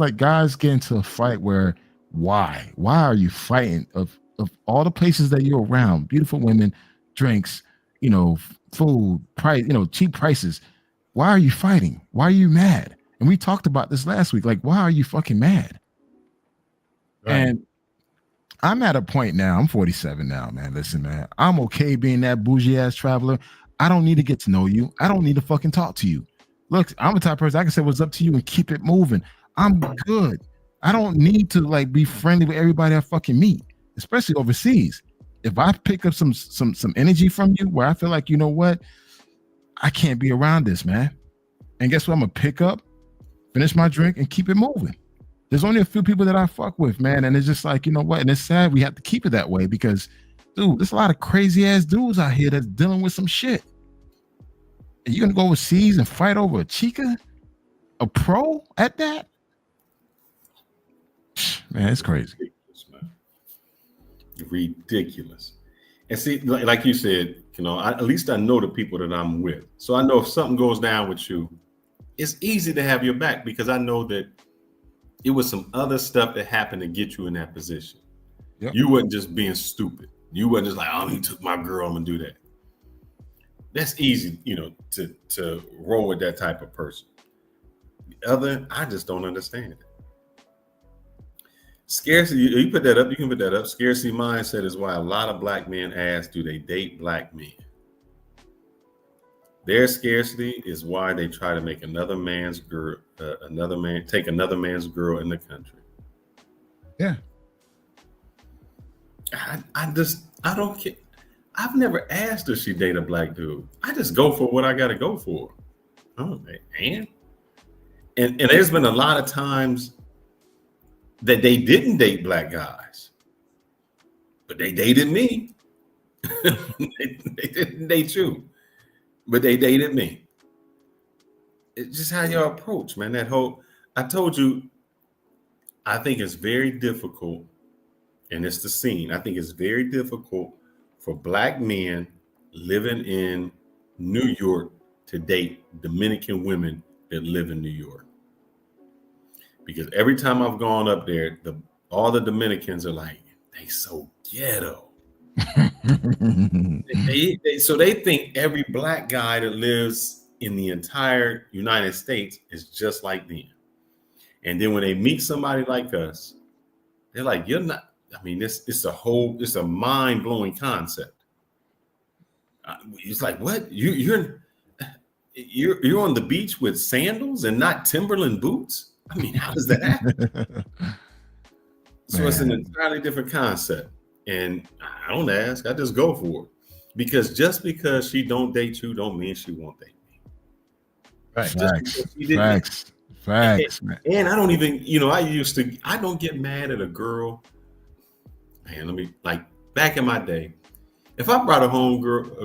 get into a fight where why are you fighting? Of all the places that you're around, beautiful women, drinks, you know, food, price, you know, cheap prices. Why are you fighting? Why are you mad? And we talked about this last week. Like, why are you fucking mad? Right. And I'm at a point now. I'm 47 now, man. Listen, man, I'm okay being that bougie ass traveler. I don't need to get to know you. I don't need to fucking talk to you. Look, I'm the type of person I can say what's up to you and keep it moving. I'm good. I don't need to like be friendly with everybody I fucking meet, especially overseas. If I pick up some energy from you where I feel like, you know what, I can't be around this, man. And guess what? I'm gonna pick up, finish my drink, and keep it moving. There's only a few people that I fuck with, man. And it's just like, you know what? And it's sad we have to keep it that way because, dude, there's a lot of crazy ass dudes out here that's dealing with some shit. And you're gonna go overseas and fight over a chica, a pro at that? Man, it's crazy. Ridiculous, man. Ridiculous. And see, like you said, you know, at least I know the people that I'm with. So I know if something goes down with you, it's easy to have your back because I know that it was some other stuff that happened to get you in that position. Yep. You wasn't just being stupid. You wasn't just like, oh, he took my girl, I'm gonna do that. That's easy, you know, to roll with that type of person. The other, I just don't understand it. Scarcity, you put that up, you can put that up. Scarcity mindset is why a lot of black men ask, do they date black men? Their scarcity is why they try to make another man's girl, take another man's girl in the country. Yeah. I don't care. I've never asked if she date a black dude. I just go for what I got to go for. Oh, and there's been a lot of times that they didn't date black guys, but they dated me. they didn't date you, but they dated me. It's just how y'all approach, man. That whole, I told you, I think it's very difficult, and it's the scene. I think it's very difficult for black men living in New York to date Dominican women that live in New York. Because every time I've gone up there, all the Dominicans are like, they so ghetto. So they think every black guy that lives in the entire United States is just like them. And then when they meet somebody like us, they're like, you're not. I mean, it's a mind-blowing concept. It's like, what? You're on the beach with sandals and not Timberland boots? I mean, how does that happen? So it's an entirely different concept. And I don't ask, I just go for it. Because just because she don't date you don't mean she won't date me. Right. Facts. And I don't even, you know, I don't get mad at a girl. Man, like back in my day, if I brought a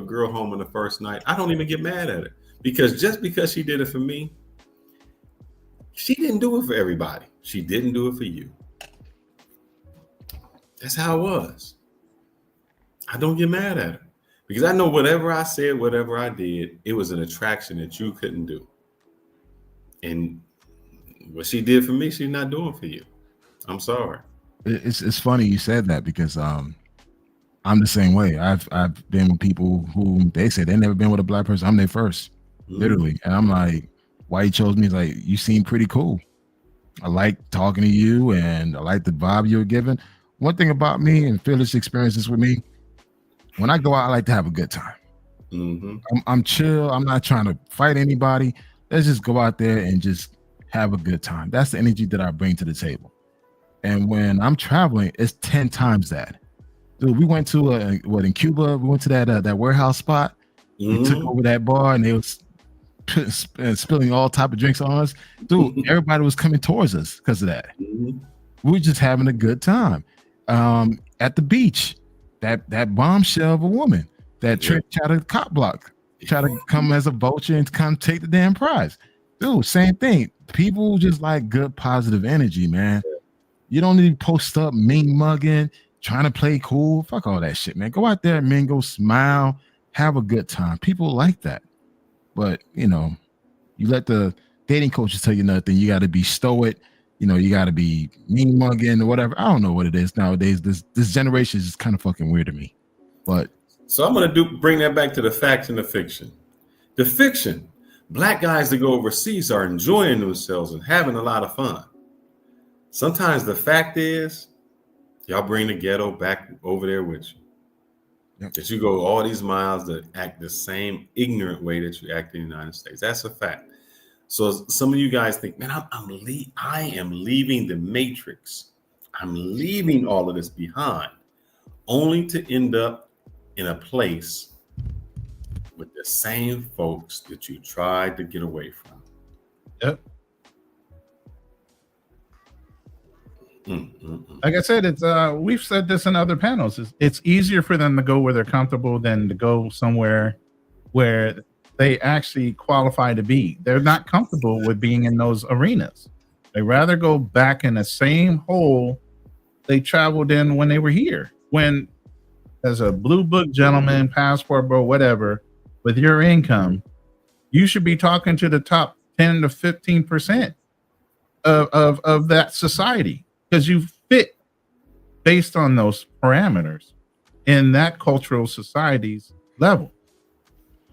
girl home on the first night, I don't even get mad at her. Because just because she did it for me, she didn't do it for everybody. She didn't do it for you. That's how it was. I don't get mad at her because I know whatever I said, whatever I did, it was an attraction that you couldn't do. And what she did for me, she's not doing for you. I'm sorry. It's funny you said that because I'm the same way. I've been with people who they say they never been with a black person. I'm their first, literally, and I'm like, why you chose me? It's like, you seem pretty cool. I like talking to you, and I like the vibe you're giving. One thing about me and Phyllis experiences with me, when I go out, I like to have a good time. I'm chill. I'm not trying to fight anybody. Let's just go out there and just have a good time. That's the energy that I bring to the table. And when I'm traveling, it's 10 times that. Dude, we went to in Cuba, we went to that warehouse spot. We took over that bar, and they was spilling all type of drinks on us. Dude, everybody was coming towards us because of that. We were just having a good time. At the beach, that bombshell of a woman that tried to cop block, try to come as a vulture and come take the damn prize. Dude, same thing. People just like good positive energy, man. You don't need to post up mean mugging, trying to play cool. Fuck all that shit, man. Go out there, mingle, smile, have a good time. People like that. But, you know, you let the dating coaches tell you nothing. You got to be stoic. You know, you got to be mean mugging or whatever. I don't know what it is nowadays. This generation is just kind of fucking weird to me. But so I'm going to bring that back to the facts and the fiction. The fiction, black guys that go overseas are enjoying themselves and having a lot of fun. Sometimes the fact is, y'all bring the ghetto back over there with you. Yep. That you go all these miles to act the same ignorant way that you act in the United States. That's a fact. So some of you guys think, man, I am leaving the matrix. I'm leaving all of this behind, only to end up in a place with the same folks that you tried to get away from. Yep. Like I said, it's we've said this in other panels. It's easier for them to go where they're comfortable than to go somewhere where they actually qualify to be. They're not comfortable with being in those arenas. They rather go back in the same hole they traveled in when they were here. When, as a blue book gentleman, passport bro, whatever, with your income, you should be talking to the top 10 to 15% of that society. Because you fit based on those parameters in that cultural society's level.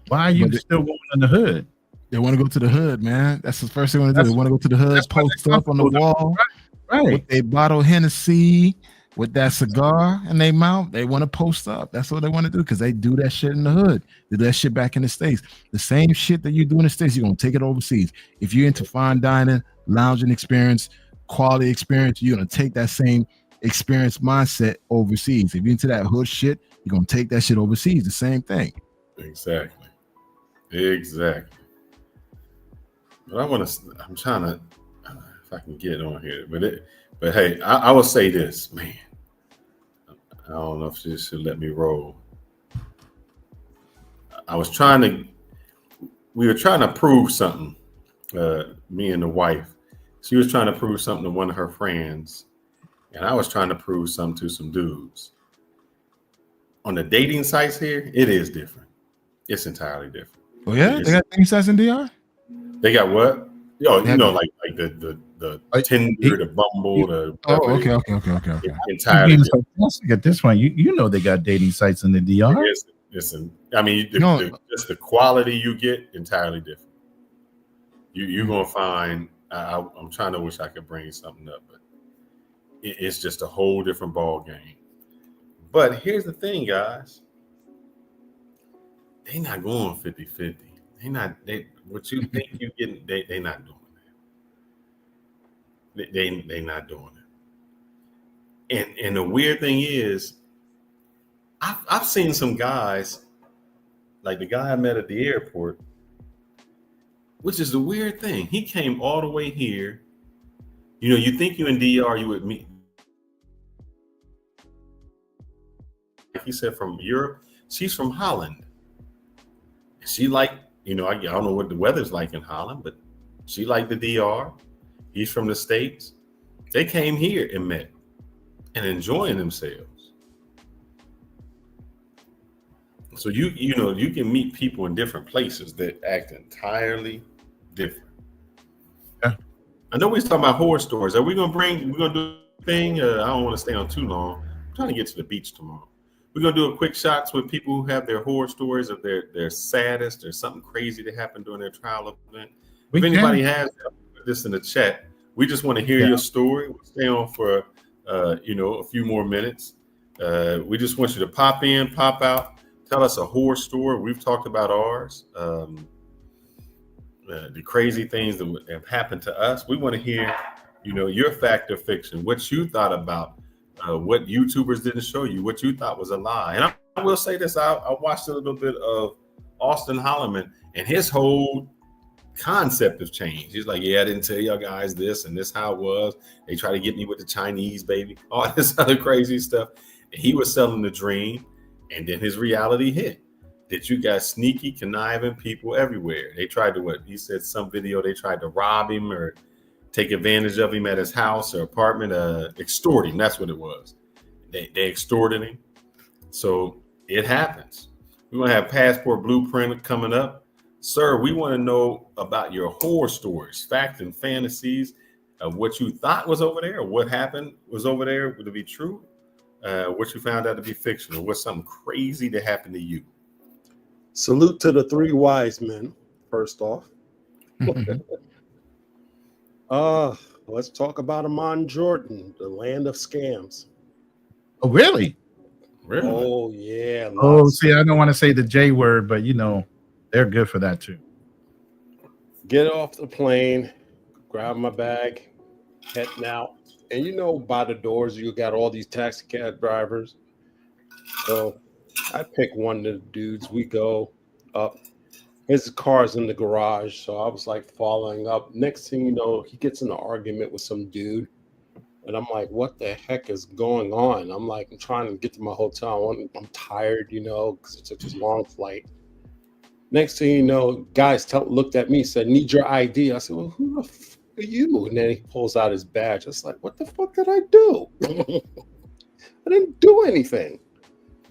Why are you still going in the hood? They want to go to the hood, man. That's the first thing they want to do. They want to go to the hood, post up on the wall, right, with a bottle of Hennessy, with that cigar in their mouth. They want to post up. That's what they want to do because they do that shit in the hood. They do that shit back in the States. The same shit that you do in the States, you're going to take it overseas. If you're into fine dining, lounging experience, quality experience, you're going to take that same experience mindset overseas. If you're into that hood shit, you're going to take that shit overseas. The same thing. Exactly. But I'm trying to, if I can get on here, but hey, I will say this, man. I don't know if she should let me roll. We were trying to prove something, me and the wife. She was trying to prove something to one of her friends, and I was trying to prove something to some dudes. On the dating sites here, it is different. It's entirely different. Oh yeah, they got dating sites in DR. They got what? Yo, you know, like the Tinder, the Bumble, the. Oh, okay. Entirely different. At this point, you know they got dating sites in the DR. Listen, I mean, just the quality you get entirely different. You're gonna find. I'm trying to wish I could bring something up, but it's just a whole different ball game. But here's the thing, guys. They not going 50-50. What you think you getting, they not doing that. They not doing it. And the weird thing is, I've seen some guys, like the guy I met at the airport, which is the weird thing. He came all the way here. You know, you think you in DR, you would meet. He said from Europe. She's from Holland. She like, you know, I don't know what the weather's like in Holland, but she liked the DR. He's from the States. They came here and met and enjoying themselves. So you know, you can meet people in different places that act entirely different. Yeah. I know we was talking about horror stories. We're gonna do thing. I don't want to stay on too long. I'm trying to get to the beach tomorrow. We're gonna do a quick shots with people who have their horror stories of their saddest or something crazy that happened during their travel event. If anybody has this in the chat, we just want to hear your story. We'll stay on for a few more minutes. We just want you to pop in, pop out, tell us a horror story. We've talked about ours. The crazy things that have happened to us. We want to hear, your fact or fiction, what you thought about, what YouTubers didn't show you, what you thought was a lie. And I will say this, I watched a little bit of Austin Holloman, and his whole concept of change. He's like, yeah, I didn't tell y'all guys this, and this how it was. They try to get me with the Chinese baby, all this other crazy stuff. And he was selling the dream, and then his reality hit. That you got sneaky, conniving people everywhere. They tried to, he said some video, they tried to rob him or take advantage of him at his house or apartment, extort him. That's what it was. They extorted him. So it happens. We're going to have Passport Blueprint coming up. Sir, we want to know about your horror stories, fact and fantasies of what you thought was over there, or what happened was over there to be true, what you found out to be fictional, what's something crazy that happened to you. Salute to the three wise men, first off. Let's talk about Amman, Jordan, the land of scams. Oh, really? Really? Oh, yeah. Oh, see, I don't want to say the J word, but they're good for that too. Get off the plane, grab my bag, heading out. And by the doors, you got all these taxi cab drivers. So I pick one of the dudes. We go up. His car's in the garage. So I was like following up. Next thing you know, he gets in an argument with some dude. And I'm like, what the heck is going on? I'm trying to get to my hotel. I'm tired, because it's such a long flight. Next thing you know, guys looked at me, said, need your ID. I said, well, who the fuck are you? And then he pulls out his badge. I was like, what the fuck did I do? I didn't do anything.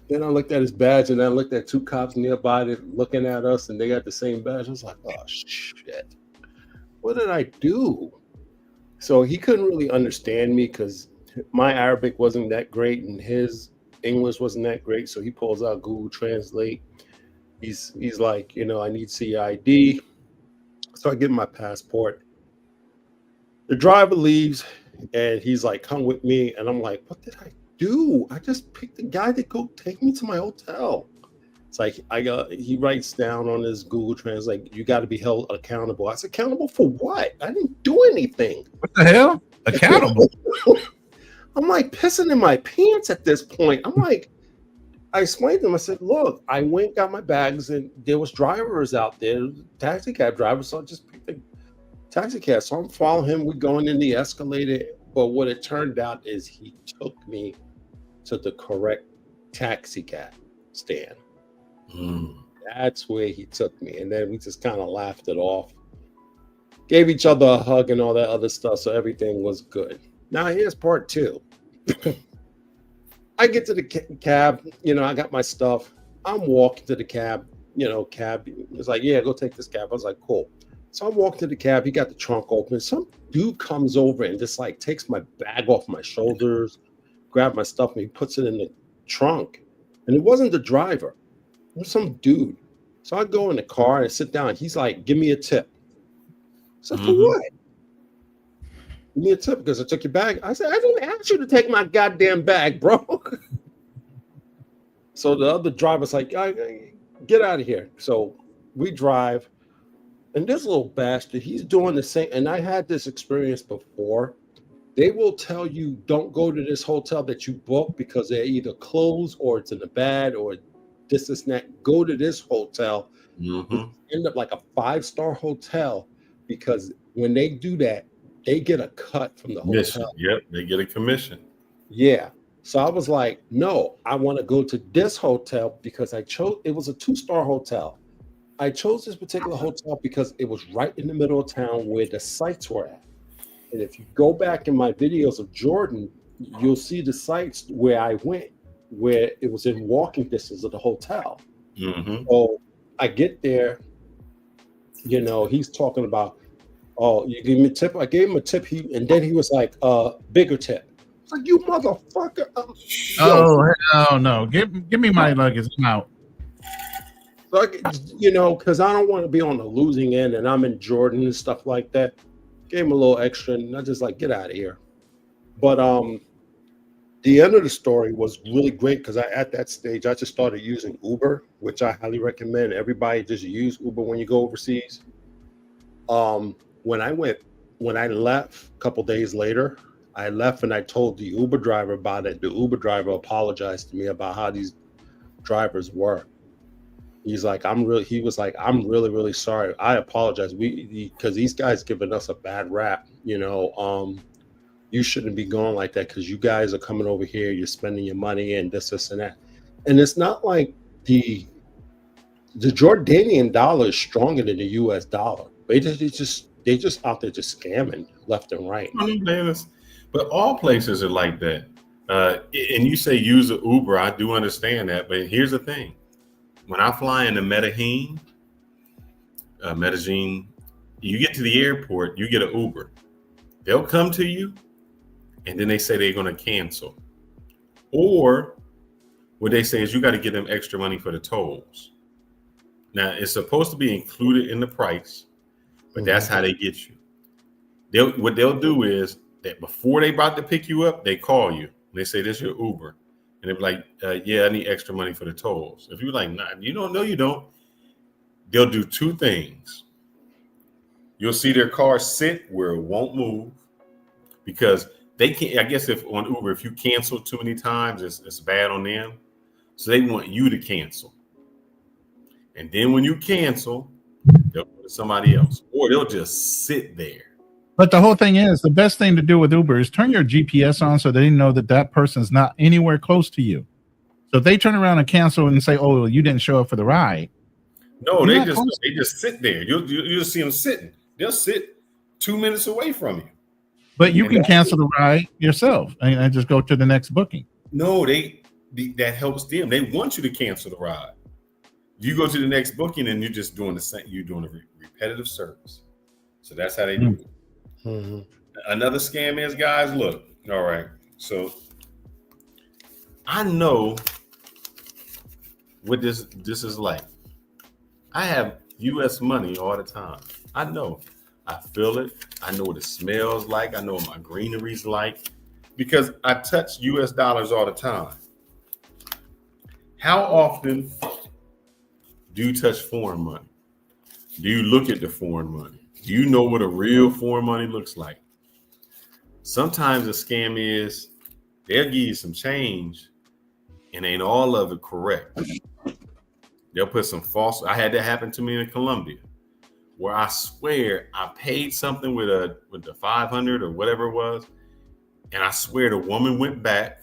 Then I looked at his badge, and I looked at two cops nearby looking at us, and they got the same badge. I was like, oh, shit. What did I do? So he couldn't really understand me because my Arabic wasn't that great, and his English wasn't that great. So he pulls out Google Translate. He's like, I need to see your ID. So I give him my passport. The driver leaves, and he's like, come with me. And I'm like, what did I do? I just picked the guy to go take me to my hotel. It's like he writes down on his Google Translate, you got to be held accountable. I said, accountable for what? I didn't do anything. What the hell? Accountable? I'm like pissing in my pants at this point. I'm like, I explained to him, I said, look, I went, got my bags, and there was drivers out there, taxi cab drivers, so I just picked the taxi cab. So I'm following him. We're going in the escalator. But what it turned out is he took me to the correct taxi cab stand. That's where he took me. And then we just kind of laughed it off. Gave each other a hug and all that other stuff. So everything was good. Now here's part two. I get to the cab, I got my stuff. I'm walking to the cab, cab. It's like, yeah, go take this cab. I was like, cool. So I walk to the cab. He got the trunk open. Some dude comes over and just takes my bag off my shoulders, grab my stuff, and he puts it in the trunk. And it wasn't the driver. It was some dude. So I go in the car and sit down. He's like, give me a tip. I said, for what? Give me a tip because I took your bag. I said, I didn't ask you to take my goddamn bag, bro. So the other driver's like, get out of here. So we drive. And this little bastard, he's doing the same. And I had this experience before. They will tell you, don't go to this hotel that you booked because they're either closed or it's in the bad or this and that. Go to this hotel. End up like a 5-star hotel because when they do that, they get a cut from the hotel. Yep, they get a commission. Yeah. So I was like, no, I want to go to this hotel because it was a 2-star hotel. I chose this particular hotel because it was right in the middle of town where the sites were at. And if you go back in my videos of Jordan, you'll see the sites where I went, where it was in walking distance of the hotel. So I get there, he's talking about, oh, you give me a tip. I gave him a tip. And then he was like, bigger tip. It's like, you motherfucker. Oh, hell no. Give me my luggage. I'm out. So because I don't want to be on the losing end, and I'm in Jordan and stuff like that. Gave him a little extra, and I just like, get out of here. But the end of the story was really great because at that stage I just started using Uber, which I highly recommend everybody just use Uber when you go overseas. When I left a couple days later, I left and I told the Uber driver about it. The Uber driver apologized to me about how these drivers were. He was like, I'm really, really sorry. I apologize. Because these guys giving us a bad rap, you shouldn't be going like that because you guys are coming over here, you're spending your money and this and that. And it's not like the Jordanian dollar is stronger than the US dollar. They just out there just scamming left and right. But all places are like that. And you say use an Uber, I do understand that, but here's the thing. When I fly into Medellin, you get to the airport, you get an Uber. They'll come to you, and then they say they're going to cancel. Or what they say is you got to give them extra money for the tolls. Now, it's supposed to be included in the price, but that's how they get you. What they'll do is that before they about to pick you up, they call you. And they say, this is your Uber. And they'll be like, yeah, I need extra money for the tolls. If you're like, nah, you don't know, you don't. They'll do two things. You'll see their car sit where it won't move because they can't. I guess if on Uber, if you cancel too many times, it's bad on them. So they want you to cancel. And then when you cancel, they'll go to somebody else or they'll just sit there. But the whole thing is, the best thing to do with Uber is turn your GPS on so they know that person's not anywhere close to you. So if they turn around and cancel and say, oh, you didn't show up for the ride. No, they just sit there. You'll just see them sitting. They'll sit 2 minutes away from you. But you can cancel the ride yourself and just go to the next booking. No, that helps them. They want you to cancel the ride. You go to the next booking and you're just doing the same. You're doing a repetitive service. So that's how they do it. Mm-hmm. Another scam is, guys, look. All right. So I know what this is like. I have US money all the time. I know. I feel it. I know what it smells like. I know what my greenery's like because I touch US dollars all the time. How often do you touch foreign money? Do you look at the foreign money? Do you know what a real foreign money looks like? Sometimes the scam is they'll give you some change and ain't all of it correct. They'll put some false. I had that happen to me in Colombia where I swear I paid something with the 500 or whatever it was. And I swear the woman went back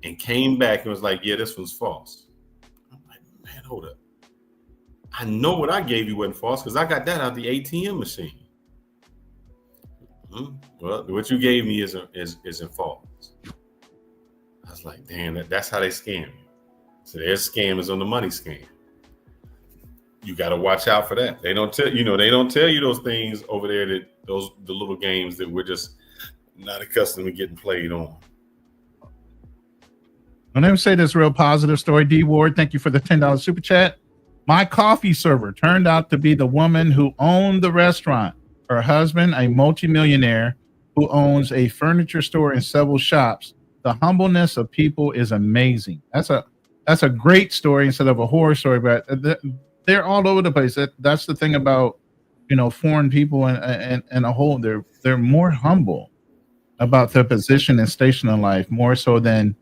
and came back and was like, yeah, this one's false. I'm like, man, hold up. I know what I gave you wasn't false because I got that out the ATM machine. Well, what you gave me isn't false. I was like, damn, that's how they scam you. So their scam is on the money scam. You got to watch out for that. They don't tell you those things over there the little games that we're just not accustomed to getting played on. I'm going to say this real positive story. D Ward, thank you for the $10 super chat. My coffee server turned out to be the woman who owned the restaurant. Her husband, a multimillionaire who owns a furniture store and several shops. The humbleness of people is amazing. That's a great story instead of a horror story, but they're all over the place. That's the thing about, foreign people and a whole. They're more humble about their position and station in life, more so than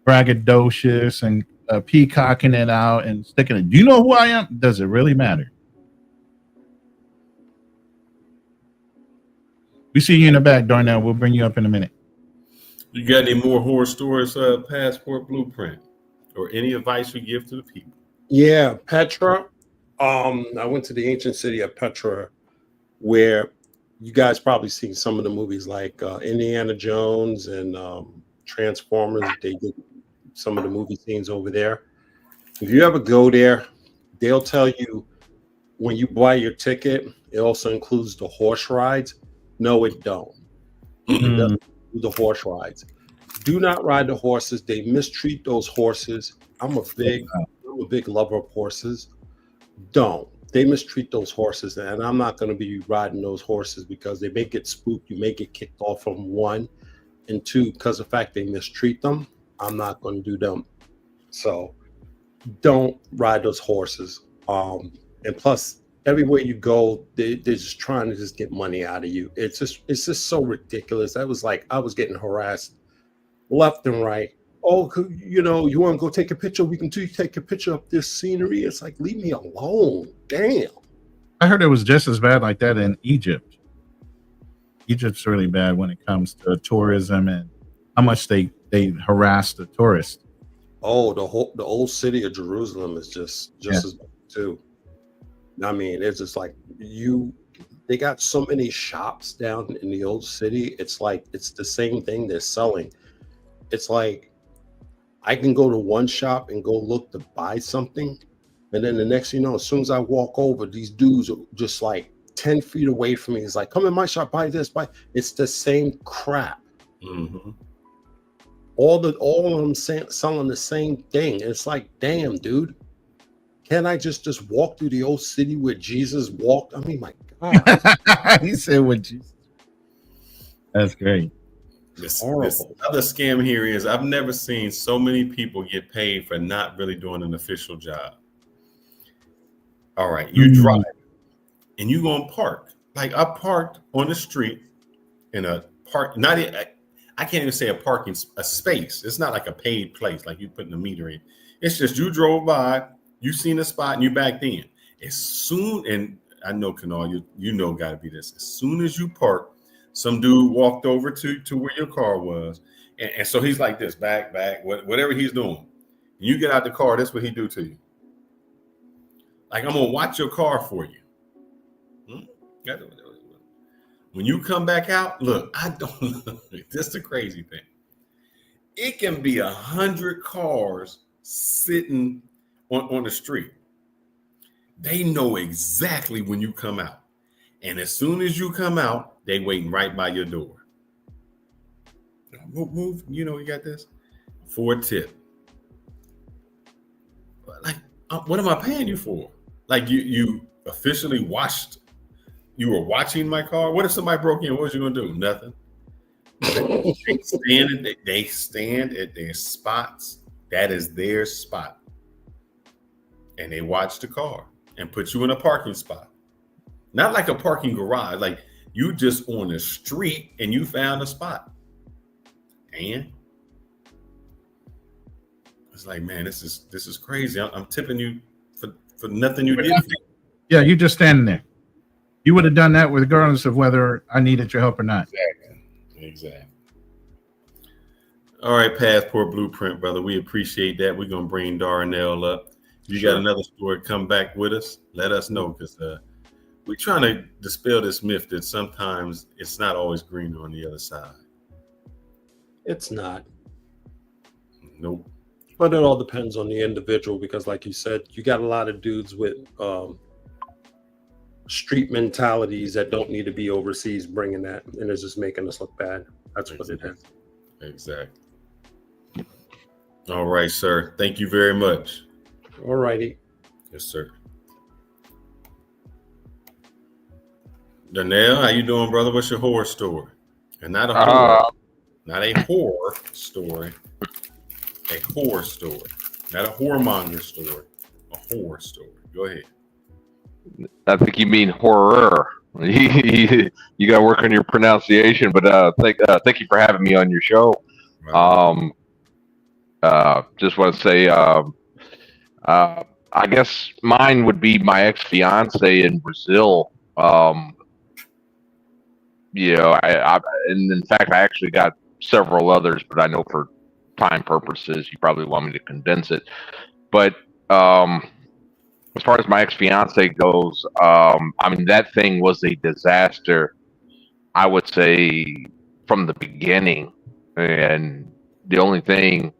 braggadocious and peacocking it out and sticking it. Do you know who I am? Does it really matter? We see you in the back, Darnell. We'll bring you up in a minute. You got any more horror stories, Passport Blueprint, or any advice you give to the people? Yeah, Petra. I went to the ancient city of Petra, where you guys probably seen some of the movies like Indiana Jones and Transformers. They did some of the movie scenes over there. If you ever go there, they'll tell you when you buy your ticket, it also includes the horse rides. No, it don't. do the horse rides. Do not ride the horses. They mistreat those horses. I'm a big lover of horses. Don't. They mistreat those horses, and I'm not going to be riding those horses because they may get spooked. You may get kicked off from one, and two, because of the fact they mistreat them, I'm not going to do them. So don't ride those horses. And plus, everywhere you go, they're just trying to just get money out of you. It's just so ridiculous. I was getting harassed left and right. Oh, you want to go take a picture? We can take a picture of this scenery. It's like, leave me alone. Damn. I heard it was just as bad like that in Egypt. Egypt's really bad when it comes to tourism and how much they harass the tourists. Oh, the old city of Jerusalem is just as bad too. I mean, it's just like they got so many shops down in the old city. It's like it's the same thing they're selling. It's like I can go to one shop and go look to buy something, and then the next thing you know, as soon as I walk over, these dudes are just like 10 feet away from me. It's like, come in my shop, buy this, buy. It's the same crap. Mm-hmm. All of them selling the same thing. It's like, damn, dude. Can't I just walk through the old city where Jesus walked? I mean, my God. He said with Jesus. That's great. This other scam here is I've never seen so many people get paid for not really doing an official job. All right, you drive and you gonna park. Like I parked on the street in a park, I can't even say a space. It's not like a paid place, like you putting a meter in. It's just you drove by, you seen a spot, and you backed in. As soon, and I know Kanal, you know gotta be this. As soon as you park, some dude walked over to where your car was. And so he's like this, back, whatever he's doing. And you get out the car, that's what he do to you. Like, I'm gonna watch your car for you. When you come back out, look, this is the crazy thing. It can be 100 cars sitting on the street. They know exactly when you come out. And as soon as you come out, they waiting right by your door. Move, you got this? For a tip. Like, what am I paying you for? Like you officially you were watching my car? What if somebody broke in? What was you gonna do? Nothing. They stand at their spots. That is their spot. And they watch the car and put you in a parking spot. Not like a parking garage, like you just on the street and you found a spot. And it's like, man, this is crazy. I'm tipping you for nothing you did. Yeah, you just standing there. You would have done that regardless of whether I needed your help or not. Exactly. All right, Passport Blueprint, brother. We appreciate that. We're gonna bring Darnell up. If you got another story, come back with us. Let us know, because we're trying to dispel this myth that sometimes it's not always greener on the other side. It's not. Nope. But it all depends on the individual, because like you said, you got a lot of dudes with street mentalities that don't need to be overseas bringing that, and it's just making us look bad. That's what it is. Exactly. All right, sir. Thank you very much. All righty. Yes, sir. Darnell, how you doing, brother? What's your horror story? And not a horror, not a horror story. A horror story, not a whoremonger story. A horror story. Go ahead. I think you mean horror. You got to work on your pronunciation, but thank you for having me on your show. Just want to say, I guess mine would be my ex-fiance in Brazil. And in fact, I actually got several others, but I know for time purposes, you probably want me to condense it. But as far as my ex-fiance goes, I mean, that thing was a disaster, I would say, from the beginning. And the only thing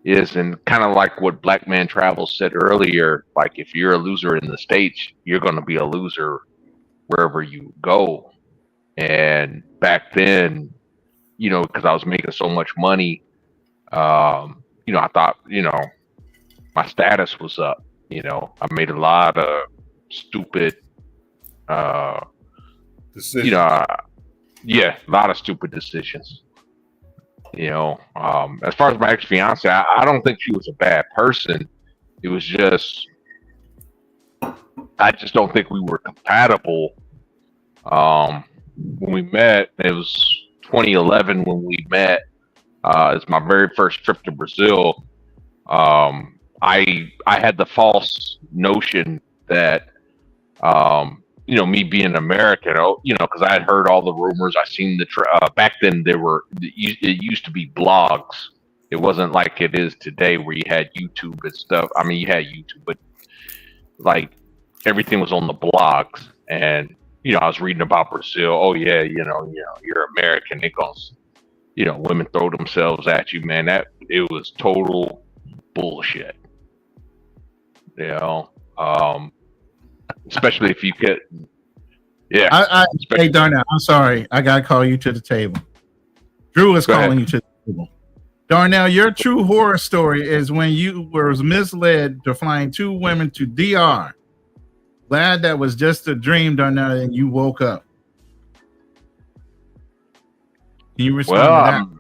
is, and kind of like what Black Man Travels said earlier, like if you're a loser in the States, you're going to be a loser wherever you go. And back then, you know, because I was making so much money, you know, I thought, you know, my status was up. You know, I made a lot of stupid, decisions. you know, yeah, a lot of stupid decisions. You know, as far as my ex-fiance, I don't think she was a bad person. It was just, I just don't think we were compatible. When we met, it was 2011 when we met. It's my very first trip to Brazil. I had the false notion that, you know, me being American, you know, because I had heard all the rumors. I seen the back then it used to be blogs. It wasn't like it is today where you had YouTube and stuff. I mean, you had YouTube, but like everything was on the blogs. And you know, I was reading about Brazil. Oh yeah, you know, you're American. It goes, you know, women throw themselves at you, man. That it was total bullshit. You know, especially if you get, yeah. Hey, Darnell, I'm sorry. I gotta call you to the table. Drew is calling you to the table. Darnell, your true horror story is when you were misled to flying 2 women to DR. Glad that was just a dream, Darnell, and you woke up. Can you respond to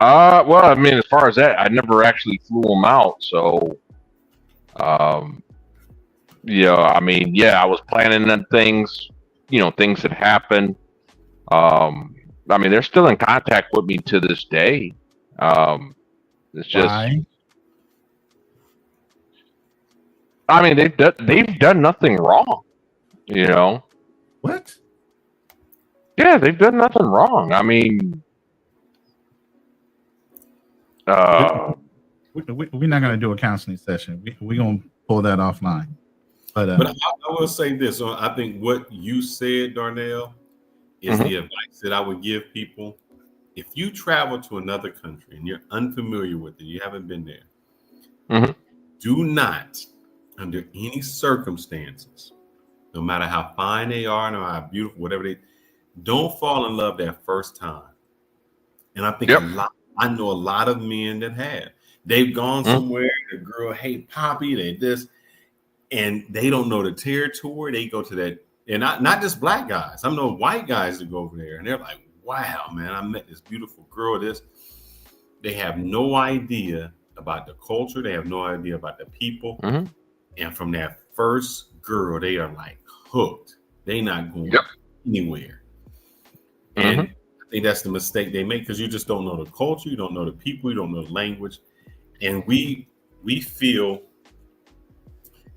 that? Well, I mean, as far as that, I never actually flew them out. So, yeah, I mean, yeah, I was planning on things, you know, things that happened. I mean, they're still in contact with me to this day. It's just, Why? I mean, they've done nothing wrong, you know. What? Yeah, they've done nothing wrong. I mean, we're not going to do a counseling session. We're going to pull that offline. But I will say this. I think what you said, Darnell, is the advice that I would give people. If you travel to another country and you're unfamiliar with it, you haven't been there, do not, under any circumstances, no matter how fine they are, no matter how beautiful, whatever don't fall in love that first time. And I think I know a lot of men that have. They've gone somewhere, the girl, hey, Poppy, they this, and they don't know the territory. They go to that, and not just black guys. I know white guys that go over there, and they're like, wow, man, I met this beautiful girl. They have no idea about the culture. They have no idea about the people. And from that first girl, they are like hooked. They not going anywhere. And I think that's the mistake they make, because you just don't know the culture, you don't know the people, you don't know the language. And we feel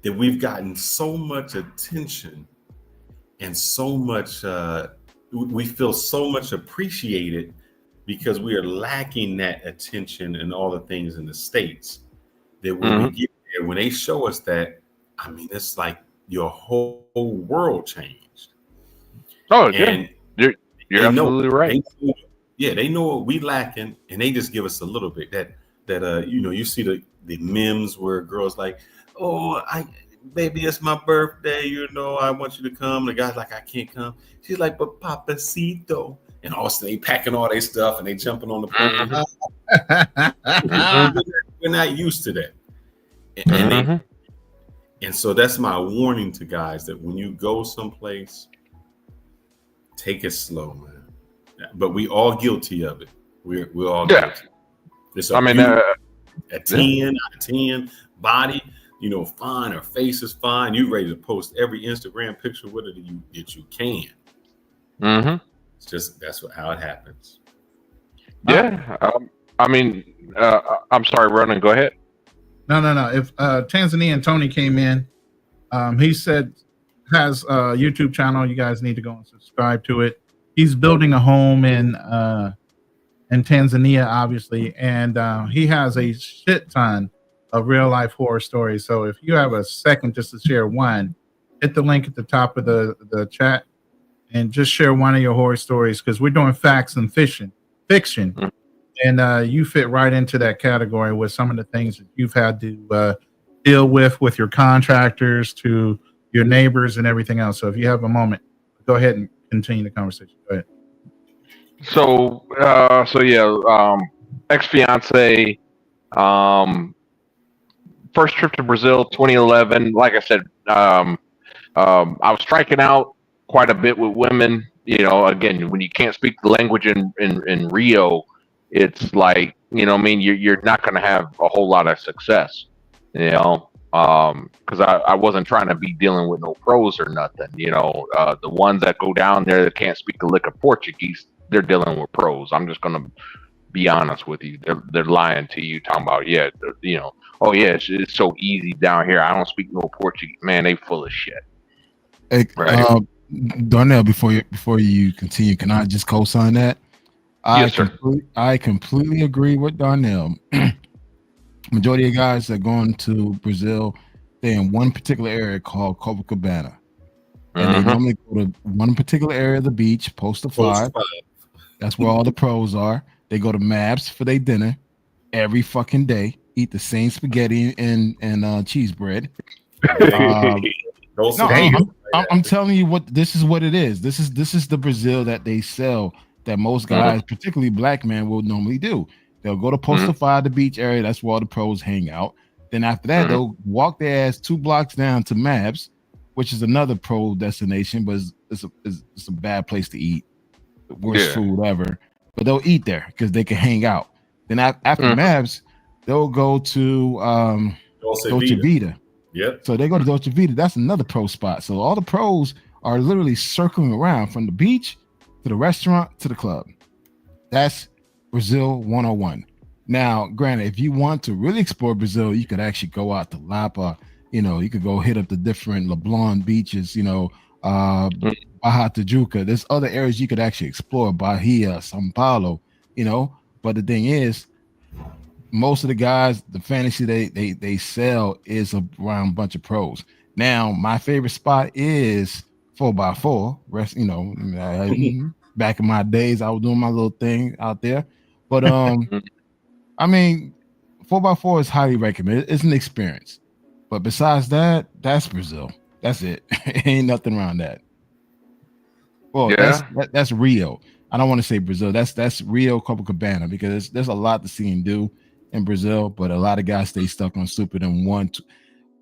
that we've gotten so much attention and so much, we feel so much appreciated because we are lacking that attention and all the things in the States, that when we get there, when they show us that, I mean, it's like your whole world changed. Oh, and you're absolutely right. They know what we lacking, and they just give us a little bit. That you know, you see the memes where girls like, oh, baby, it's my birthday, you know, I want you to come. The guy's like, I can't come. She's like, but Papacito. And all of a sudden they packing all their stuff and they jumping on the plane. We're not used to that. And so that's my warning to guys, that when you go someplace, take it slow, man. But we all guilty of it. We're all guilty. I mean, a 10 out of 10, body, you know, fine, her face is fine. You ready to post every Instagram picture with it that you can. It's just how it happens. Yeah. I mean, I'm sorry, Ronan, go ahead. No. If Tanzania Tony came in, he said has a YouTube channel. You guys need to go and subscribe to it. He's building a home in Tanzania, obviously, and he has a shit ton of real life horror stories. So if you have a second just to share one, hit the link at the top of the chat and just share one of your horror stories, because we're doing facts and fiction, and you fit right into that category with some of the things that you've had to deal with your contractors, to your neighbors and everything else. So if you have a moment, go ahead and continue the conversation. Go ahead. ex-fiance, first trip to Brazil, 2011. Like I said, I was striking out quite a bit with women. You know, again, when you can't speak the language in Rio, it's like, you know what I mean, you're not going to have a whole lot of success, you know, because I wasn't trying to be dealing with no pros or nothing. You know, the ones that go down there that can't speak a lick of Portuguese, they're dealing with pros. I'm just going to be honest with you. They're lying to you, talking about, yeah, you know, oh yeah, it's so easy down here. I don't speak no Portuguese. Man, they full of shit. Hey, Right. Darnell, before you continue, can I just co-sign that? Yes, sir. I completely agree with Darnell. Majority of guys that going to Brazil, they're in one particular area called Copacabana, and they normally go to one particular area of the beach, Post 5. That's where all the pros are. They go to Mabs for their dinner every fucking day. Eat the same spaghetti and cheese bread. I'm telling you what this is. What it is. This is the Brazil that they sell. That most guys, particularly black men, will normally do. They'll go to Post 5, the beach area. That's where all the pros hang out. Then after that, they'll walk their ass 2 blocks down to Mabs, which is another pro destination, but it's a bad place to eat. The worst food ever. But they'll eat there because they can hang out. Then after Mavs, they'll go to Dolce Vita. Yep. So they go to Dolce Vita. That's another pro spot. So all the pros are literally circling around from the beach to the restaurant to the club. That's Brazil 101. Now, granted, if you want to really explore Brazil, you could actually go out to Lapa. You know, you could go hit up the different Leblon beaches, you know, Baja Tijuca. There's other areas you could actually explore, Bahia, São Paulo, you know. But the thing is, most of the guys, the fantasy they sell is around a bunch of pros. Now, my favorite spot is 4x4. You know, back in my days, I was doing my little thing out there. But I mean, 4x4 is highly recommended. It's an experience. But besides that, that's Brazil. That's it. Ain't nothing around that. Well, that's Rio. I don't want to say Brazil. That's Rio, Copacabana, because there's a lot to see and do in Brazil, but a lot of guys stay stuck on Super in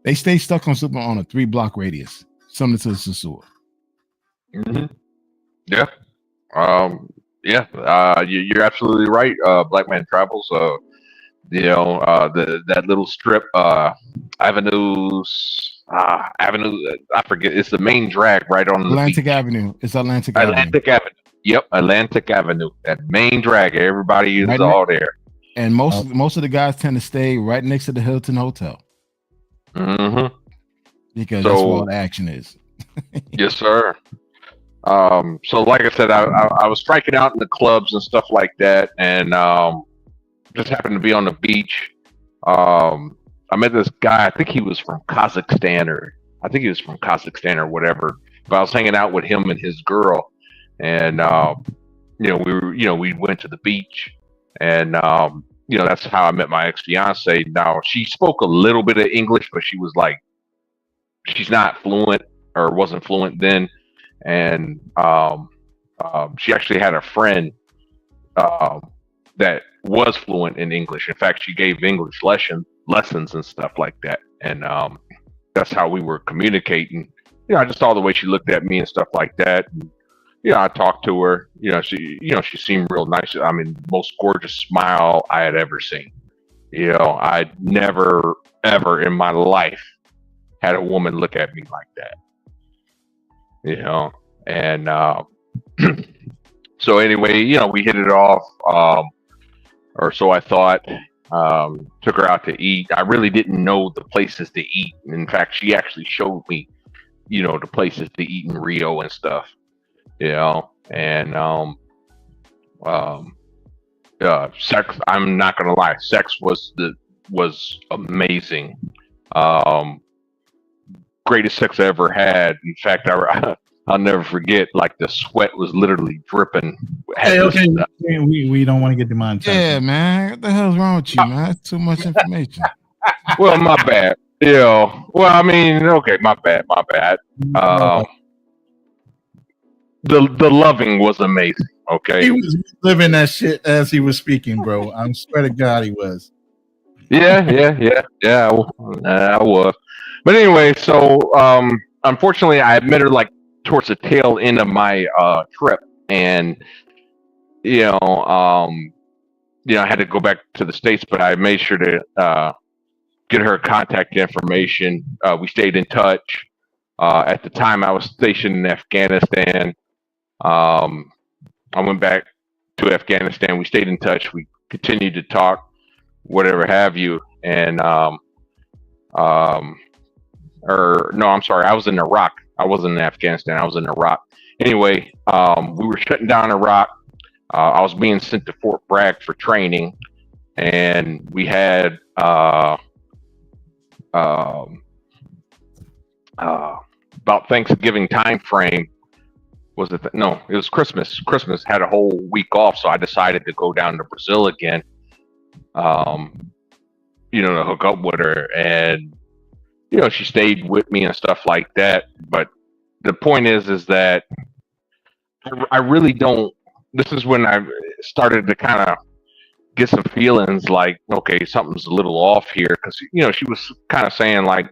they stay stuck on Super on a 3-block radius, similar to Sasua. Yeah. You're absolutely right. Black Man Travels. You know, that little strip, Avenue. I forget. It's the main drag right on Atlantic the beach. Avenue. It's Atlantic Avenue. Yep, Atlantic Avenue. That main drag. Everybody is all there. And most of the guys tend to stay right next to the Hilton Hotel. Because that's where all the action is. Yes, sir. So like I said, I was striking out in the clubs and stuff like that, and just happened to be on the beach. I met this guy. I think he was from Kazakhstan or whatever. But I was hanging out with him and his girl, and we went to the beach, and that's how I met my ex-fiance. Now, she spoke a little bit of English, but she was like, she's not fluent or wasn't fluent then, and she actually had a friend that was fluent in English. In fact, she gave English lessons and stuff like that, and that's how we were communicating. I just saw the way she looked at me and stuff like that. And, I talked to her. She seemed real nice. I mean, most gorgeous smile I had ever seen. I'd never ever in my life had a woman look at me like that. And so anyway, we hit it off, or so I thought. Took her out to eat. I really didn't know the places to eat. In fact, she actually showed me, the places to eat in Rio and stuff. And sex, I'm not gonna lie, sex was amazing. Greatest sex I ever had. In fact, I'll never forget, like, the sweat was literally dripping. Hey, okay, we don't want to get demonetized. Yeah, man, what the hell's wrong with you, man? That's too much information. Well, my bad. Well, I mean, okay, my bad. The loving was amazing. Okay. He was living that shit as he was speaking, bro. I swear to God, he was. Yeah. I was. But anyway, so unfortunately, I met her like towards the tail end of my trip, and you know, I had to go back to the States, but I made sure to get her contact information. We stayed in touch. At the time, I was stationed in Afghanistan. I went back to Afghanistan. We stayed in touch. We continued to talk, whatever have you. And or no, I'm sorry, I was in Iraq. I wasn't in Afghanistan. I was in Iraq. Anyway, we were shutting down Iraq. I was being sent to Fort Bragg for training, and we had about Thanksgiving time frame. Was it? No, it was Christmas. Christmas had a whole week off, so I decided to go down to Brazil again. To hook up with her, and she stayed with me and stuff like that. But the point is that I really don't. This is when I started to kind of get some feelings like, okay, something's a little off here, because she was kind of saying like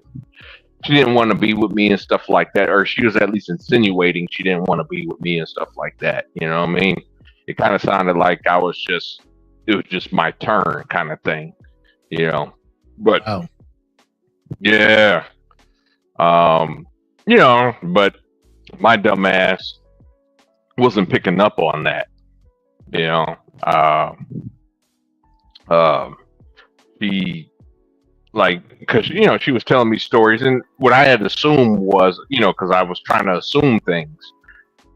she didn't want to be with me and stuff like that, or she was at least insinuating she didn't want to be with me and stuff like that. You know what I mean? It kind of sounded like it was just my turn kind of thing, But yeah, but my dumb ass wasn't picking up on that, she because she was telling me stories, and what I had assumed was, because I was trying to assume things,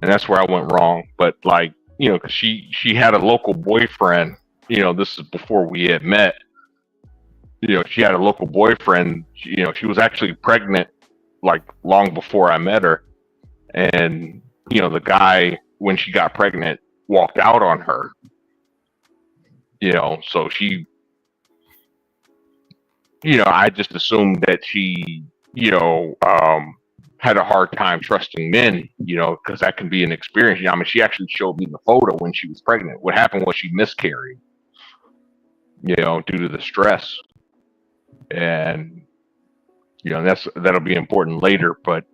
and that's where I went wrong. But because she had a local boyfriend, this is before we had met. She had a local boyfriend. She was actually pregnant like long before I met her, and the guy, when she got pregnant, walked out on her. So she, I just assumed that she, had a hard time trusting men, because that can be an experience. I mean, she actually showed me the photo when she was pregnant. What happened was she miscarried, due to the stress. And, that'll be important later, but,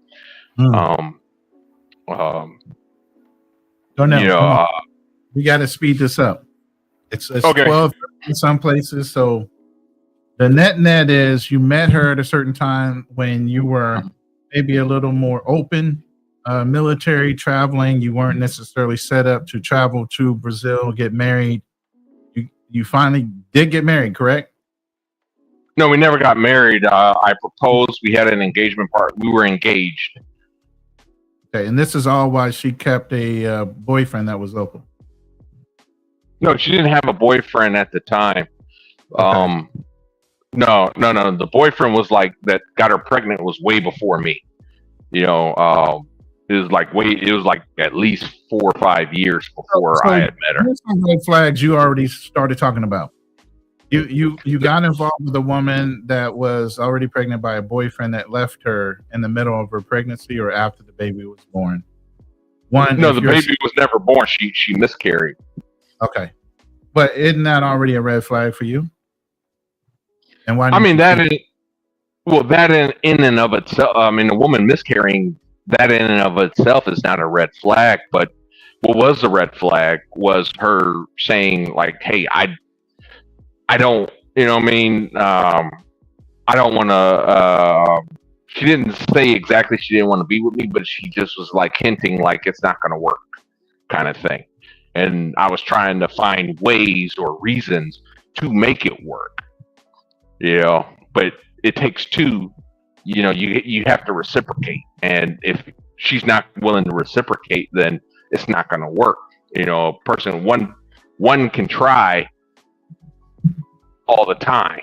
we got to speed this up. It's okay. 12 in some places. So the net is you met her at a certain time when you were maybe a little more open, military traveling. You weren't necessarily set up to travel to Brazil, get married. You finally did get married, correct? No, we never got married. I proposed. We had an engagement party. We were engaged. Okay, and this is all why she kept a boyfriend that was local. No, she didn't have a boyfriend at the time. Okay. No. The boyfriend was that got her pregnant was way before me. It was like at least 4 or 5 years before I had met her. Here's some red flags you already started talking about. You got involved with a woman that was already pregnant by a boyfriend that left her in the middle of her pregnancy or after the baby was born. No, the baby was never born. She miscarried. Okay, but isn't that already a red flag for you? And why? I mean, that in and of itself. I mean, a woman miscarrying, that in and of itself is not a red flag. But what was the red flag was her saying like, "Hey, I don't, I don't want to." She didn't say exactly she didn't want to be with me, but she just was like hinting like it's not going to work, kind of thing. And I was trying to find ways or reasons to make it work, but it takes two. You have to reciprocate, and if she's not willing to reciprocate, then it's not going to work. A person one can try all the time,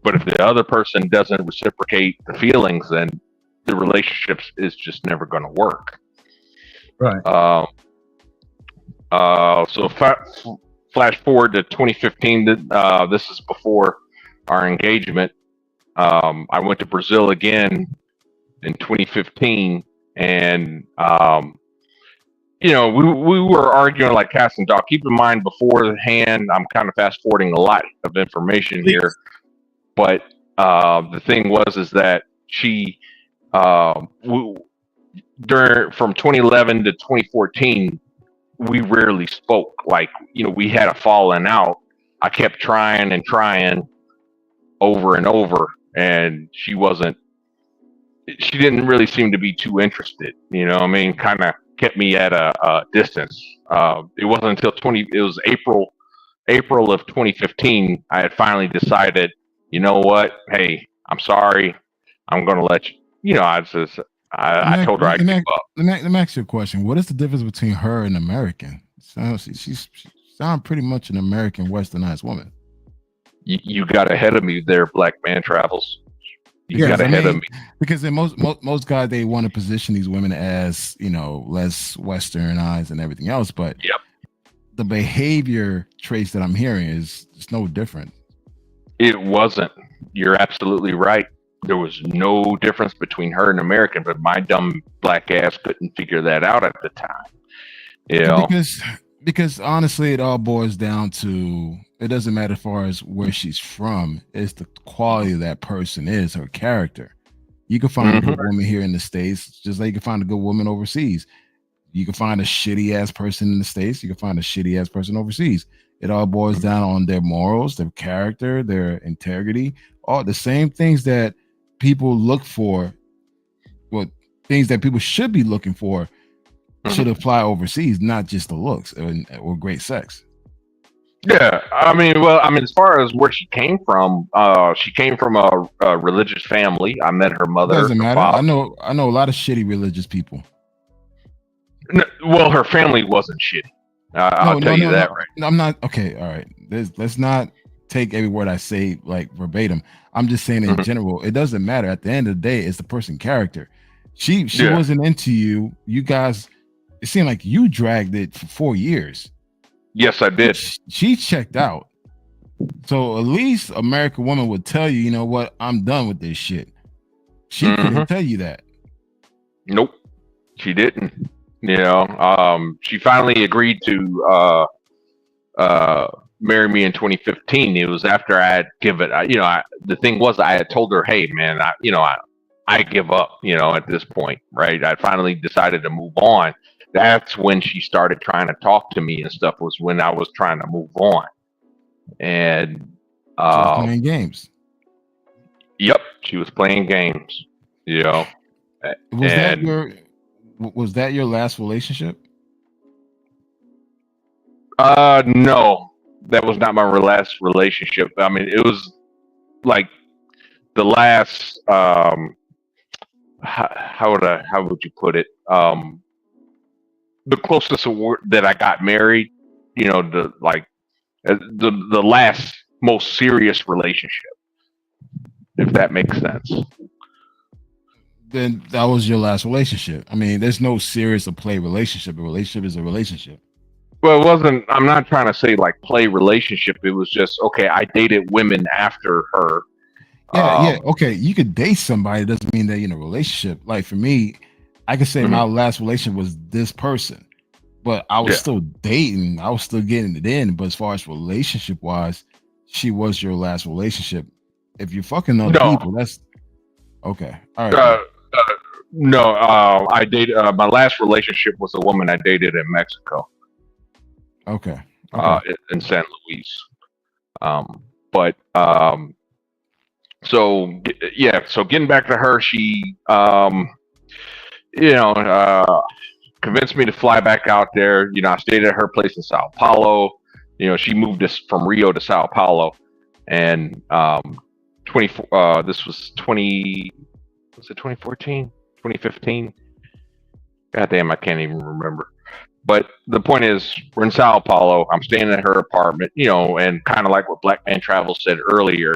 but if the other person doesn't reciprocate the feelings, then the relationship is just never going to work. Right. So flash forward to 2015. This is before our engagement. I went to Brazil again in 2015, and we were arguing like cats and dog. Keep in mind beforehand, I'm kind of fast forwarding a lot of information here, but the thing is that she during from 2011 to 2014, we rarely spoke. Like, we had a falling out. I kept trying and trying over and over, and she didn't really seem to be too interested. Kind of kept me at a distance. It wasn't until it was April of 2015, I had finally decided, you know what? Hey, I'm sorry. I'm going to let you, I told her I'd give up. Let me ask you a question. What is the difference between her and American? She sounds pretty much an American westernized woman. You got ahead of me there, Black Man Travels. You got ahead of me. Because in most guys, they want to position these women as, less westernized and everything else. But the behavior traits that I'm hearing is no different. It wasn't. You're absolutely right. There was no difference between her and American, but my dumb black ass couldn't figure that out at the time. Because honestly, it all boils down to, it doesn't matter as far as where she's from, it's the quality of that person is, her character. You can find a good woman here in the States, just like you can find a good woman overseas. You can find a shitty ass person in the States, you can find a shitty ass person overseas. It all boils down on their morals, their character, their integrity, all the same things that people look for, things that people should be looking for should apply overseas, not just the looks or great sex. Yeah, as far as where she came from a religious family. I met her mother. Doesn't matter. I know a lot of shitty religious people. No, well, her family wasn't shitty. I'll tell you that. Right? No, I'm not. Okay, all right. Let's not take every word I say like verbatim. I'm just saying in general. It doesn't matter. At the end of the day, it's the person character. She wasn't into you. You guys. It seemed like you dragged it for 4 years. Yes, I did. She checked out. So at least American woman would tell you, you know what, I'm done with this shit. She couldn't tell you that. Nope, she didn't. She finally agreed to marry me in 2015. It was after I had given. The thing was, I had told her, hey, man, I give up. At this point, right? I finally decided to move on. That's when she started trying to talk to me and stuff, was when I was trying to move on. And playing games. Yep, she was playing games. Was that your last relationship? No, that was not my last relationship. It was like the last how would you put it? The closest award that I got married, the last most serious relationship, if that makes sense. Then that was your last relationship. There's no serious or play relationship. A relationship is a relationship. Well, it wasn't. I'm not trying to say like play relationship. It was just okay. I dated women after her. Yeah. Okay, you could date somebody. It doesn't mean that you're in a relationship. Like for me, I could say my last relationship was this person, but I was still dating. I was still getting it in. But as far as relationship wise, she was your last relationship. If you're fucking other people, that's okay. All right. No, I dated. My last relationship was a woman I dated in Mexico. Okay. In San Luis. So getting back to her, she convinced me to fly back out there. I stayed at her place in Sao Paulo. She moved us from Rio to Sao Paulo, and this was 2014, 2015? God damn, I can't even remember. But the point is, we're in Sao Paulo. I'm staying at her apartment, and kind of like what Black Man Travel said earlier,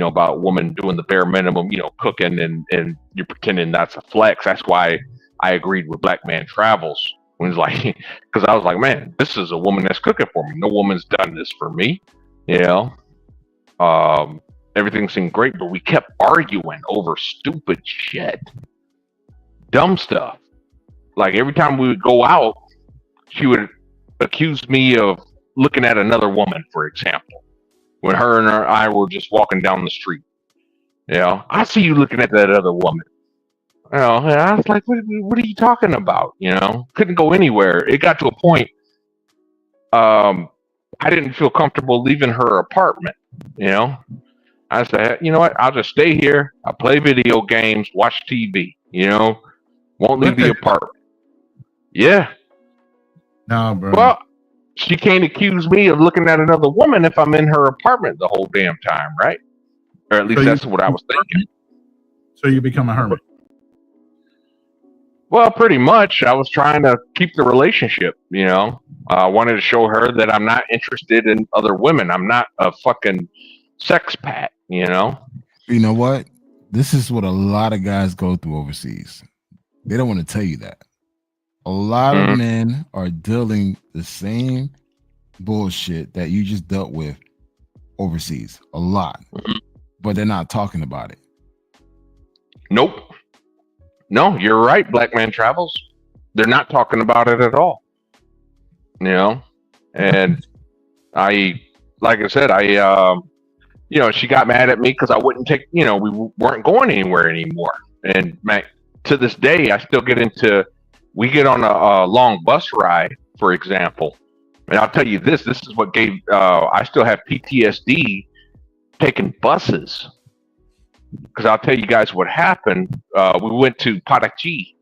about a woman doing the bare minimum, cooking, and you're pretending that's a flex. That's why I agreed with Black Man Travels. When it's like, because I was like, man, this is a woman that's cooking for me. No woman's done this for me, everything seemed great, but we kept arguing over stupid shit, dumb stuff. Like every time we would go out, she would accuse me of looking at another woman, for example, when her and I were just walking down the street. I see you looking at that other woman. And I was like, what are you talking about? Couldn't go anywhere. It got to a point, I didn't feel comfortable leaving her apartment. I said, you know what? I'll just stay here. I'll play video games, watch TV, won't leave the apartment. Yeah. No, bro. Well, she can't accuse me of looking at another woman if I'm in her apartment the whole damn time, right? Or at least that's what I was thinking. So you become a hermit. Well, pretty much. I was trying to keep the relationship, I wanted to show her that I'm not interested in other women. I'm not a fucking sex pat, You know what? This is what a lot of guys go through overseas. They don't want to tell you that. A lot of men are dealing the same bullshit that you just dealt with overseas. A lot. But they're not talking about it. Nope. No, you're right, Black Man Travels. They're not talking about it at all. And like I said, she got mad at me because I wouldn't take, we weren't going anywhere anymore. And to this day, we get on a long bus ride, for example. And I'll tell you this is what I still have PTSD taking buses. Because I'll tell you guys what happened. We went to Parachi.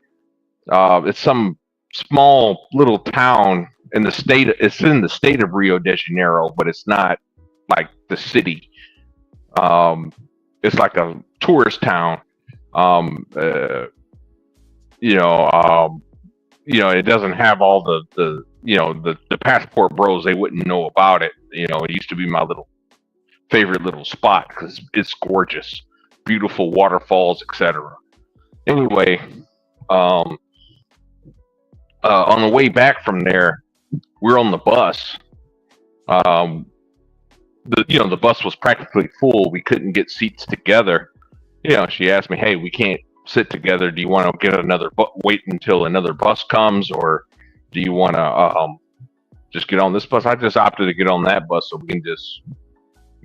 It's some small little town in the state. It's in the state of Rio de Janeiro, but it's not like the city. It's like a tourist town. It doesn't have all the passport bros. They wouldn't know about it. It used to be my favorite little spot because it's gorgeous. Beautiful waterfalls, etc. Anyway, on the way back from there, we're on the bus. The bus was practically full. We couldn't get seats together. She asked me, "Hey, we can't sit together. Do you want to get wait until another bus comes, or do you want to just get on this bus?" I just opted to get on that bus so we can just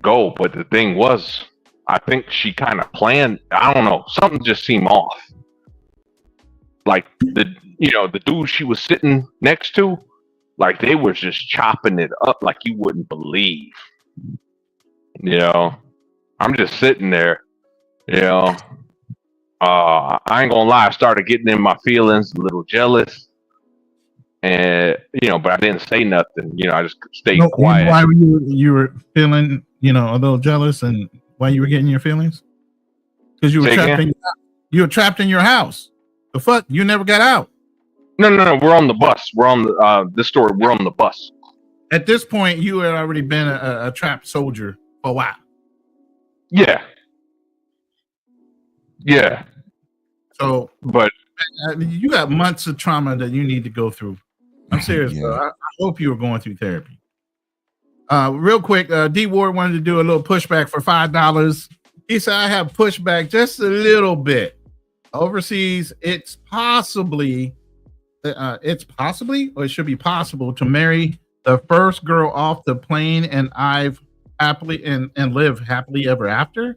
go. But the thing was, I think she kind of planned. I don't know. Something just seemed off. Like the dude she was sitting next to, like they were just chopping it up like you wouldn't believe. I'm just sitting there. I ain't gonna lie. I started getting in my feelings, a little jealous, and but I didn't say nothing. I just stayed quiet. Why were you were feeling a little jealous and? Why you were getting your feelings? Because you were trapped in your house. The fuck? You never got out. No. We're on the bus. We're on this story. We're on the bus. At this point, you had already been a trapped soldier for a while. Yeah. So, but you got months of trauma that you need to go through. I'm serious, bro. I hope you were going through therapy. Real quick, D Ward wanted to do a little pushback for $5. He said, I have pushback just a little bit. Overseas, it's possibly, or it should be possible to marry the first girl off the plane and live happily ever after.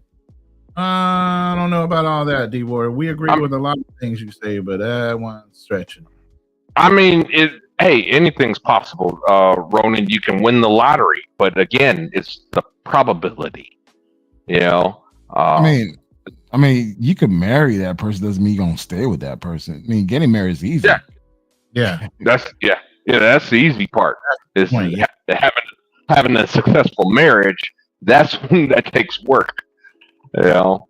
I don't know about all that, D Ward. We agree with a lot of things you say, but that one's stretching. I mean, hey, anything's possible, Ronan. You can win the lottery, but again, it's the probability. I mean, you could marry that person. Doesn't mean you're gonna stay with that person. I mean, getting married is easy. Yeah. That's the easy part. Is having a successful marriage. That's when that takes work. But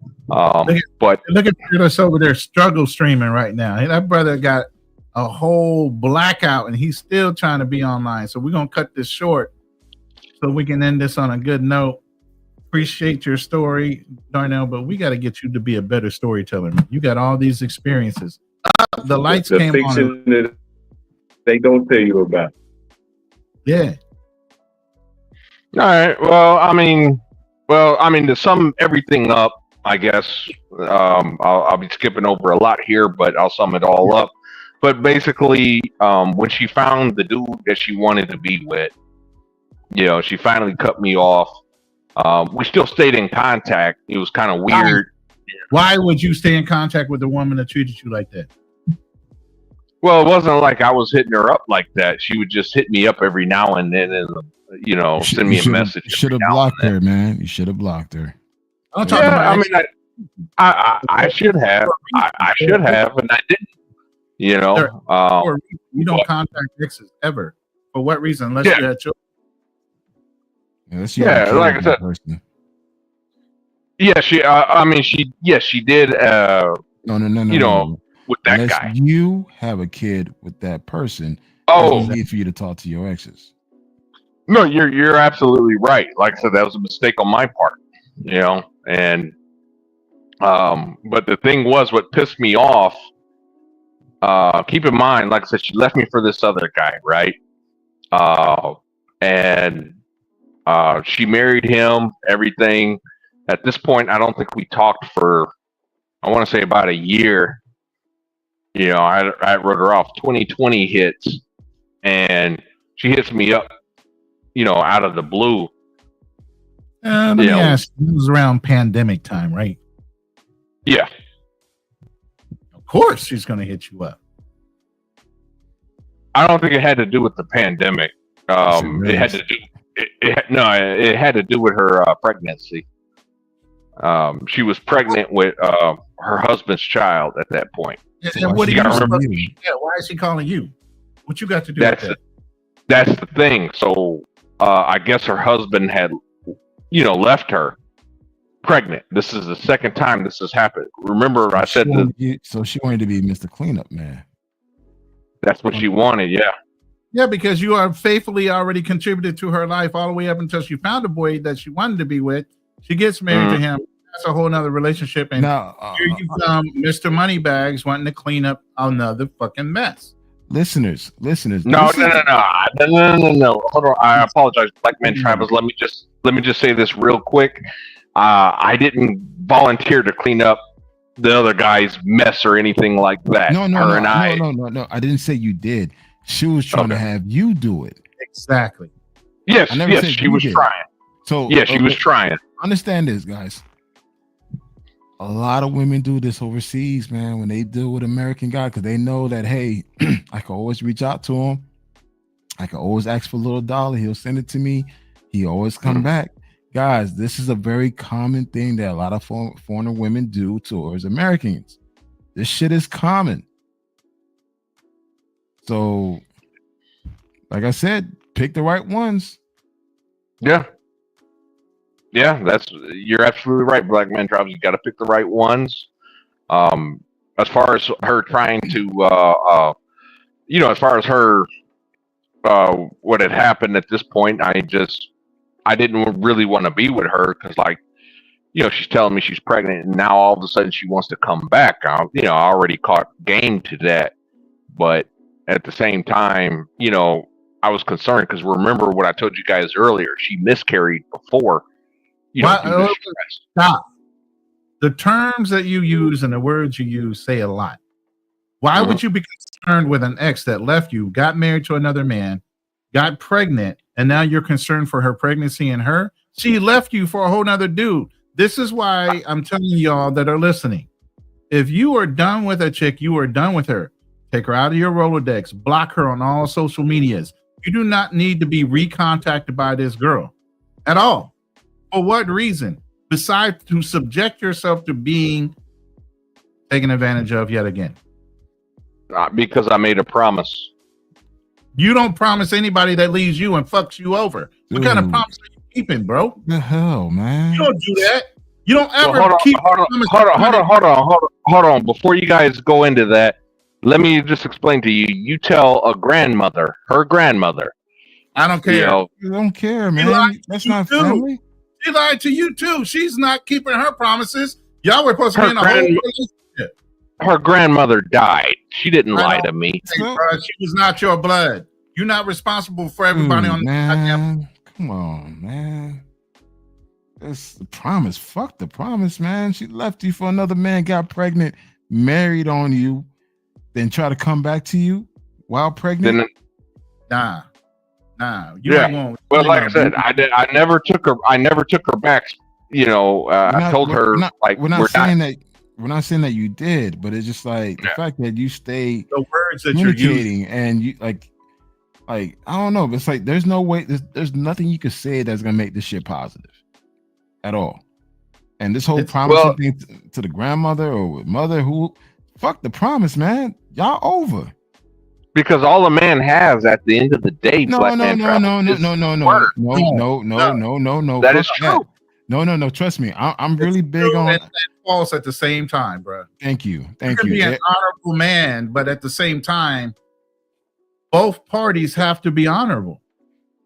look at us over there struggle streaming right now. That brother got a whole blackout and he's still trying to be online. So we're gonna cut this short so we can end this on a good note. Appreciate your story, Darnell, but we got to get you to be a better storyteller. You got all these experiences. The lights came on. That they don't tell you about. Yeah. All right. Well, I mean, to sum everything up, I guess I'll be skipping over a lot here, but I'll sum it all up. But basically, when she found the dude that she wanted to be with, you know, she finally cut me off. We still stayed in contact. It was kind of weird. Why would you stay in contact with a woman that treated you like that? Well, it wasn't like I was hitting her up like that. She would just hit me up every now and then, and you know, send me a message. You should have blocked her, man. You should have blocked her. Yeah, I mean, I should have. I should have, and I didn't. You know, you don't contact exes ever. For what reason? Unless you had children. Yeah, like I said. Yeah, she. I mean, she. Yes, she did. No. You know, with that Unless guy. you have a kid with that person. Oh, there's no need for you to talk to your exes. No, you're absolutely right. Like I said, that was a mistake on my part. You know, and but the thing was, what pissed me off. Keep in mind, like I said, she left me for this other guy, right? And she married him. Everything. At this point, I don't think we talked for, I want to say about a year. You know, I wrote her off. 2020 hits, and she hits me up, you know, out of the blue. Let me ask. It was around pandemic time, right? Yeah. Of course, she's going to hit you up. I don't think it had to do with the pandemic. It had to do. It had to do with her pregnancy. She was pregnant with her husband's child at that point. And what do you remember? Yeah, why is she calling you? What you got to do with that? That's the thing. So I guess her husband had, you know, left her pregnant. This is the second time this has happened. Remember, I said that. So she wanted to be Mr. Cleanup Man. That's what she wanted. Yeah. Yeah, because you are faithfully already contributed to her life all the way up until she found a boy that she wanted to be with. She gets married to him. That's a whole nother relationship. And here you come, Mr. Moneybags, wanting to clean up another fucking mess. Listeners. No. Hold on. I apologize, Black Man Travis. Let me just say this real quick. I didn't volunteer to clean up the other guy's mess or anything like that. No. I didn't say you did. She was trying to have you do it. Exactly. Yes, she was trying. So yeah, she was trying. Understand this, guys. A lot of women do this overseas, man, when they deal with American guys, because they know that, hey, I can always reach out to him. I can always ask for a little dollar. He'll send it to me. He always come back. Guys, this is a very common thing that a lot of foreigner women do towards Americans. This shit is common. So, like I said, pick the right ones. Yeah. Yeah, you're absolutely right, Black Man Travis. You got to pick the right ones. As far as her trying to, you know, as far as her, what had happened at this point, I didn't really want to be with her because, like, you know, she's telling me she's pregnant, and now all of a sudden she wants to come back. You know, I already caught game to that, but at the same time, you know, I was concerned because remember what I told you guys earlier. She miscarried before. You know, stop. The terms that you use and the words you use say a lot. Why would you be concerned with an ex that left you, got married to another man, got pregnant, and now you're concerned for her pregnancy and her? She left you for a whole nother dude. This is why I'm telling y'all that are listening. If you are done with a chick, you are done with her. Take her out of your Rolodex. Block her on all social medias. You do not need to be recontacted by this girl at all. For what reason? Besides to subject yourself to being taken advantage of yet again. Because I made a promise. You don't promise anybody that leaves you and fucks you over. What kind of promise are you keeping, bro? The hell, man? You don't do that. You don't ever Hold on. Before you guys go into that, let me just explain to you. You tell a grandmother, her grandmother. I don't care. You don't care, man. That's not family. She lied to you too. She's not keeping her promises. Y'all were supposed to be in a whole relationship. Her grandmother died. She didn't lie to me. She was not your blood. You're not responsible for everybody on the man. Come on, man. That's the promise. Fuck the promise, man. She left you for another man, got pregnant, married on you, then try to come back to you while pregnant? Nah. Well, like I said, I never took her back. I told her we're not saying that you did, but it's just like the fact that you stayed the words that you're communicating and you like I don't know. It's like there's no way. There's nothing you could say that's gonna make this shit positive at all. And this whole promise thing to the grandmother or mother, who fuck the promise, man. Y'all over. Because all a man has at the end of the day, No. That is true. No. Trust me, I'm really big on false at the same time, bro. Thank you. You can be an honorable man, but at the same time, both parties have to be honorable.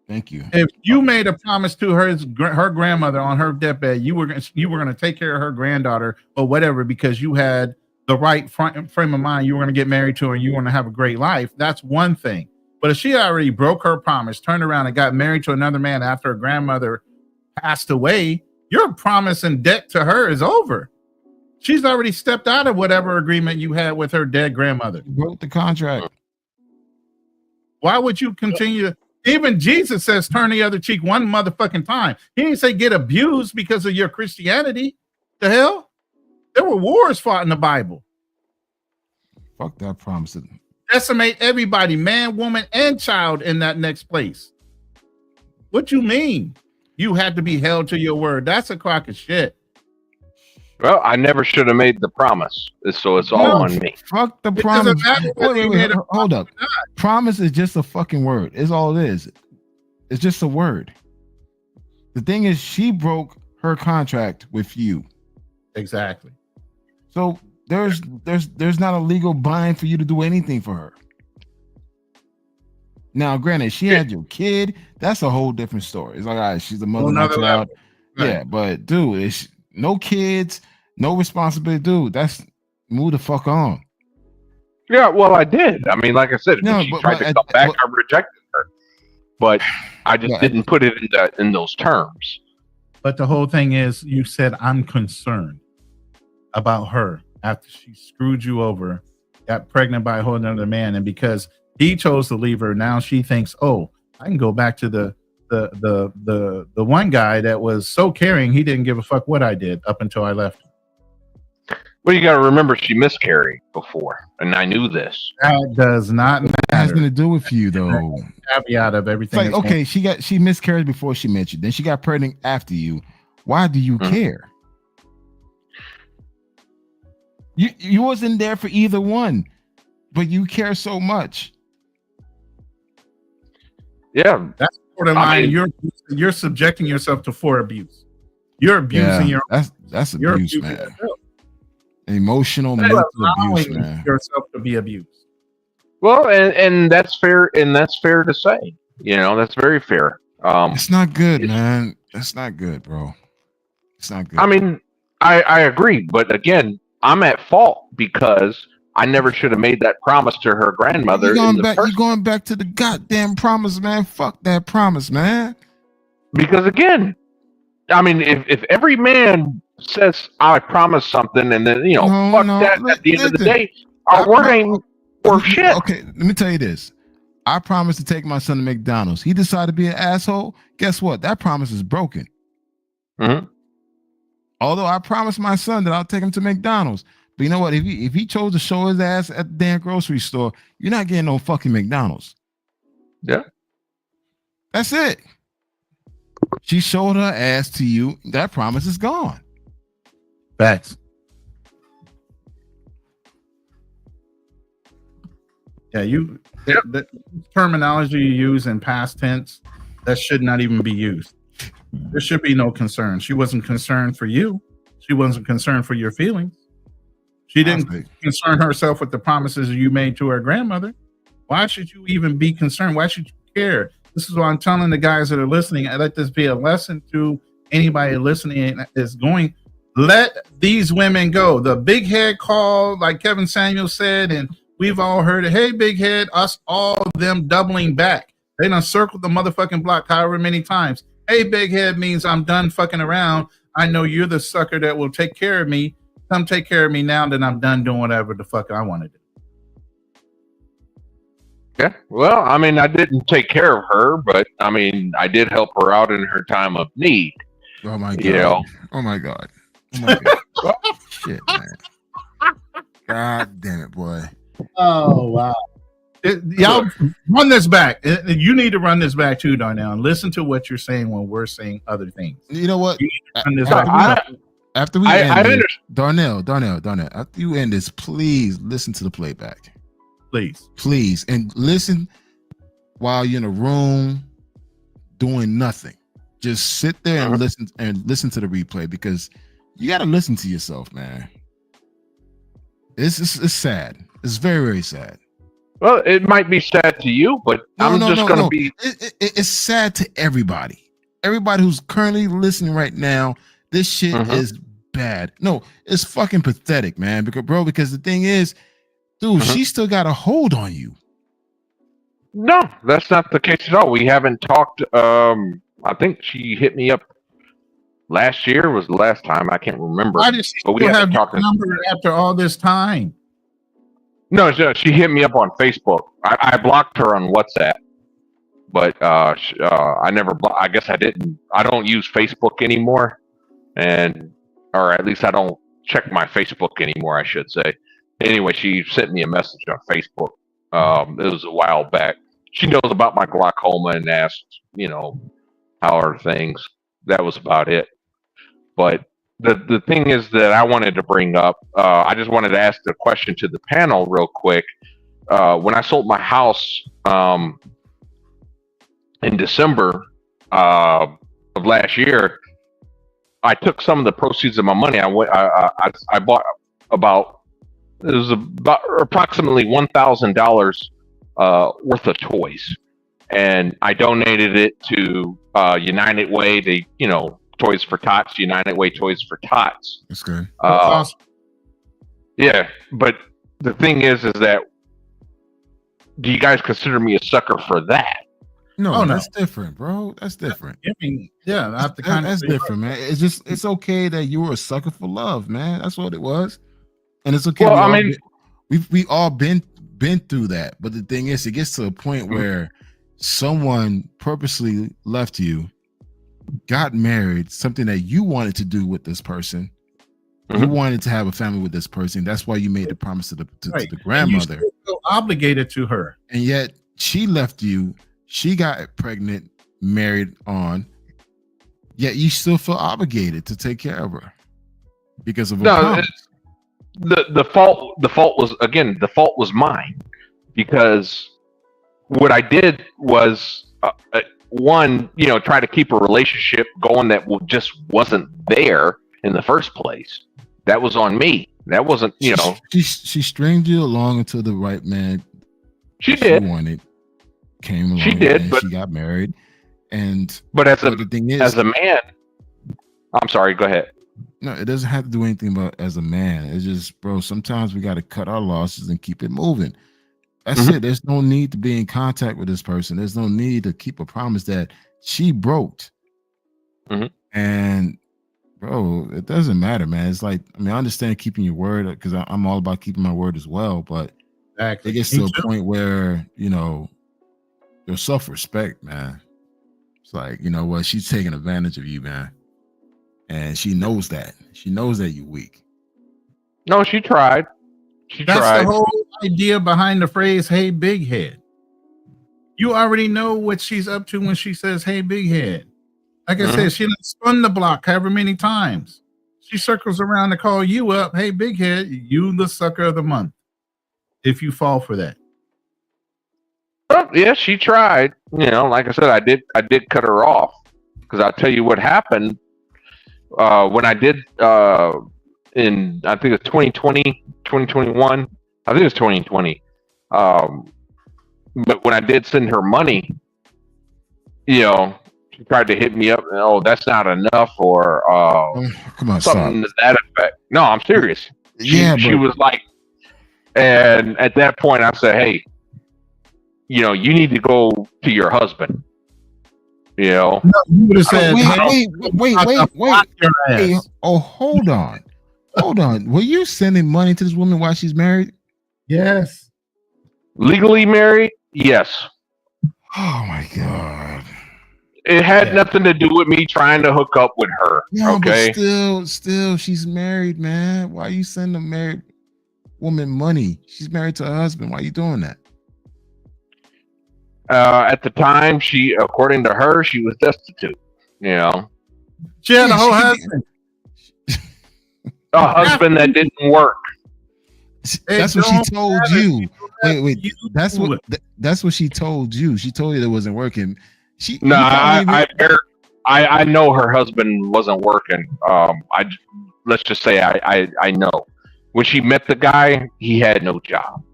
Thank you. If you made a promise to her grandmother on her deathbed, you were going to take care of her granddaughter or whatever because you had the right frame of mind. You were going to get married to her and you were going to have a great life. That's one thing. But if she already broke her promise, turned around and got married to another man after her grandmother passed away, your promise and debt to her is over. She's already stepped out of whatever agreement you had with her dead grandmother. You broke the contract. Why would you continue? Even Jesus says turn the other cheek one motherfucking time. He didn't say get abused because of your Christianity. The hell? There were wars fought in the Bible. Fuck that promise. Decimate everybody, man, woman, and child in that next place. What you mean? You had to be held to your word. That's a crock of shit. Well, I never should have made the promise, so it's all on me. Fuck the promise. Wait, hold up. Promise is just a fucking word. It's all it is. It's just a word. The thing is, she broke her contract with you. Exactly. So there's not a legal bind for you to do anything for her. Now, granted, she had your kid. That's a whole different story. It's like, all right, she's the mother of my child. Right. Yeah, but dude, it's no kids, no responsibility, dude. That's move the fuck on. Yeah, well, I did. I mean, like I said, if she tried to come back, I rejected her. But I just didn't put it in those terms. But the whole thing is, you said, I'm concerned about her after she screwed you over, got pregnant by a whole other man, and because he chose to leave her, now she thinks, oh, I can go back to the one guy that was so caring, he didn't give a fuck what I did up until I left. Well, you got to remember she miscarried before, and I knew this. That does not matter. It has nothing to do with you, though. Caveat of everything. It's like, okay, she miscarried before she met you, then she got pregnant after you. Why do you care? You wasn't there for either one, but you care so much. Yeah, that's borderline. You're subjecting yourself to abuse. You're abusing that's abuse, man. Yourself. Emotional, mental abuse, man. Yourself to be abused. Well, and that's fair, and that's fair to say. You know, that's very fair. It's not good, man. That's not good, bro. It's not good. I mean, I agree, but again, I'm at fault because I never should have made that promise to her grandmother. You're going back to the goddamn promise, man. Fuck that promise, man. Because again, I mean, if every man says I promise something and then fuck that at the end of the day, our word ain't worth shit. Okay, let me tell you this. I promised to take my son to McDonald's. He decided to be an asshole. Guess what? That promise is broken. Mm-hmm. Although I promised my son that I'll take him to McDonald's. But you know what? If he chose to show his ass at the damn grocery store, you're not getting no fucking McDonald's. Yeah. That's it. She showed her ass to you. That promise is gone. Facts. Yeah, the terminology you use in past tense, that should not even be used. There should be no concern. She wasn't concerned for you. She wasn't concerned for your feelings. She didn't concern herself with the promises you made to her grandmother. Why should you even be concerned? Why should you care? This is what I'm telling the guys that are listening. I let this be a lesson to anybody listening is going. Let these women go. The big head call, like Kevin Samuel said, and we've all heard it. Hey, big head, us all of them doubling back. They done circled the motherfucking block however many times. Hey, big head means I'm done fucking around. I know you're the sucker that will take care of me. Come take care of me now that I'm done doing whatever the fuck I want to do. Yeah. Well, I mean, I didn't take care of her, but I mean, I did help her out in her time of need. Oh my god! You know? Oh my god! Oh my god! Shit, man! God damn it, boy! Oh wow! Y'all run this back. You need to run this back too, Darnell, and listen to what you're saying when we're saying other things. You know what? You need to run this back. After we end this, Darnell, after you end this, please listen to the playback. Please, and listen while you're in a room doing nothing. Just sit there and listen to the replay, because you got to listen to yourself, man. It's sad. It's very, very sad. Well, it might be sad to you, but I'm just going to be. It's sad to everybody. Everybody who's currently listening right now. This shit is bad. No, it's fucking pathetic, man. Because the thing is, dude, she still got a hold on you. No, that's not the case at all. We haven't talked. I think she hit me up last year was the last time. I can't remember. Why did she but we still have haven't your number after all this time? No, she hit me up on Facebook. I blocked her on WhatsApp, but I never. I guess I didn't. I don't use Facebook anymore, or at least I don't check my Facebook anymore, I should say. Anyway, she sent me a message on Facebook. It was a while back. She knows about my glaucoma and asked, how are things. That was about it. But the thing is that I wanted to bring up, I just wanted to ask the question to the panel real quick. When I sold my house in December of last year, I took some of the proceeds of my money. I bought approximately $1,000 worth of toys, and I donated it to United Way. Toys for Tots, United Way Toys for Tots. That's good. That's awesome. Yeah, but the thing is that do you guys consider me a sucker for that? No, that's different, bro. That's different. I mean, yeah, that's different, man. It's okay that you were a sucker for love, man. That's what it was, and it's okay. Well, we all been through that, but the thing is, it gets to a point where someone purposely left you, got married, something that you wanted to do with this person. You wanted to have a family with this person. That's why you made the promise to the grandmother. And you still feel obligated to her, and yet she left you. She got pregnant, married on. Yet you still feel obligated to take care of her because of a promise. The fault was mine, because what I did was try to keep a relationship going that just wasn't there in the first place. That was on me. That wasn't, She stringed you along until the right man she wanted came along. She did, and but she got married. But the thing is, as a man, I'm sorry. Go ahead. No, it doesn't have to do anything about as a man. It's just, bro, sometimes we got to cut our losses and keep it moving. That's it. There's no need to be in contact with this person. There's no need to keep a promise that she broke. And bro, it doesn't matter, man. It's like, I understand keeping your word, because I'm all about keeping my word as well. But it gets to a point where, your self-respect, man. It's like, she's taking advantage of you, man. And she knows that. She knows that you're weak. No, she tried. That's the whole idea behind the phrase, hey, big head. You already know what she's up to when she says, hey, big head. Like I said, she done spun the block however many times. She circles around to call you up, hey, big head, you the sucker of the month, if you fall for that. Well, yeah, she tried. Like I said, I did cut her off, because I'll tell you what happened when I did in, I think it's 2020, 2021. I think it's 2020. But when I did send her money, she tried to hit me up. Oh, that's not enough, or come on, something to that effect. No, I'm serious. She was like, and at that point, I said, hey, you need to go to your husband. No, you would have said, wait. Hey, hold on. Were you sending money to this woman while she's married? Yes. Legally married? Yes. Oh my God. It had nothing to do with me trying to hook up with her. No, Okay. but still, she's married, man. Why you sending a married woman money? She's married to her husband. Why are you doing that? At the time, according to her, she was destitute. You know, she had a whole husband. A husband that didn't work. That's what she told you. Wait. That's what she told you. She told you that wasn't working. I know her husband wasn't working. Let's just say I know when she met the guy, he had no job.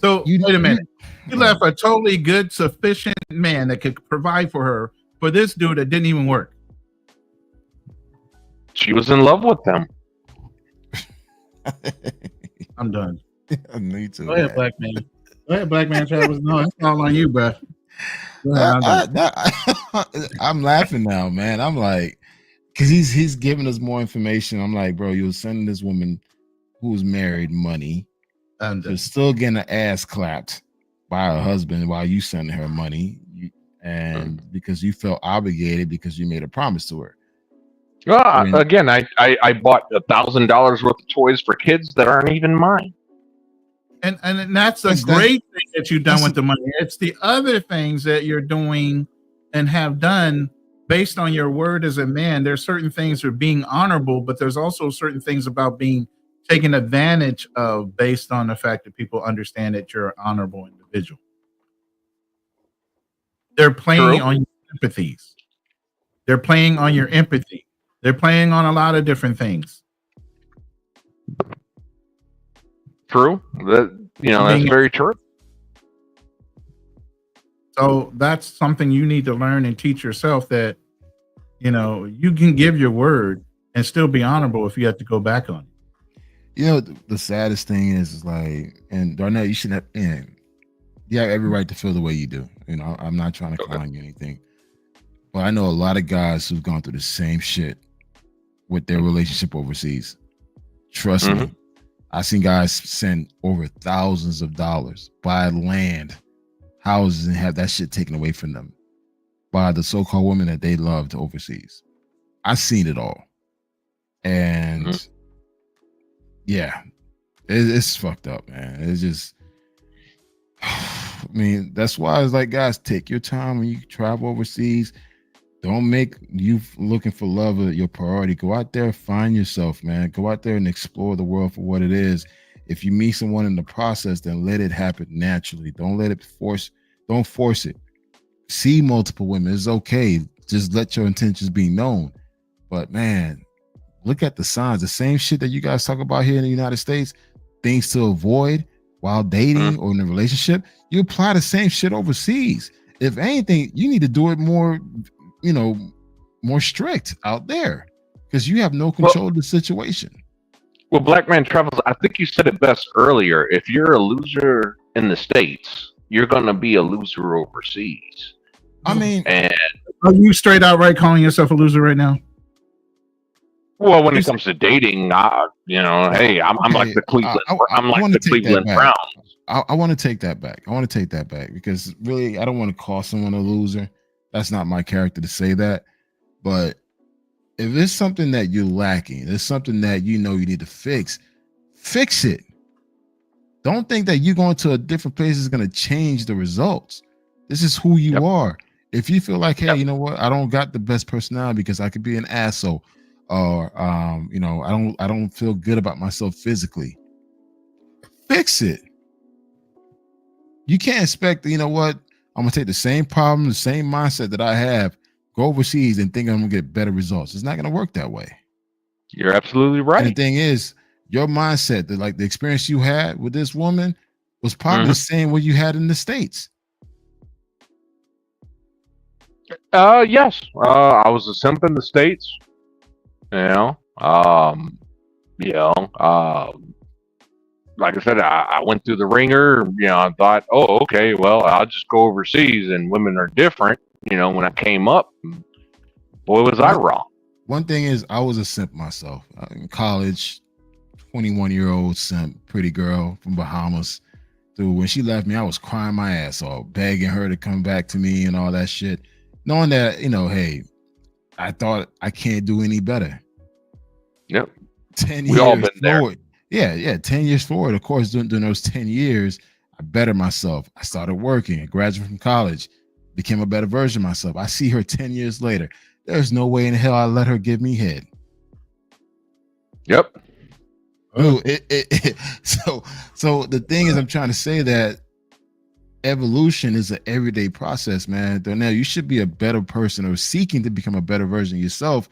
So wait a minute. You left a totally good, sufficient man that could provide for her for this dude that didn't even work. She was in love with him. I'm done. Me too. Go ahead, black man. Go ahead, black man. Travis. No, it's all on you, bro. I'm laughing now, man. I'm like, because he's giving us more information. I'm like, bro, you were sending this woman who's married money. She's still getting her ass clapped by her husband while you sending her money, and because you felt obligated because you made a promise to her. Again, I bought $1,000 worth of toys for kids that aren't even mine. And that's a great thing that you've done with the money. It's the other things that you're doing and have done based on your word as a man. There's certain things that are being honorable, but there's also certain things about being taken advantage of based on the fact that people understand that you're an honorable individual. They're playing on your sympathies. They're playing on your empathy. They're playing on a lot of different things. True. That's very true. So that's something you need to learn and teach yourself, that, you can give your word and still be honorable if you have to go back on it. The saddest thing is like, and Darnell, you should have, you have every right to feel the way you do. I'm not trying to clown you or anything, but I know a lot of guys who've gone through the same shit with their relationship overseas. Trust me. I've seen guys send over thousands of dollars, buy land, houses, and have that shit taken away from them by the so-called women that they loved overseas. I've seen it all. And it's fucked up, man. It's just, that's why it's like, guys, take your time when you travel overseas. Don't make you looking for love your priority. Go out there, find yourself, man. Go out there and explore the world for what it is. If you meet someone in the process, then let it happen naturally. Don't force it. See multiple women. It's okay. Just let your intentions be known. But man, look at the signs. The same shit that you guys talk about here in the United States, things to avoid while dating or in a relationship, you apply the same shit overseas. If anything, you need to do it more, more strict out there, because you have no control of the situation. Well, Black Man Travels, I think you said it best earlier. If you're a loser in the States, you're going to be a loser overseas. And are you straight out right calling yourself a loser right now? Well, when it comes to dating, hey, I'm like the Cleveland. I'm like the Cleveland Browns. I want to take that back. Because really, I don't want to call someone a loser. That's not my character to say that. But if there's something that you're lacking, there's something that you need to fix it. Don't think that you going to a different place is going to change the results. This is who you are. If you feel like, hey, you know what, I don't got the best personality because I could be an asshole, or I don't feel good about myself physically, fix it. You can't expect, I'm gonna take the same problem, the same mindset that I have, go overseas and think I'm gonna get better results. It's not gonna work that way. You're absolutely right. And the thing is, your mindset, the experience you had with this woman was probably the same what you had in the States. Yes. I was a simp in the States. Like I said, I went through the ringer. I thought, oh, okay, well, I'll just go overseas, and women are different. When I came up, boy, was I wrong. One thing is, I was a simp myself in college. 21-year-old simp, pretty girl from Bahamas, Dude, when she left me, I was crying my ass off, begging her to come back to me and all that shit. Knowing that, hey, I thought I can't do any better. Yep. 10 We years all been forward. Yeah, 10 years forward. Of course, during those 10 years, I bettered myself. I started working. I graduated from college, became a better version of myself. I see her 10 years later. There's no way in hell I let her give me head. Yep. Dude, so the thing is, I'm trying to say that evolution is an everyday process, man. Now you should be a better person or seeking to become a better version of yourself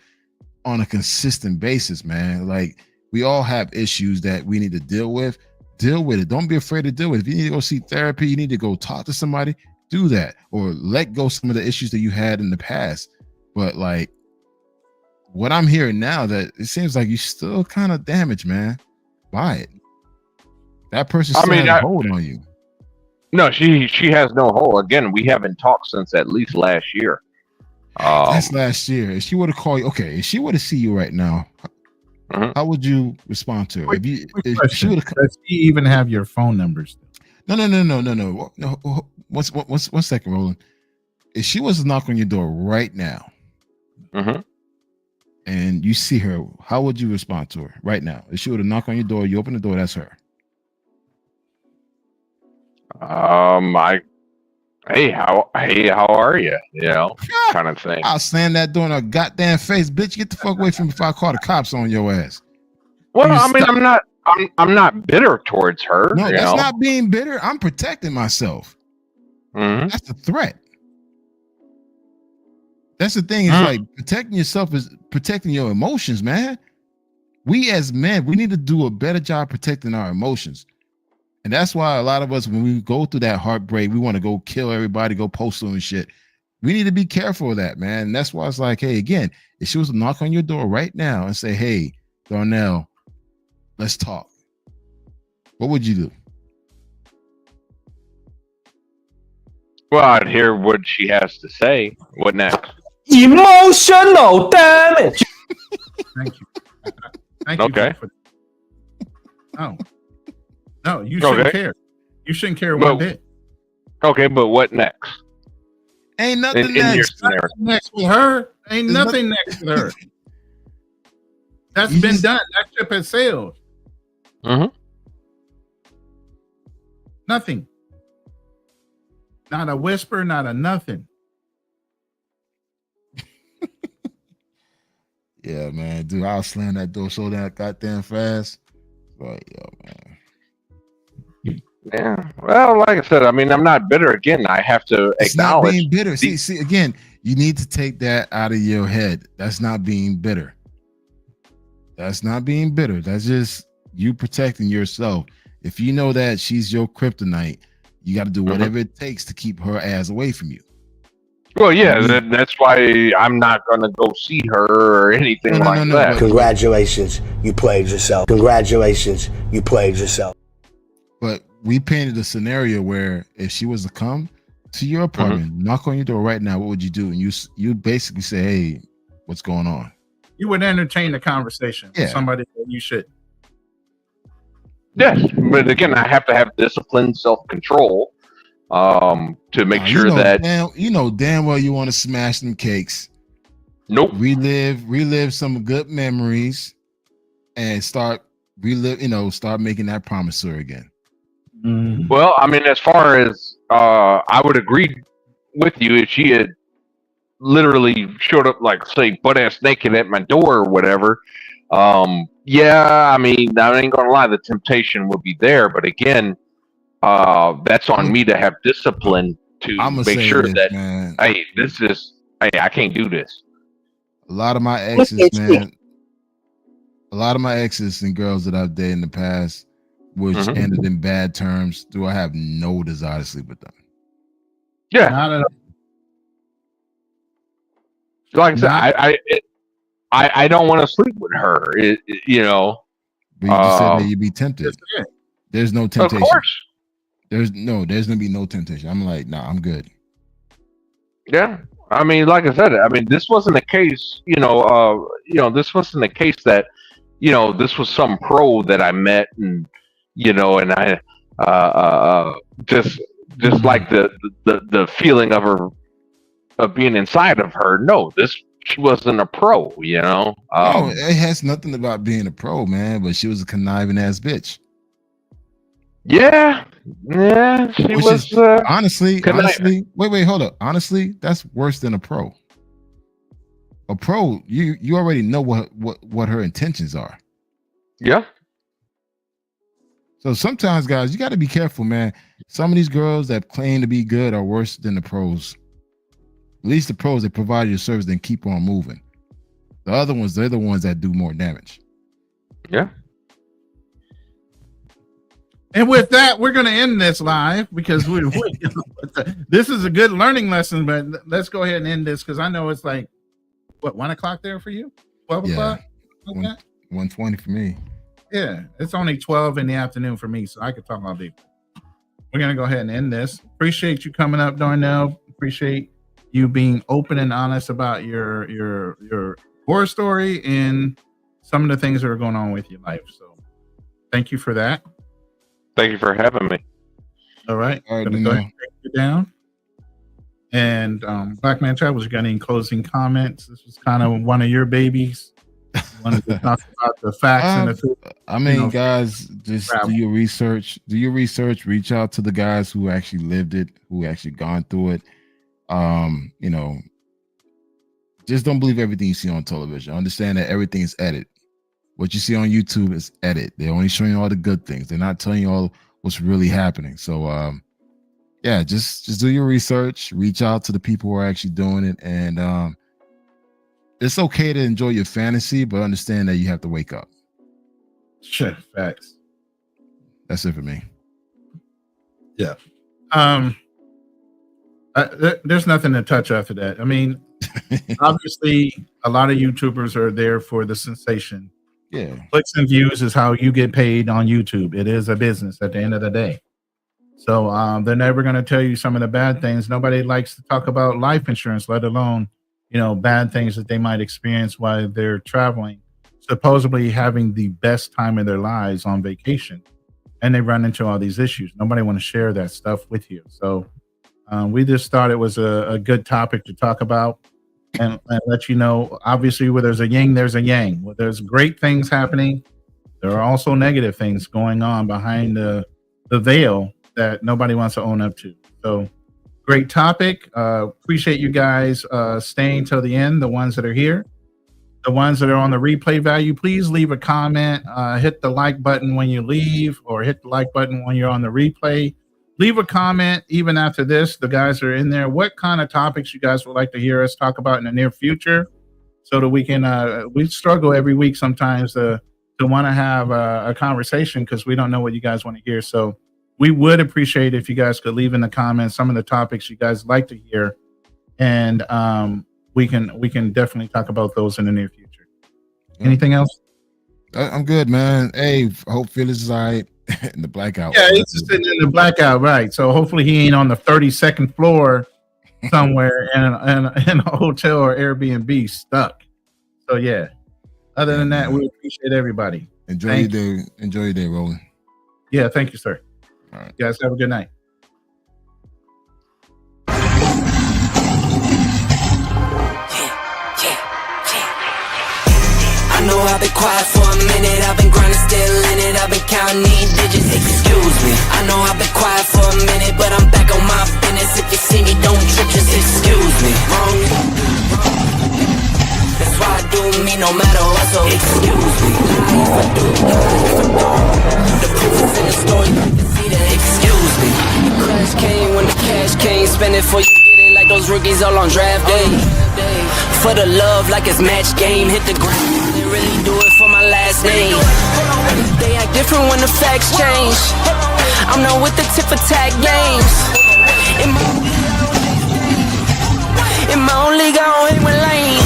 on a consistent basis, man. Like, we all have issues that we need to deal with. Deal with it. Don't be afraid to deal with it. If you need to go see therapy, you need to go talk to somebody, do that, or let go some of the issues that you had in the past. But like, what I'm hearing now, that it seems like you still kind of damaged, man, by it. That person still has a hold on you. No, she has no hold. Again, we haven't talked since at least last year. That's last year. If she were to call you, okay, if she were to see you right now, how would you respond to her? If she would, does she even have your phone numbers? No. One second, Roland. If she was to knock on your door right now, and you see her, how would you respond to her right now? If she were to knock on your door, you open the door, that's her. Hey, how are you? Kind of thing. I'll slam that door in her goddamn face, bitch. Get the fuck away from me before I call the cops on your ass. Well, I'm not bitter towards her. No, that's not being bitter. I'm protecting myself. That's a threat. That's the thing. It's like protecting yourself is protecting your emotions, man. We as men, we need to do a better job protecting our emotions. And that's why a lot of us, when we go through that heartbreak, we want to go kill everybody, go post them and shit. We need to be careful of that, man. And that's why it's like, hey, again, if she was to knock on your door right now and say, hey, Darnell, let's talk, what would you do? Well, I'd hear what she has to say. What next? Emotional damage. Thank you. Thank you. Okay. No, you shouldn't care. You shouldn't care one bit. Okay, but what next? Ain't nothing in next. your scenario. Next with her. Ain't nothing next with her. That's been done. That ship has sailed. Nothing. Not a whisper, not a nothing. Yeah, man, dude, I'll slam that door so that goddamn fast. Like, yo, man. Yeah. Well, like I said, I mean, I'm not bitter. Again, I have to It's acknowledge. not being bitter. See, again, you need to take that out of your head. That's not being bitter. That's not being bitter. That's just you protecting yourself. If you know that she's your kryptonite, you got to do whatever it takes to keep her ass away from you. Well, yeah, that's why I'm not going to go see her or anything like that. Congratulations, you played yourself. Congratulations, you played yourself. But we painted a scenario where if she was to come to your apartment, knock on your door right now, what would you do? And you basically say, hey, what's going on? You would entertain the conversation with somebody that you should. Yes, but again, I have to have discipline, self-control, to make sure that you know damn well you want to smash them cakes. Nope. Relive some good memories, and start making that promise to her again. Well, I mean, as far as I would agree with you if she had literally showed up, like, say, butt ass naked at my door or whatever. Yeah, I mean, I ain't gonna lie, the temptation would be there, but again, that's on me to have discipline to make sure that, man, hey, I can't do this. A lot of my exes, man, a lot of my exes and girls that I've dated in the past, which ended in bad terms, do I have no desire to sleep with them? Yeah. Not at all. Like I said, I don't want to sleep with her. But you just said that you'd be tempted. There's no temptation. Of course. There's gonna be no temptation. I'm like, nah, I'm good. Yeah. I mean, like I said, I mean, this wasn't a case, this wasn't a case that, this was some pro that I met and, and just like the feeling of her, of being inside of her. No, she wasn't a pro, you know. No, it has nothing about being a pro, man. But she was a conniving ass bitch. Yeah, she was. Honestly, wait, hold up. Honestly, that's worse than a pro. A pro, you already know what her intentions are. Yeah. So sometimes, guys, you got to be careful, man. Some of these girls that claim to be good are worse than the pros. At least the pros, they provide you a service, then keep on moving. The other ones, they're the ones that do more damage. Yeah. And with that, we're going to end this live because this is a good learning lesson. But let's go ahead and end this because I know it's like, what, 1 o'clock there for you? 12 o'clock? 1:20 for me. Yeah, it's only 12 in the afternoon for me, so I could talk all day. We're going to go ahead and end this. Appreciate you coming up, Darnell. Appreciate you being open and honest about your horror story and some of the things that are going on with your life. So thank you for that. Thank you for having me. All right. Go ahead and take you down. And Black Man Travels, you got any closing comments? This was kind of one of your babies. Wanted to talk about the facts and the truth. I mean, guys, just do your research. Do your research. Reach out to the guys who actually lived it, who actually gone through it. You know, just don't believe everything you see on television. Understand that everything is edited. What you see on YouTube is edited. They're only showing you all the good things. They're not telling you all what's really happening. So, yeah, just do your research. Reach out to the people who are actually doing it, and it's okay to enjoy your fantasy, but understand that you have to wake up. Sure, facts. That's it for me. Yeah. There's nothing to touch after that. I mean, obviously, a lot of YouTubers are there for the sensation. Yeah. Clicks and views is how you get paid on YouTube. It is a business at the end of the day. So they're never going to tell you some of the bad things. Nobody likes to talk about life insurance, let alone, you know, bad things that they might experience while they're traveling, supposedly having the best time of their lives on vacation. And they run into all these issues. Nobody want to share that stuff with you. So we just thought it was a good topic to talk about and let you know, obviously, where there's a yin, there's a yang. Where there's great things happening, there are also negative things going on behind the veil that nobody wants to own up to. So great topic. Appreciate you guys staying till the end, the ones that are here. The ones that are on the replay value, please leave a comment. Hit the like button when you leave, or hit the like button when you're on the replay. Leave a comment even after this. The guys are in there. What kind of topics you guys would like to hear us talk about in the near future, so that we can, we struggle every week sometimes to want to have a conversation because we don't know what you guys want to hear. So we would appreciate if you guys could leave in the comments some of the topics you guys like to hear, and we can definitely talk about those in the near future. Anything else? I'm good, man. Hey, hope Phyllis is all right in the blackout. Yeah, he's just sitting in the blackout, right? So hopefully he ain't on the 32nd floor somewhere in a hotel or Airbnb stuck. So yeah. Other than that, we appreciate everybody. Enjoy your day. Enjoy your day, Roland. Yeah, thank you, sir. All right. You guys have a good night. I know I've been quiet for a minute, I've been grinding, still in it, I've been counting these digits, excuse me. I know I've been quiet for a minute, but I'm back on my business. If you see me, don't trip, just excuse me. Wrong. That's why I do me no matter what, so excuse me. If I do, the proof is in the story, you can see that, excuse me. The crash came when the cash came, spend it for you get it like those rookies all on draft day. For the love like it's match game, hit the ground. Really do it for my last name. They act different when the facts change. I'm not with the tip for tag games. In my own league, I don't hang with lane.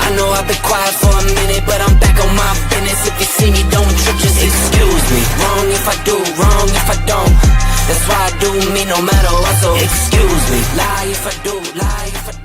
I know I've been quiet for a minute, but I'm back on my business. If you see me, don't trip, just excuse me. Wrong if I do, wrong if I don't. That's why I do me no matter what, so excuse me. Lie if I do, lie if I don't.